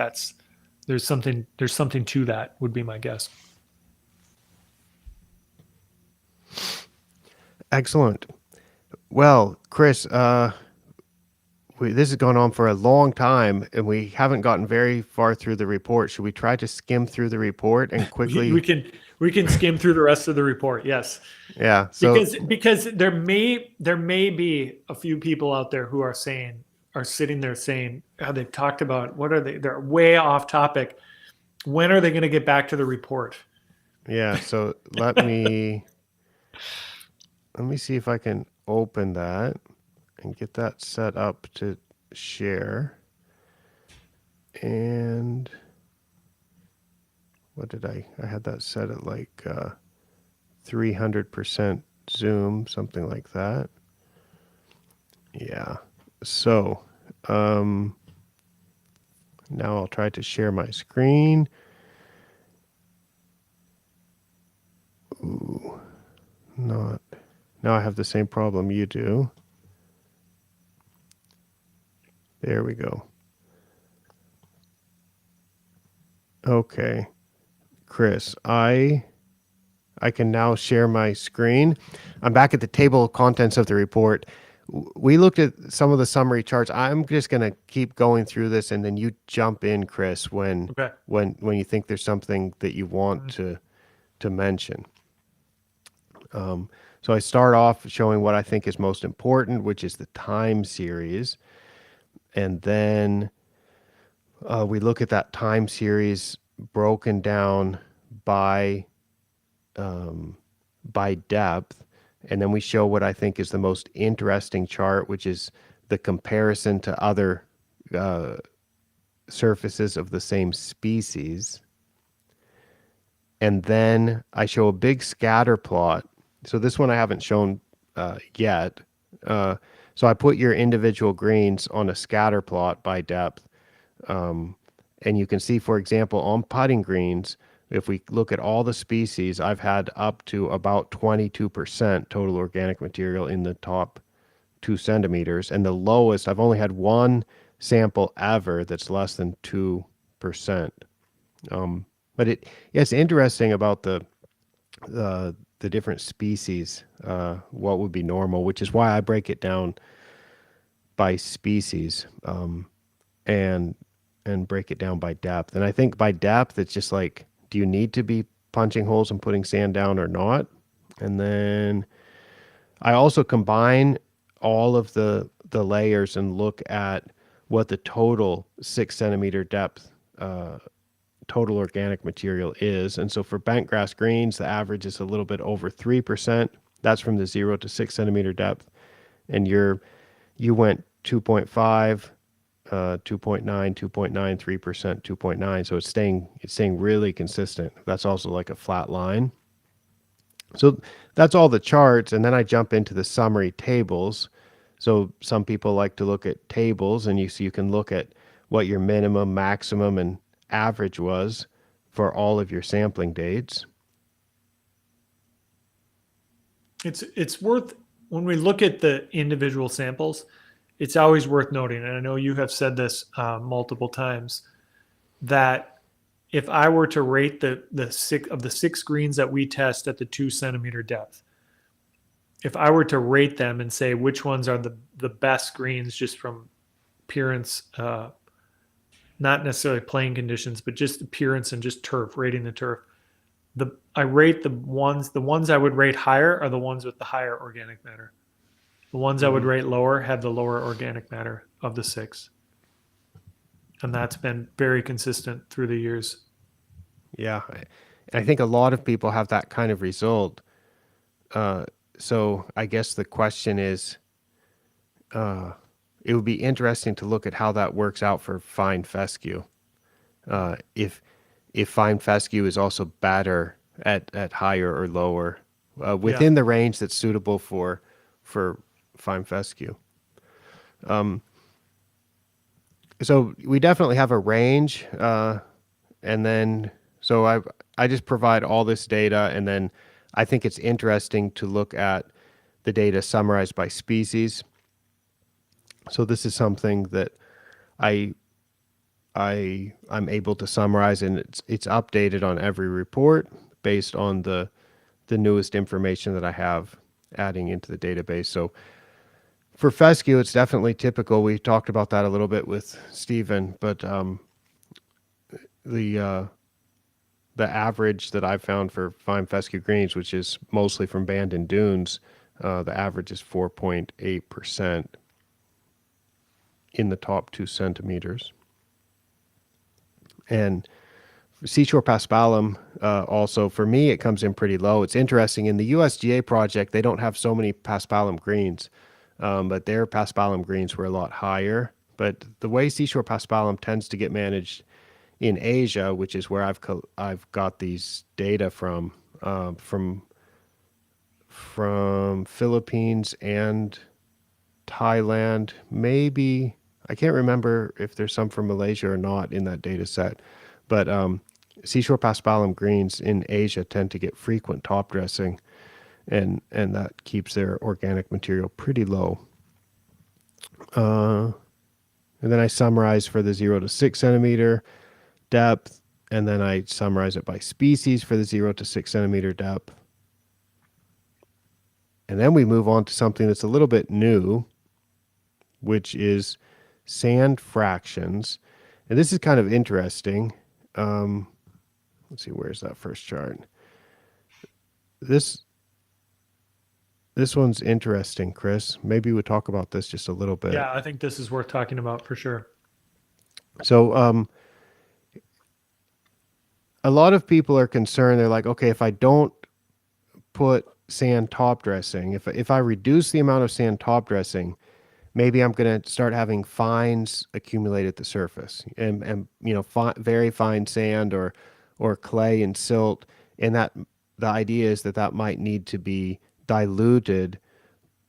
there's something to that, would be my guess. Excellent. Well, Chris, this has gone on for a long time and we haven't gotten very far through the report. Should we try to skim through the report and We, we quickly? can we can skim through the rest of the report. Yes, Yeah. So, because there may be a few people out there who are sitting there saying, oh, they've talked about what are they? They're way off topic. When are they going to get back to the report? yeah. So let me see if I can open that and get that set up to share. And what did I had that set at like 300% zoom, something like that. Yeah. So, um, now I'll try to share my screen. Ooh, not. Now I have the same problem you do. There we go. Okay. Chris, I can now share my screen. I'm back at the table of contents of the report. We looked at some of the summary charts. I'm just going to keep going through this and then you jump in, Chris, when Okay. when you think there's something that you want to mention. So I start off showing what I think is most important, which is the time series. And then we look at that time series broken down by by depth. And then we show what I think is the most interesting chart, which is the comparison to other uh, surfaces of the same species. And then I show a big scatter plot. So this one I haven't shown yet. Uh, so I put your individual greens on a scatter plot by depth. And you can see, for example, on putting greens, if we look at all the species, I've had up to about 22% total organic material in the top 2 centimeters. And the lowest, I've only had one sample ever that's less than 2%. But it's interesting about the different species, what would be normal, which is why I break it down by species, and break it down by depth. And I think by depth, it's just like, do you need to be punching holes and putting sand down or not? And then I also combine all of the layers and look at what the total 6 centimeter depth total organic material is. And so for bentgrass greens, the average is a little bit over 3%. That's from the 0 to 6 centimeter depth. And you went 2.5, 2.9, 2.93%, 2.9. So it's staying really consistent. That's also like a flat line. So that's all the charts. And then I jump into the summary tables. So some people like to look at tables, and you can look at what your minimum, maximum, and average was for all of your sampling dates. It's worth, when we look at the individual samples, it's always worth noting, and I know you have said this multiple times, that if I were to rate the six greens that we test at the 2 centimeter depth, if I were to rate them and say which ones are the best greens just from appearance, not necessarily playing conditions, but just appearance and just turf, rating the turf. I rate the ones I would rate higher are the ones with the higher organic matter. The ones I would Mm-hmm. rate lower have the lower organic matter of the six. And that's been very consistent through the years. Yeah. And I think a lot of people have that kind of result. Uh, so I guess the question is, it would be interesting to look at how that works out for fine fescue. If fine fescue is also better at higher or lower, Yeah. within the range that's suitable for fine fescue. So we definitely have a range, and then so I just provide all this data, and then I think it's interesting to look at the data summarized by species. So this is something that I I'm able to summarize, and it's updated on every report based on the newest information that I have. adding into the database. So for fescue, it's definitely typical. We talked about that a little bit with Stephen, but the uh, the average that I found for fine fescue greens, which is mostly from Bandon Dunes, the average is 4.8% in the top 2 centimeters. And Seashore paspalum, also for me, it comes in pretty low. It's interesting in the USGA project, they don't have so many paspalum greens, but their paspalum greens were a lot higher. But the way Seashore paspalum tends to get managed in Asia, which is where I've got these data from Philippines and Thailand, maybe I can't remember if there's some from Malaysia or not in that data set, but seashore paspalum greens in Asia tend to get frequent top dressing, and that keeps their organic material pretty low. Uh, and then I summarize for the 0 to 6 centimeter depth, and then I summarize it by species for the 0 to 6 centimeter depth. And then we move on to something that's a little bit new, which is sand fractions. And this is kind of interesting. Let's see, where's that first chart? This one's interesting, Chris. Maybe we'll talk about this just a little bit. Yeah, I think this is worth talking about for sure. So a lot of people are concerned. They're like, okay, if I don't put sand top dressing, if I reduce the amount of sand top dressing, maybe I'm going to start having fines accumulate at the surface, and very fine sand or clay and silt, and that the idea is that might need to be diluted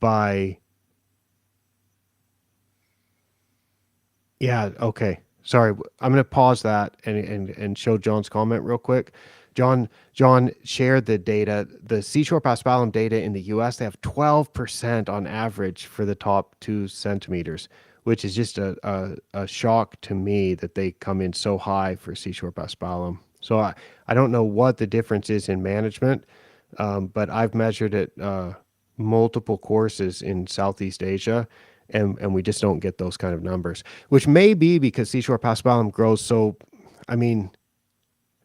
by. Yeah, okay. Sorry, I'm going to pause that and show John's comment real quick. John shared the data, the seashore paspalum data in the U.S. They have 12% on average for the top 2 centimeters, which is just a shock to me that they come in so high for seashore paspalum. So I don't know what the difference is in management, but I've measured it multiple courses in Southeast Asia, and we just don't get those kind of numbers, which may be because seashore paspalum grows so. I mean,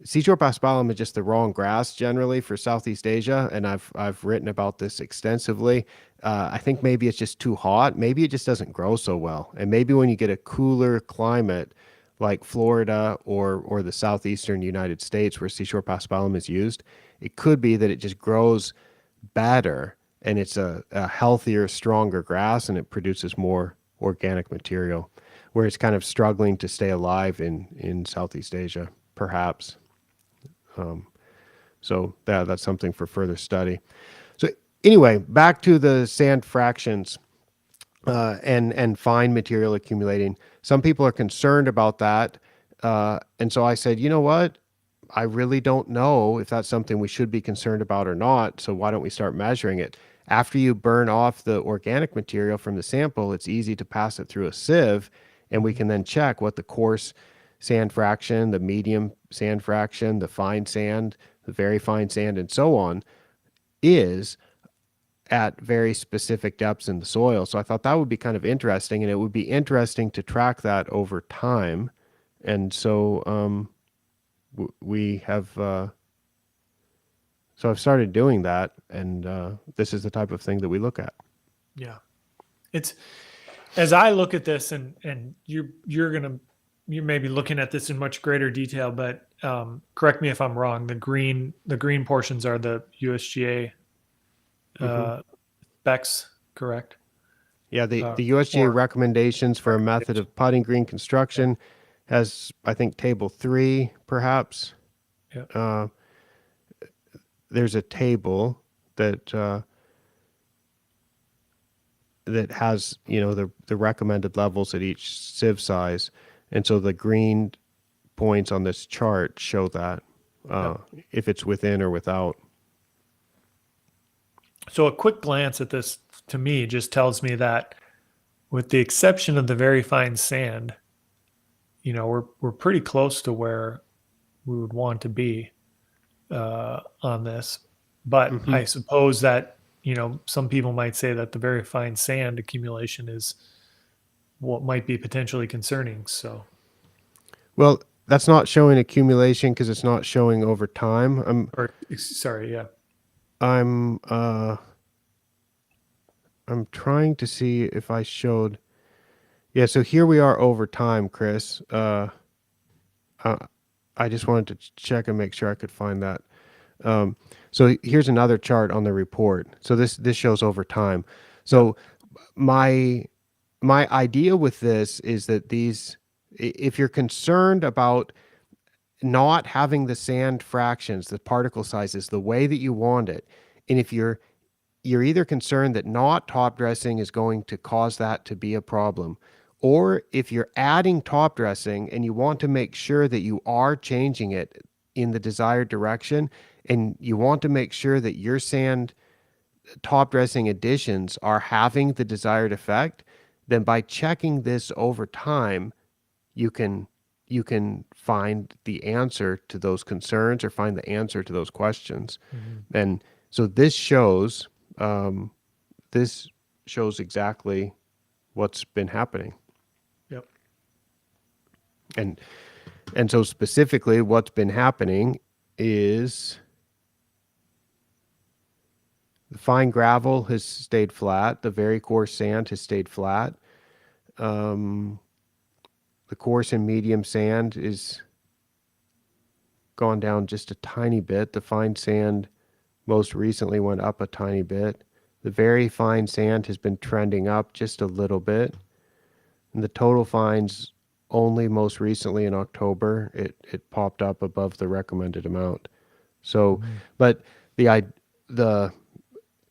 seashore paspalum is just the wrong grass generally for Southeast Asia, and I've written about this extensively. I think maybe it's just too hot. Maybe it just doesn't grow so well, and maybe when you get a cooler climate like Florida or the southeastern United States where seashore paspalum is used, it could be that it just grows better and it's a healthier, stronger grass, and it produces more organic material, where it's kind of struggling to stay alive in Southeast Asia, perhaps. So that's something for further study. So anyway, back to the sand fractions and fine material accumulating. Some people are concerned about that, and so I said, you know what? I really don't know if that's something we should be concerned about or not. So why don't we start measuring it? After you burn off the organic material from the sample, it's easy to pass it through a sieve, and we can then check what the coarse sand fraction, the medium sand fraction, the fine sand, the very fine sand, and so on is at very specific depths in the soil. So I thought that would be kind of interesting, and it would be interesting to track that over time. And so we have so I've started doing that, and this is the type of thing that we look at. Yeah, it's as I look at this, and you may be looking at this in much greater detail, but correct me if I'm wrong. The green portions are the USGA specs, correct? Yeah, the USGA recommendations for a method of putting green construction has, I think, table 3, perhaps. Yeah. There's a table that that has the recommended levels at each sieve size, and so the green points on this chart show that if it's within or without. So a quick glance at this to me just tells me that, with the exception of the very fine sand, we're pretty close to where we would want to be on this. But I suppose that some people might say that the very fine sand accumulation is what might be potentially concerning. So, Well, that's not showing accumulation because it's not showing over time. or sorry, yeah, I'm uh I'm trying to see if I showed. Yeah, so here we are over time, Chris. Uh I just wanted to check and make sure I could find that. Um, so here's another chart on the report. So this shows over time. yep, So my my idea with this is that if you're concerned about not having the sand fractions, the particle sizes, the way that you want it, and if you're either concerned that not top dressing is going to cause that to be a problem, or if you're adding top dressing and you want to make sure that you are changing it in the desired direction, and you want to make sure that your sand top dressing additions are having the desired effect, then by checking this over time, you can you can find the answer to those concerns or find the answer to those questions. mm-hmm. And so um, this shows exactly what's been happening. Yep, And so specifically what's been happening is the fine gravel has stayed flat, the very coarse sand has stayed flat. Um, the coarse and medium sand is gone down just a tiny bit. The fine sand most recently went up a tiny bit. The very fine sand has been trending up just a little bit. And the total fines only most recently in October, it popped up above the recommended amount. So, mm-hmm. but the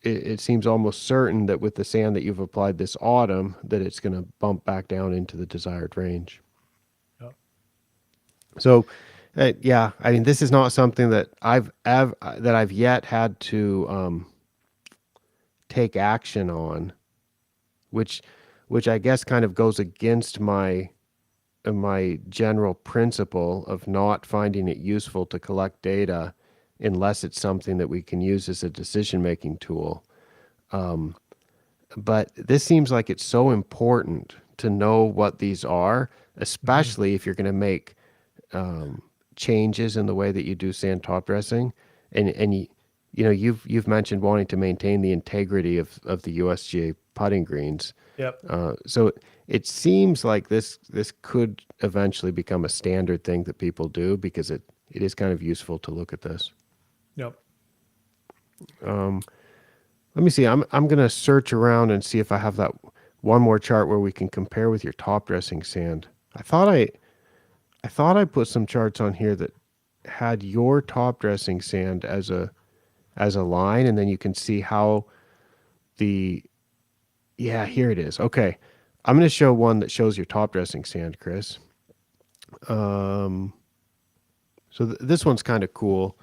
it seems almost certain that with the sand that you've applied this autumn, that it's going to bump back down into the desired range. Yep. So, yeah, I mean, this is not something that I've yet had to take action on, which I guess kind of goes against my general principle of not finding it useful to collect data unless it's something that we can use as a decision making tool. But this seems like it's so important to know what these are, Mm-hmm. especially if you're going to make changes in the way that you do sand top dressing, and you've mentioned wanting to maintain the integrity of the USGA putting greens. Yep, So it seems like this could eventually become a standard thing that people do because it is kind of useful to look at this. yep. Let me see. I'm gonna search around and see if I have that one more chart where we can compare with your top dressing sand. I thought I put some charts on here that had your top dressing sand as a line, and then you can see how the yeah, here it is. Okay. I'm going to show one that shows your top dressing sand, Chris. Um, so this one's kind of cool.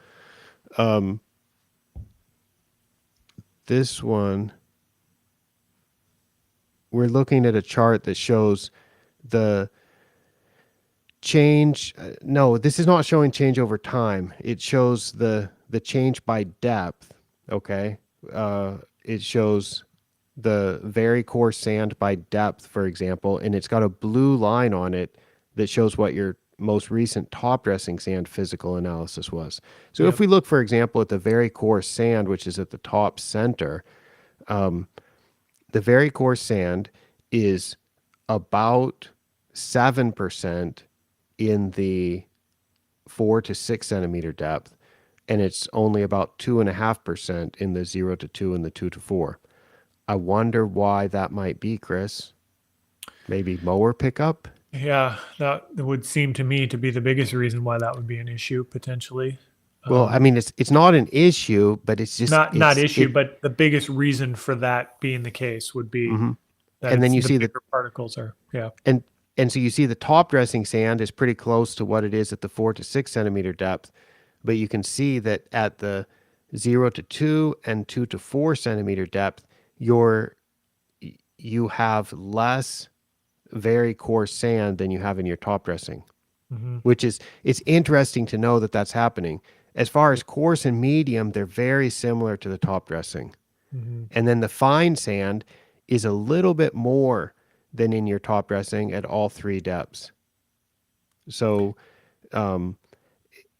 Um, this one, we're looking at a chart that shows the change. No, this is not showing change over time. It shows the change by depth. Okay. It shows the very coarse sand by depth, for example, and it's got a blue line on it that shows what your most recent top dressing sand physical analysis was. So if Yep. we look, for example, at the very coarse sand, which is at the top center, the very coarse sand is about 7% in the 4 to 6 centimeter depth, and it's only about 2.5% in the 0 to 2 and the 2 to 4. I wonder why that might be, Chris. Maybe mower pickup? Yeah, that would seem to me to be the biggest reason why that would be an issue potentially. Well, I Um, mean, it's not an issue, but it's just not it's issue, it. but the biggest reason for that being the case would be hmm that And then it's you the see the bigger particles are. Yeah. and so you see the top dressing sand is pretty close to what it is at the 4 to 6 centimeter depth, but you can see that at the 0 to 2 and 2 to 4 centimeter depth, you have less very coarse sand than you have in your top dressing, Hmm. which is it's interesting to know that that's happening. As far as coarse and medium, they're very similar to the top dressing. Mm-hmm. And then the fine sand is a little bit more than in your top dressing at all three depths. So um,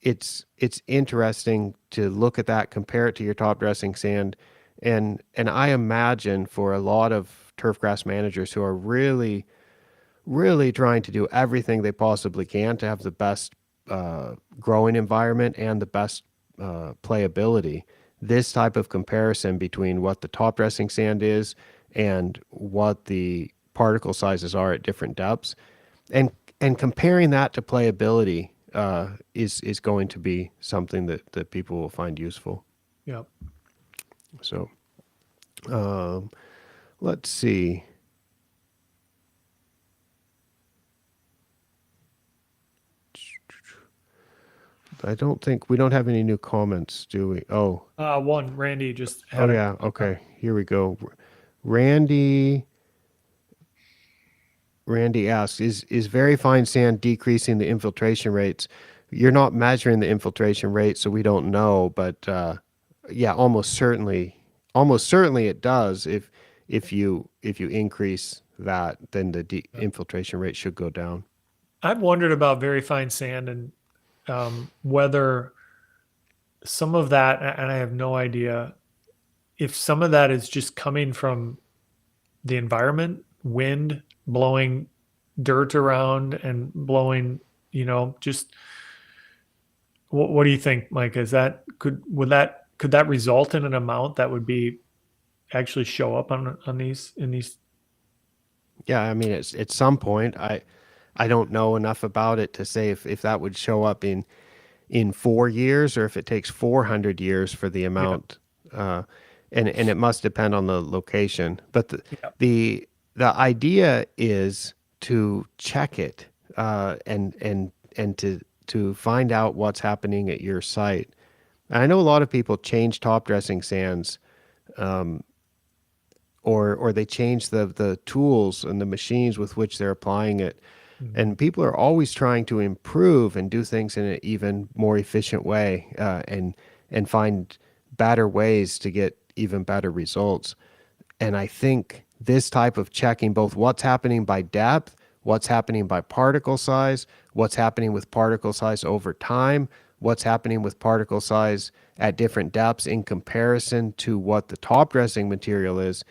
it's interesting to look at that, compare it to your top dressing sand, and I imagine for a lot of turfgrass managers who are really trying to do everything they possibly can to have the best growing environment and the best playability. This type of comparison between what the top dressing sand is and what the particle sizes are at different depths, and and comparing that to playability is going to be something that people will find useful. Yep. So um, let's see. I don't think we don't have any new comments, do we? One, Randy just Oh had a. yeah. Okay. Here we go. Randy Randy asks, is very fine sand decreasing the infiltration rates? You're not measuring the infiltration rate, so we don't know, but yeah, almost certainly it does. If you increase that, then the infiltration rate should go down. I've wondered about very fine sand and whether some of that, and I have no idea if some of that is just coming from the environment, wind blowing dirt around and blowing, just what do you think, Mike? Is that could that result in an amount that would be actually show up on these in these? Yeah, I mean, it's at some point. I don't know enough about it to say if that would show up in 4 years or if it takes 400 years for the Yeah, amount, uh, and it must depend on the location. But yeah, the the idea is to check it and to find out what's happening at your site. And I know a lot of people change top dressing sands, or they change the tools and the machines with which they're applying it. mhm, And people are always trying to improve and do things in an even more efficient way, and find better ways to get even better results. And I think this type of checking both what's happening by depth, what's happening by particle size, what's happening with particle size over time, what's happening with particle size at different depths in comparison to what the top dressing material is,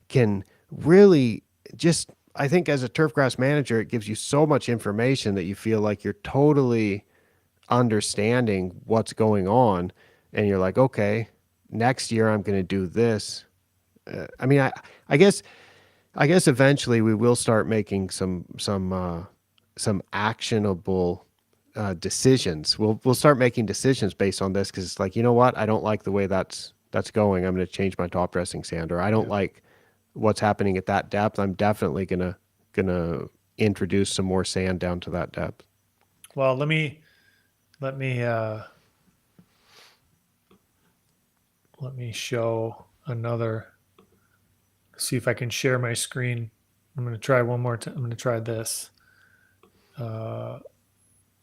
can really just, I think as a turfgrass manager, it gives you so much information that you feel like you're totally understanding what's going on. And you're like, okay, next year I'm going to do this. I mean, I guess eventually we will start making some actionable decisions. We'll start making decisions based on this because it's like, you know what? I don't like the way that's going. I'm going to change my top dressing sand, or I don't yeah. like what's happening at that depth. I'm definitely gonna introduce some more sand down to that depth. Well, let me let me show another. See if I can share my screen. I'm going to try one more time. I'm going to try this. Uh,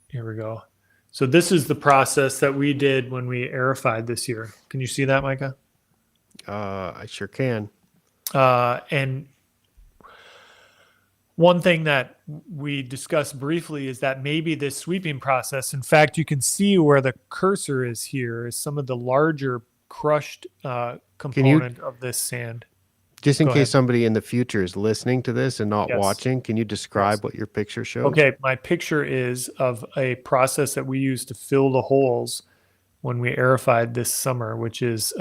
Here we go. So this is the process that we did when we aerified this year. Can you see that, Micah? I sure can. And one thing that we discussed briefly is that maybe this sweeping process, in fact, you can see where the cursor is here, is some of the larger crushed Can you, component of this sand. just in Go case ahead. somebody in the future is listening to this and not Yes. watching, can you Yes. describe what your picture shows? Okay. My picture is of a process that we use to fill the holes when we aerified this summer, which is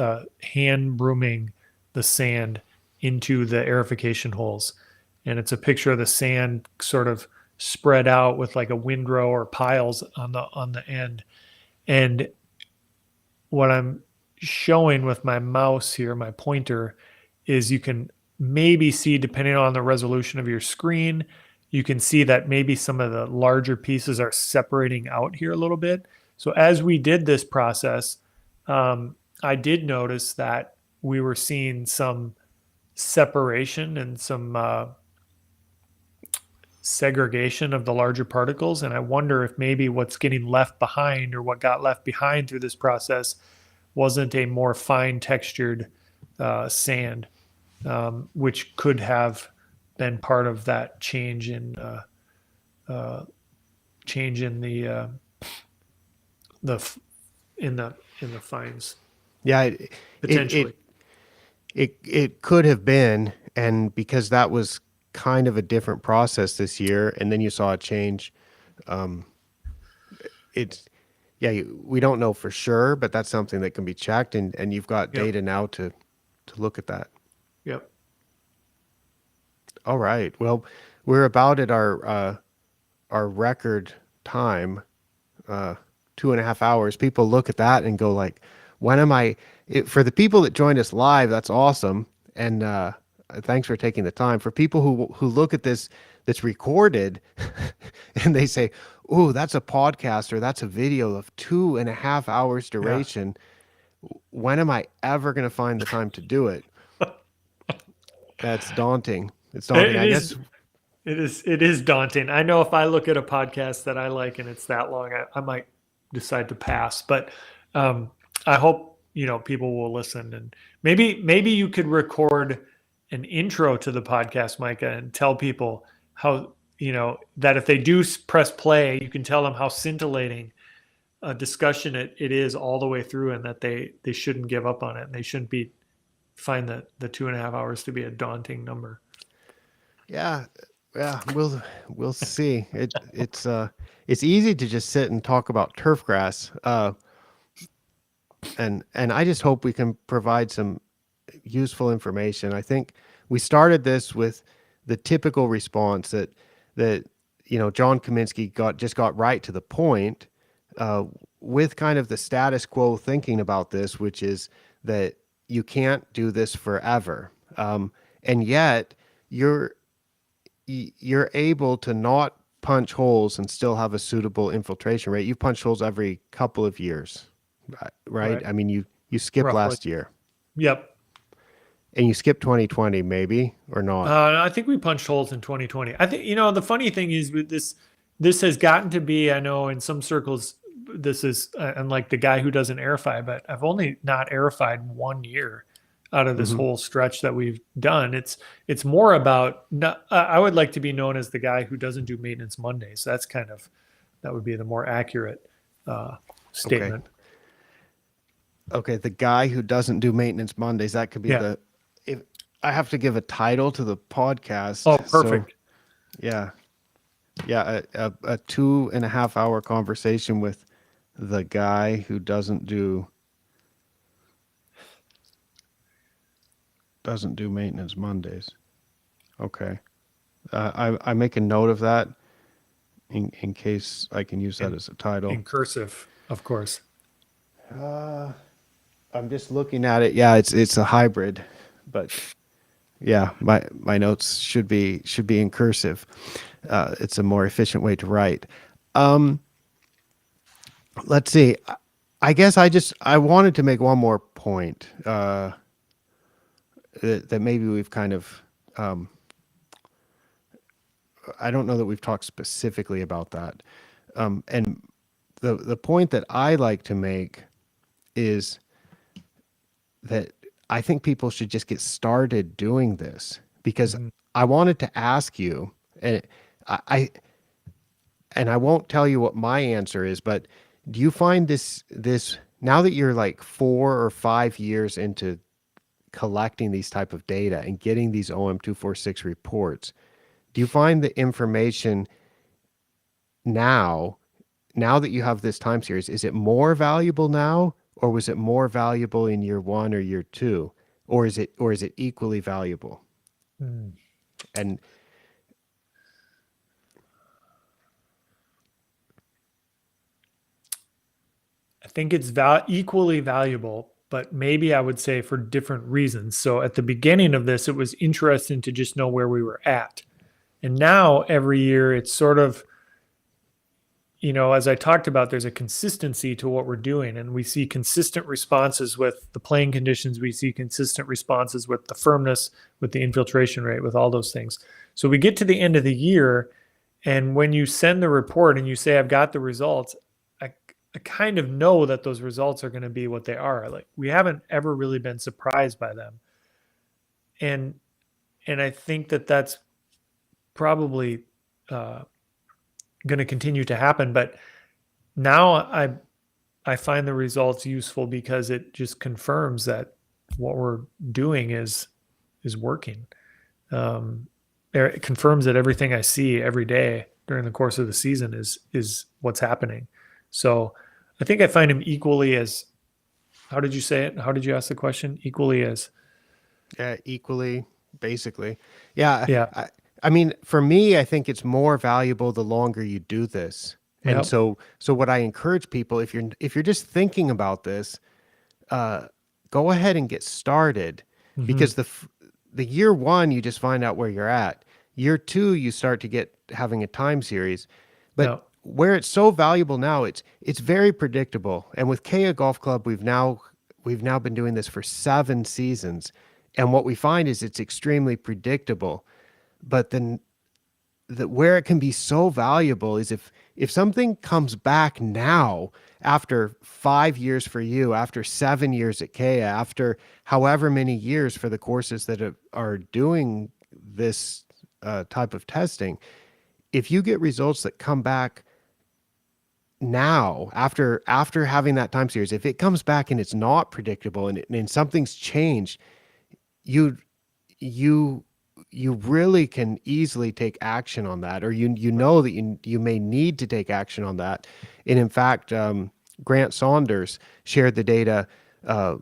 hand brooming the sand into the aerification holes. And it's a picture of the sand sort of spread out with like a windrow or piles on the end. And what I'm showing with my mouse here, my pointer, is you can maybe see, depending on the resolution of your screen, you can see that maybe some of the larger pieces are separating out here a little bit. So as we did this process, I did notice that we were seeing some separation and some segregation of the larger particles. And I wonder if maybe what's getting left behind or what got left behind through this process wasn't a more fine textured sand, which could have been part of that change in the in the fines Yeah, it potentially. it it could have been, and because that was kind of a different process this year, and then you saw a change. Um, it's yeah, we don't know for sure, but that's something that can be checked, and you've got Yep. data now to look at that. Yep. All right. Well, we're about at our record time, uh, 2.5 hours. People look at that and go like, when am I? For the people that joined us live, that's awesome, and thanks for taking the time. For people who look at this that's recorded, and they say, "Ooh, that's a podcast or that's a video of 2.5 hours Yeah. duration." When am I ever going to find the time to do it? That's daunting. It's daunting. It I is. guess. It is daunting. I know if I look at a podcast that I like and it's that long, I might decide to pass. But I hope people will listen, and maybe you could record an intro to the podcast, Micah, and tell people how that if they do press play, you can tell them how scintillating a discussion it is all the way through, and that they shouldn't give up on it, and they shouldn't find the 2.5 hours to be a daunting number. Yeah, yeah, we'll see. It's easy to just sit and talk about turf grass, and I just hope we can provide some useful information. I think we started this with the typical response that John Kaminsky got right to the point, uh, with kind of the status quo thinking about this, which is that you can't do this forever, and yet you're you're able to not punch holes and still have a suitable infiltration rate. You punch holes every couple of years, right? Right. I mean, you skipped Roughly. last year, Yep. and you skipped 2020, maybe or not. I think we punched holes in 2020. I think the funny thing is with this has gotten to be, I know in some circles this is I'm like the guy who doesn't airify, but I've only not airified 1 year out of this Hmm. whole stretch that we've done. It's more about I would like to be known as the guy who doesn't do maintenance Mondays. That would be the more accurate uh, Okay. statement. Okay. The guy who doesn't do maintenance Mondays. That could be Yeah. the. If I have to give a title to the Oh, podcast, so perfect. yeah, yeah, a 2.5 hour conversation with the guy who doesn't do maintenance Mondays. Okay. I make a note of that in case I can use that In as a title. in cursive, of course. Uh, I'm just looking at it. Yeah, it's a hybrid, but yeah, my notes should be in cursive. It's a more efficient way to write. Um, let's see. I guess I wanted to make one more point, that maybe we've kind of, I don't know that we've talked specifically about that. And the point that I like to make is that I think people should just get started doing this, because Mhm. I wanted to ask you, and I and I won't tell you what my answer is, but do you find this now that you're like 4 or 5 years into collecting these type of data and getting these OM246 reports, do you find the information now now that you have this time series, is it more valuable now, or was it more valuable in year one or year two, or is it equally valuable? Mm. And I think it's equally valuable, but maybe I would say for different reasons. So at the beginning of this, it was interesting to just know where we were at. And now every year, it's sort of, as I talked about, there's a consistency to what we're doing. And we see consistent responses with the playing conditions. We see consistent responses with the firmness, with the infiltration rate, with all those things. So we get to the end of the year. And when you send the report and you say, I've got the results, I kind of know that those results are going to be what they are. Like we haven't ever really been surprised by them. and and I think that that's probably uh, going to continue to happen. But now I find the results useful because it just confirms that what we're doing is working. Um, it confirms that everything I see every day during the course of the season is what's happening. So I think I find him equally as, how did you say it? How did you ask the question? Equally as, Yeah, equally, basically. Yeah, yeah, I mean, for me, I think it's more valuable the longer you do this. And yep, so what I encourage people, if you're just thinking about this, uh, go ahead and get started, mm-hmm, because the year one you just find out where you're at. Year two you start to get having a time series, but yep, where it's so valuable now, it's very predictable. And with Kea Golf Club, we've now been doing this for 7 seasons, and what we find is it's extremely predictable. But then where it can be so valuable is if something comes back now after 5 years for you, after 7 years at Kea, after however many years for the courses that are doing this type of testing, if you get results that come back now after having that time series, if it comes back and it's not predictable and something's changed, you you you really can easily take action on that, or you know that you may need to take action on that. And in fact, Grant Saunders shared the data uh,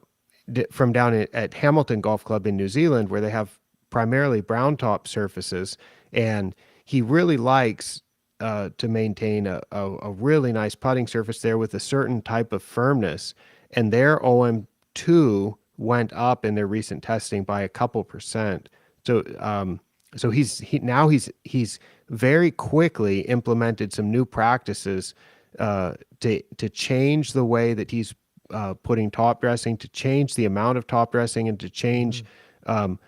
from down at Hamilton Golf Club in New Zealand, where they have primarily brown top surfaces, and he really likes to maintain a really nice putting surface there with a certain type of firmness. And their OM2 went up in their recent testing by a couple percent. So he's very quickly implemented some new practices to change the way that he's putting top dressing, to change the amount of top dressing, and to mm-hmm, change um,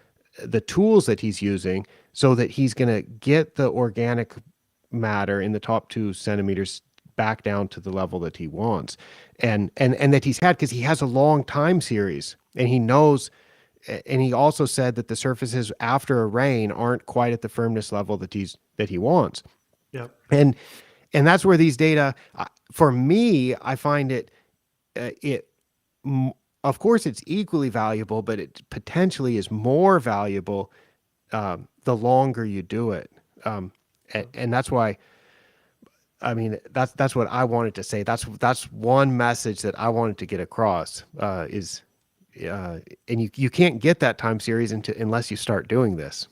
the tools that he's using, so that he's going to get the organic matter in the top 2 centimeters back down to the level that he wants, and that he's had, because he has a long time series, and he knows. And he also said that the surfaces after a rain aren't quite at the firmness level that he wants. yep, And that's where these data, for me, I find it of course it's equally valuable, but it potentially is more valuable the longer you do it. And that's why, I mean, that's what I wanted to say. That's one message that I wanted to get across, is uh, and you can't get that time series unless you start doing this.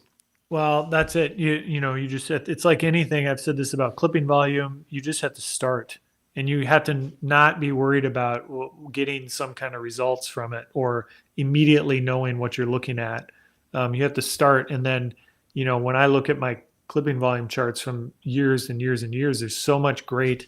well, that's it. You just said, it's like anything. I've said this about clipping volume. You just have to start, and you have to not be worried about getting some kind of results from it or immediately knowing what you're looking at. You have to start, and then when I look at my clipping volume charts from years and years and years, there's so much great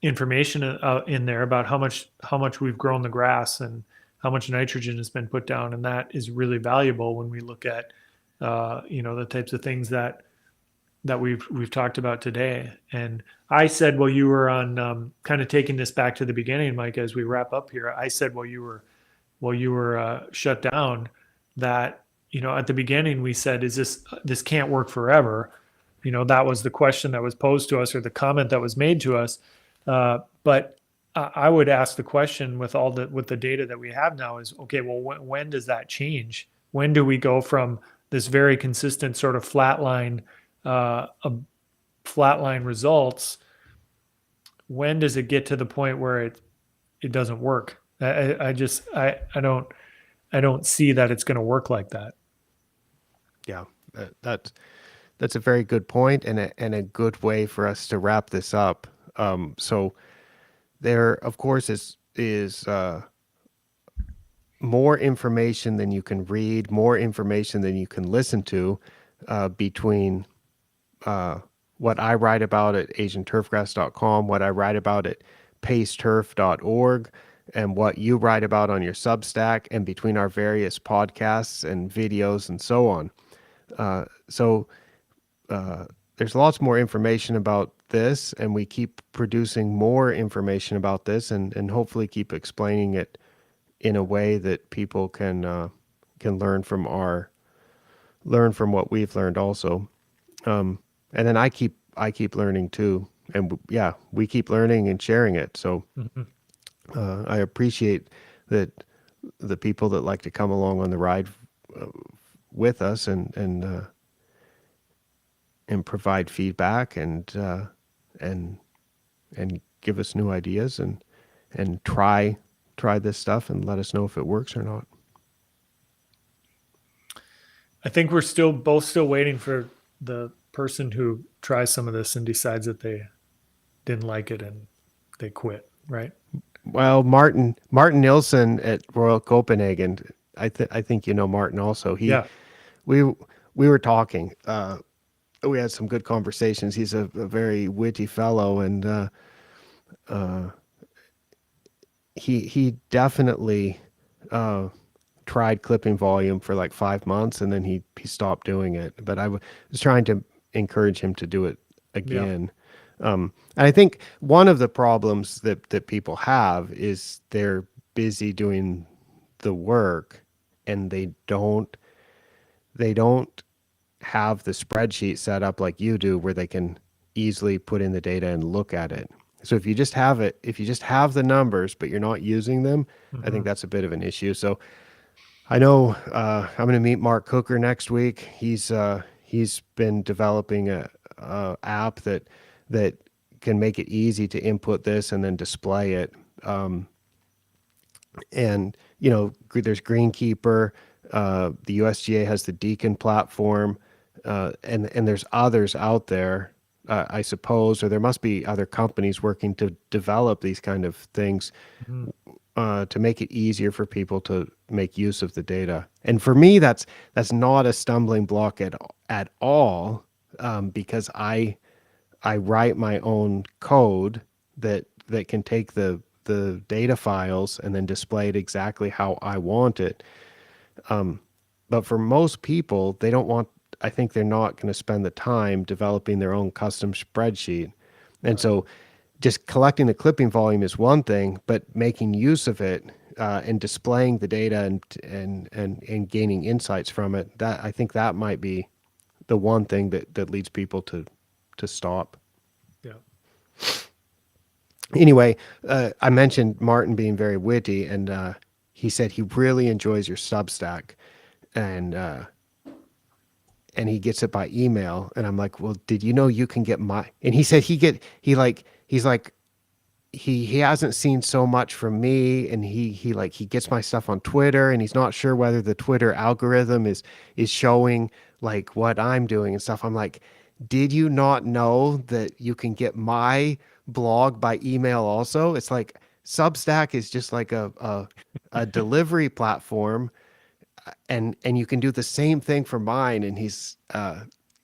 information in there about how much we've grown the grass and how much nitrogen has been put down, and that is really valuable when we look at the types of things that we've talked about today. And I said, well, you were on kind of taking this back to the beginning, Mike, as we wrap up here. I said, well, you were shut down, that at the beginning we said, is this can't work forever. That was the question that was posed to us, or the comment that was made to us. But I would ask the question, with the data that we have now, is, okay, well, when does that change? When do we go from this very consistent sort of flatline results? When does it get to the point where it doesn't work? I don't see that it's going to work like that. Yeah, that's a very good point, and a good way for us to wrap this up. So there, of course, is more information than you can read, more information than you can listen to, between uh, what I write about at asianturfgrass.com, what I write about at paceturf.org, and what you write about on your Substack, and between our various podcasts and videos and so on. So there's lots more information about this, and we keep producing more information about this, and hopefully keep explaining it in a way that people can learn from learn from what we've learned also. And then I keep learning too, and yeah, we keep learning and sharing it. So Mhm. I appreciate that the people that like to come along on the ride with us and provide feedback and and give us new ideas and try this stuff and let us know if it works or not. I think we're still both still waiting for the person who tries some of this and decides that they didn't like it and they quit, right? Well, Martin Nilsson at Royal Copenhagen, I think you know Martin also. Yeah. We we were talking. We had some good conversations. He's a very witty fellow, and he definitely tried clipping volume for like 5 months, and then he stopped doing it. But was trying to encourage him to do it Yeah. again. And I think one of the problems that people have is they're busy doing the work, and they don't have the spreadsheet set up like you do where they can easily put in the data and look at it. So if you just have the numbers but you're not using them, I think Hmm. that's a bit of an issue. So I know I'm going to meet Mark Cooker next week. He's been developing a app that can make it easy to input this and then display it. And there's Greenkeeper. The USGA has the Deacon platform, and there's others out there, I suppose, or there must be other companies working to develop these kind of things Hmm. to make it easier for people to make use of the data. And for me, that's not a stumbling block at all, because I write my own code that can take the data files and then display it exactly how I want it. But for most people, they don't want. I think they're not going to spend the time developing their own custom spreadsheet, and Right. so just collecting the clipping volume is one thing, but making use of it and displaying the data and gaining insights from it, that I think that might be the one thing that leads people to stop. Yeah. Anyway, I mentioned Martin being very witty, and he said he really enjoys your Substack, and he gets it by email. And I'm like, well, did you know you can get my? And he said he's like he hasn't seen so much from me, and he gets my stuff on Twitter, and he's not sure whether the Twitter algorithm is showing like what I'm doing and stuff. I'm like, did you not know that you can get my blog by email also? It's like Substack is just like a delivery platform, and you can do the same thing for mine. And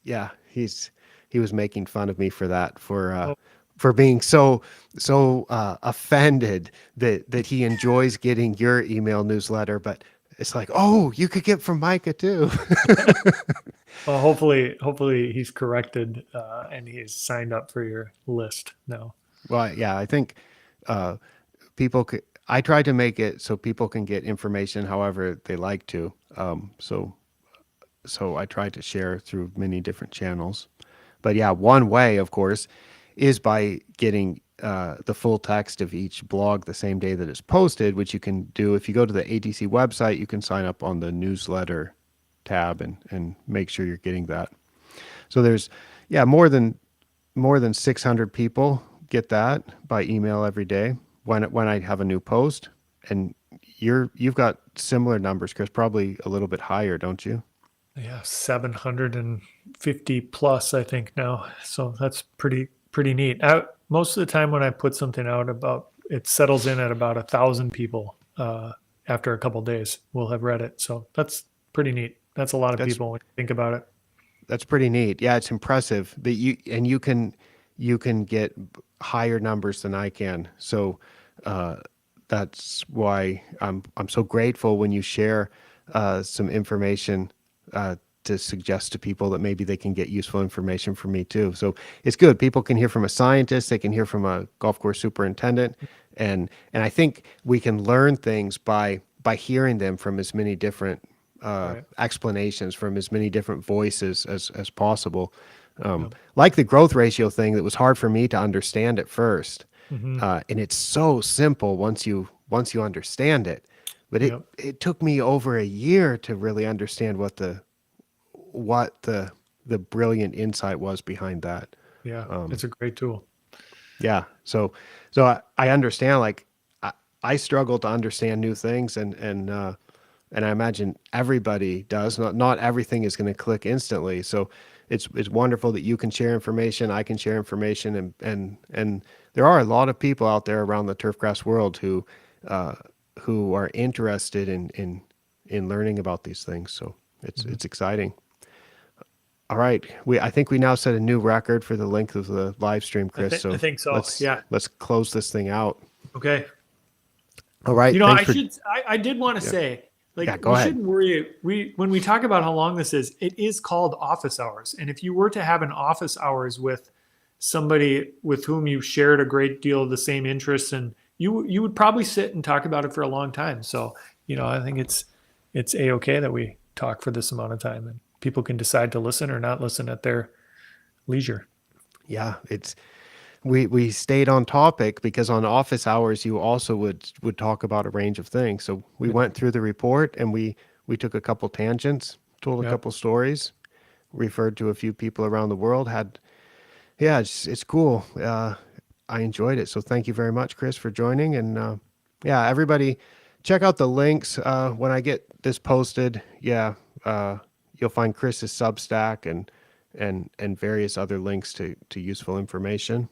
yeah, he was making fun of me for that, Oh, for being so offended that he enjoys getting your email newsletter, but it's like, oh, you could get from Micah too. well, hopefully he's corrected and he's signed up for your list now. Well, yeah, I think uh, people could. I try to make it so people can get information however they like to. So I try to share through many different channels. But yeah, one way, of course, is by getting the full text of each blog the same day that it's posted, which you can do if you go to the ATC website. You can sign up on the newsletter tab and make sure you're getting that. So there's yeah more than 600 people get that by email every day when I have a new post, and you've got similar numbers, Chris, probably a little bit higher, don't you? Yeah, 750 plus, I think now. So that's pretty neat. Most of the time when I put something out about it settles in at about 1,000 people after a couple days will have read it. So that's pretty neat. That's a lot of That's people when you think about it. That's pretty neat. Yeah, it's impressive that you can get higher numbers than I can. So uh, that's why I'm so grateful when you share some information to suggest to people that maybe they can get useful information from me too. So it's good. People can hear from a scientist, they can hear from a golf course superintendent, and I think we can learn things by hearing them from as many different Right. explanations from as many different voices as possible. Yep. Like the growth ratio thing, that was hard for me to understand at first, Hmm. and it's so simple once you understand it. But it Yep. it took me over a year to really understand what the brilliant insight was behind that. Yeah. It's a great tool. Yeah. So I understand, like, I, I struggle to understand new things, and I imagine everybody does. Not everything is going to click instantly. So it's wonderful that you can share information, I can share information, and there are a lot of people out there around the turfgrass world uh, who are interested in learning about these things. So Hmm. it's exciting. All right, I think we now set a new record for the length of the live stream, Chris. I So think so. let's Yeah. let's close this thing out. Okay. All right, thanks for I did want to yeah say, yeah. like, Go we ahead. shouldn't worry. When we talk about how long this is, it is called office hours. And if you were to have an office hours with somebody with whom you shared a great deal of the same interests, and you would probably sit and talk about it for a long time. So, I think it's a-okay that we talk for this amount of time, and people can decide to listen or not listen at their leisure. Yeah, it's we stayed on topic because on office hours you also would talk about a range of things. So we Yeah. went through the report, and we took a couple tangents, told a Yeah. couple stories, referred to a few people around the world. Had Yeah, it's cool. I enjoyed it. So thank you very much, Chris, for joining. And yeah, everybody, check out the links when I get this posted. Yeah, you'll find Chris's Substack and various other links to useful information.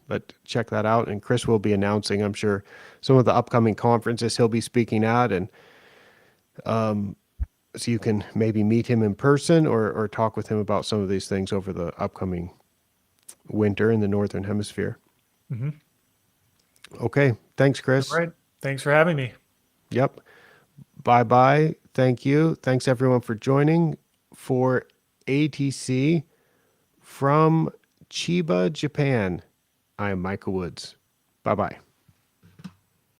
But check that out. And Chris will be announcing, I'm sure, some of the upcoming conferences he'll be speaking at, and so you can maybe meet him in person or talk with him about some of these things over the upcoming winter in the Northern Hemisphere. Hmm. Okay. Thanks, All Chris. right. Thanks for having me. Yep. Bye bye. Thank you. Thanks, everyone, for joining for ATC from Chiba, Japan. I am Michael Woods. Bye bye.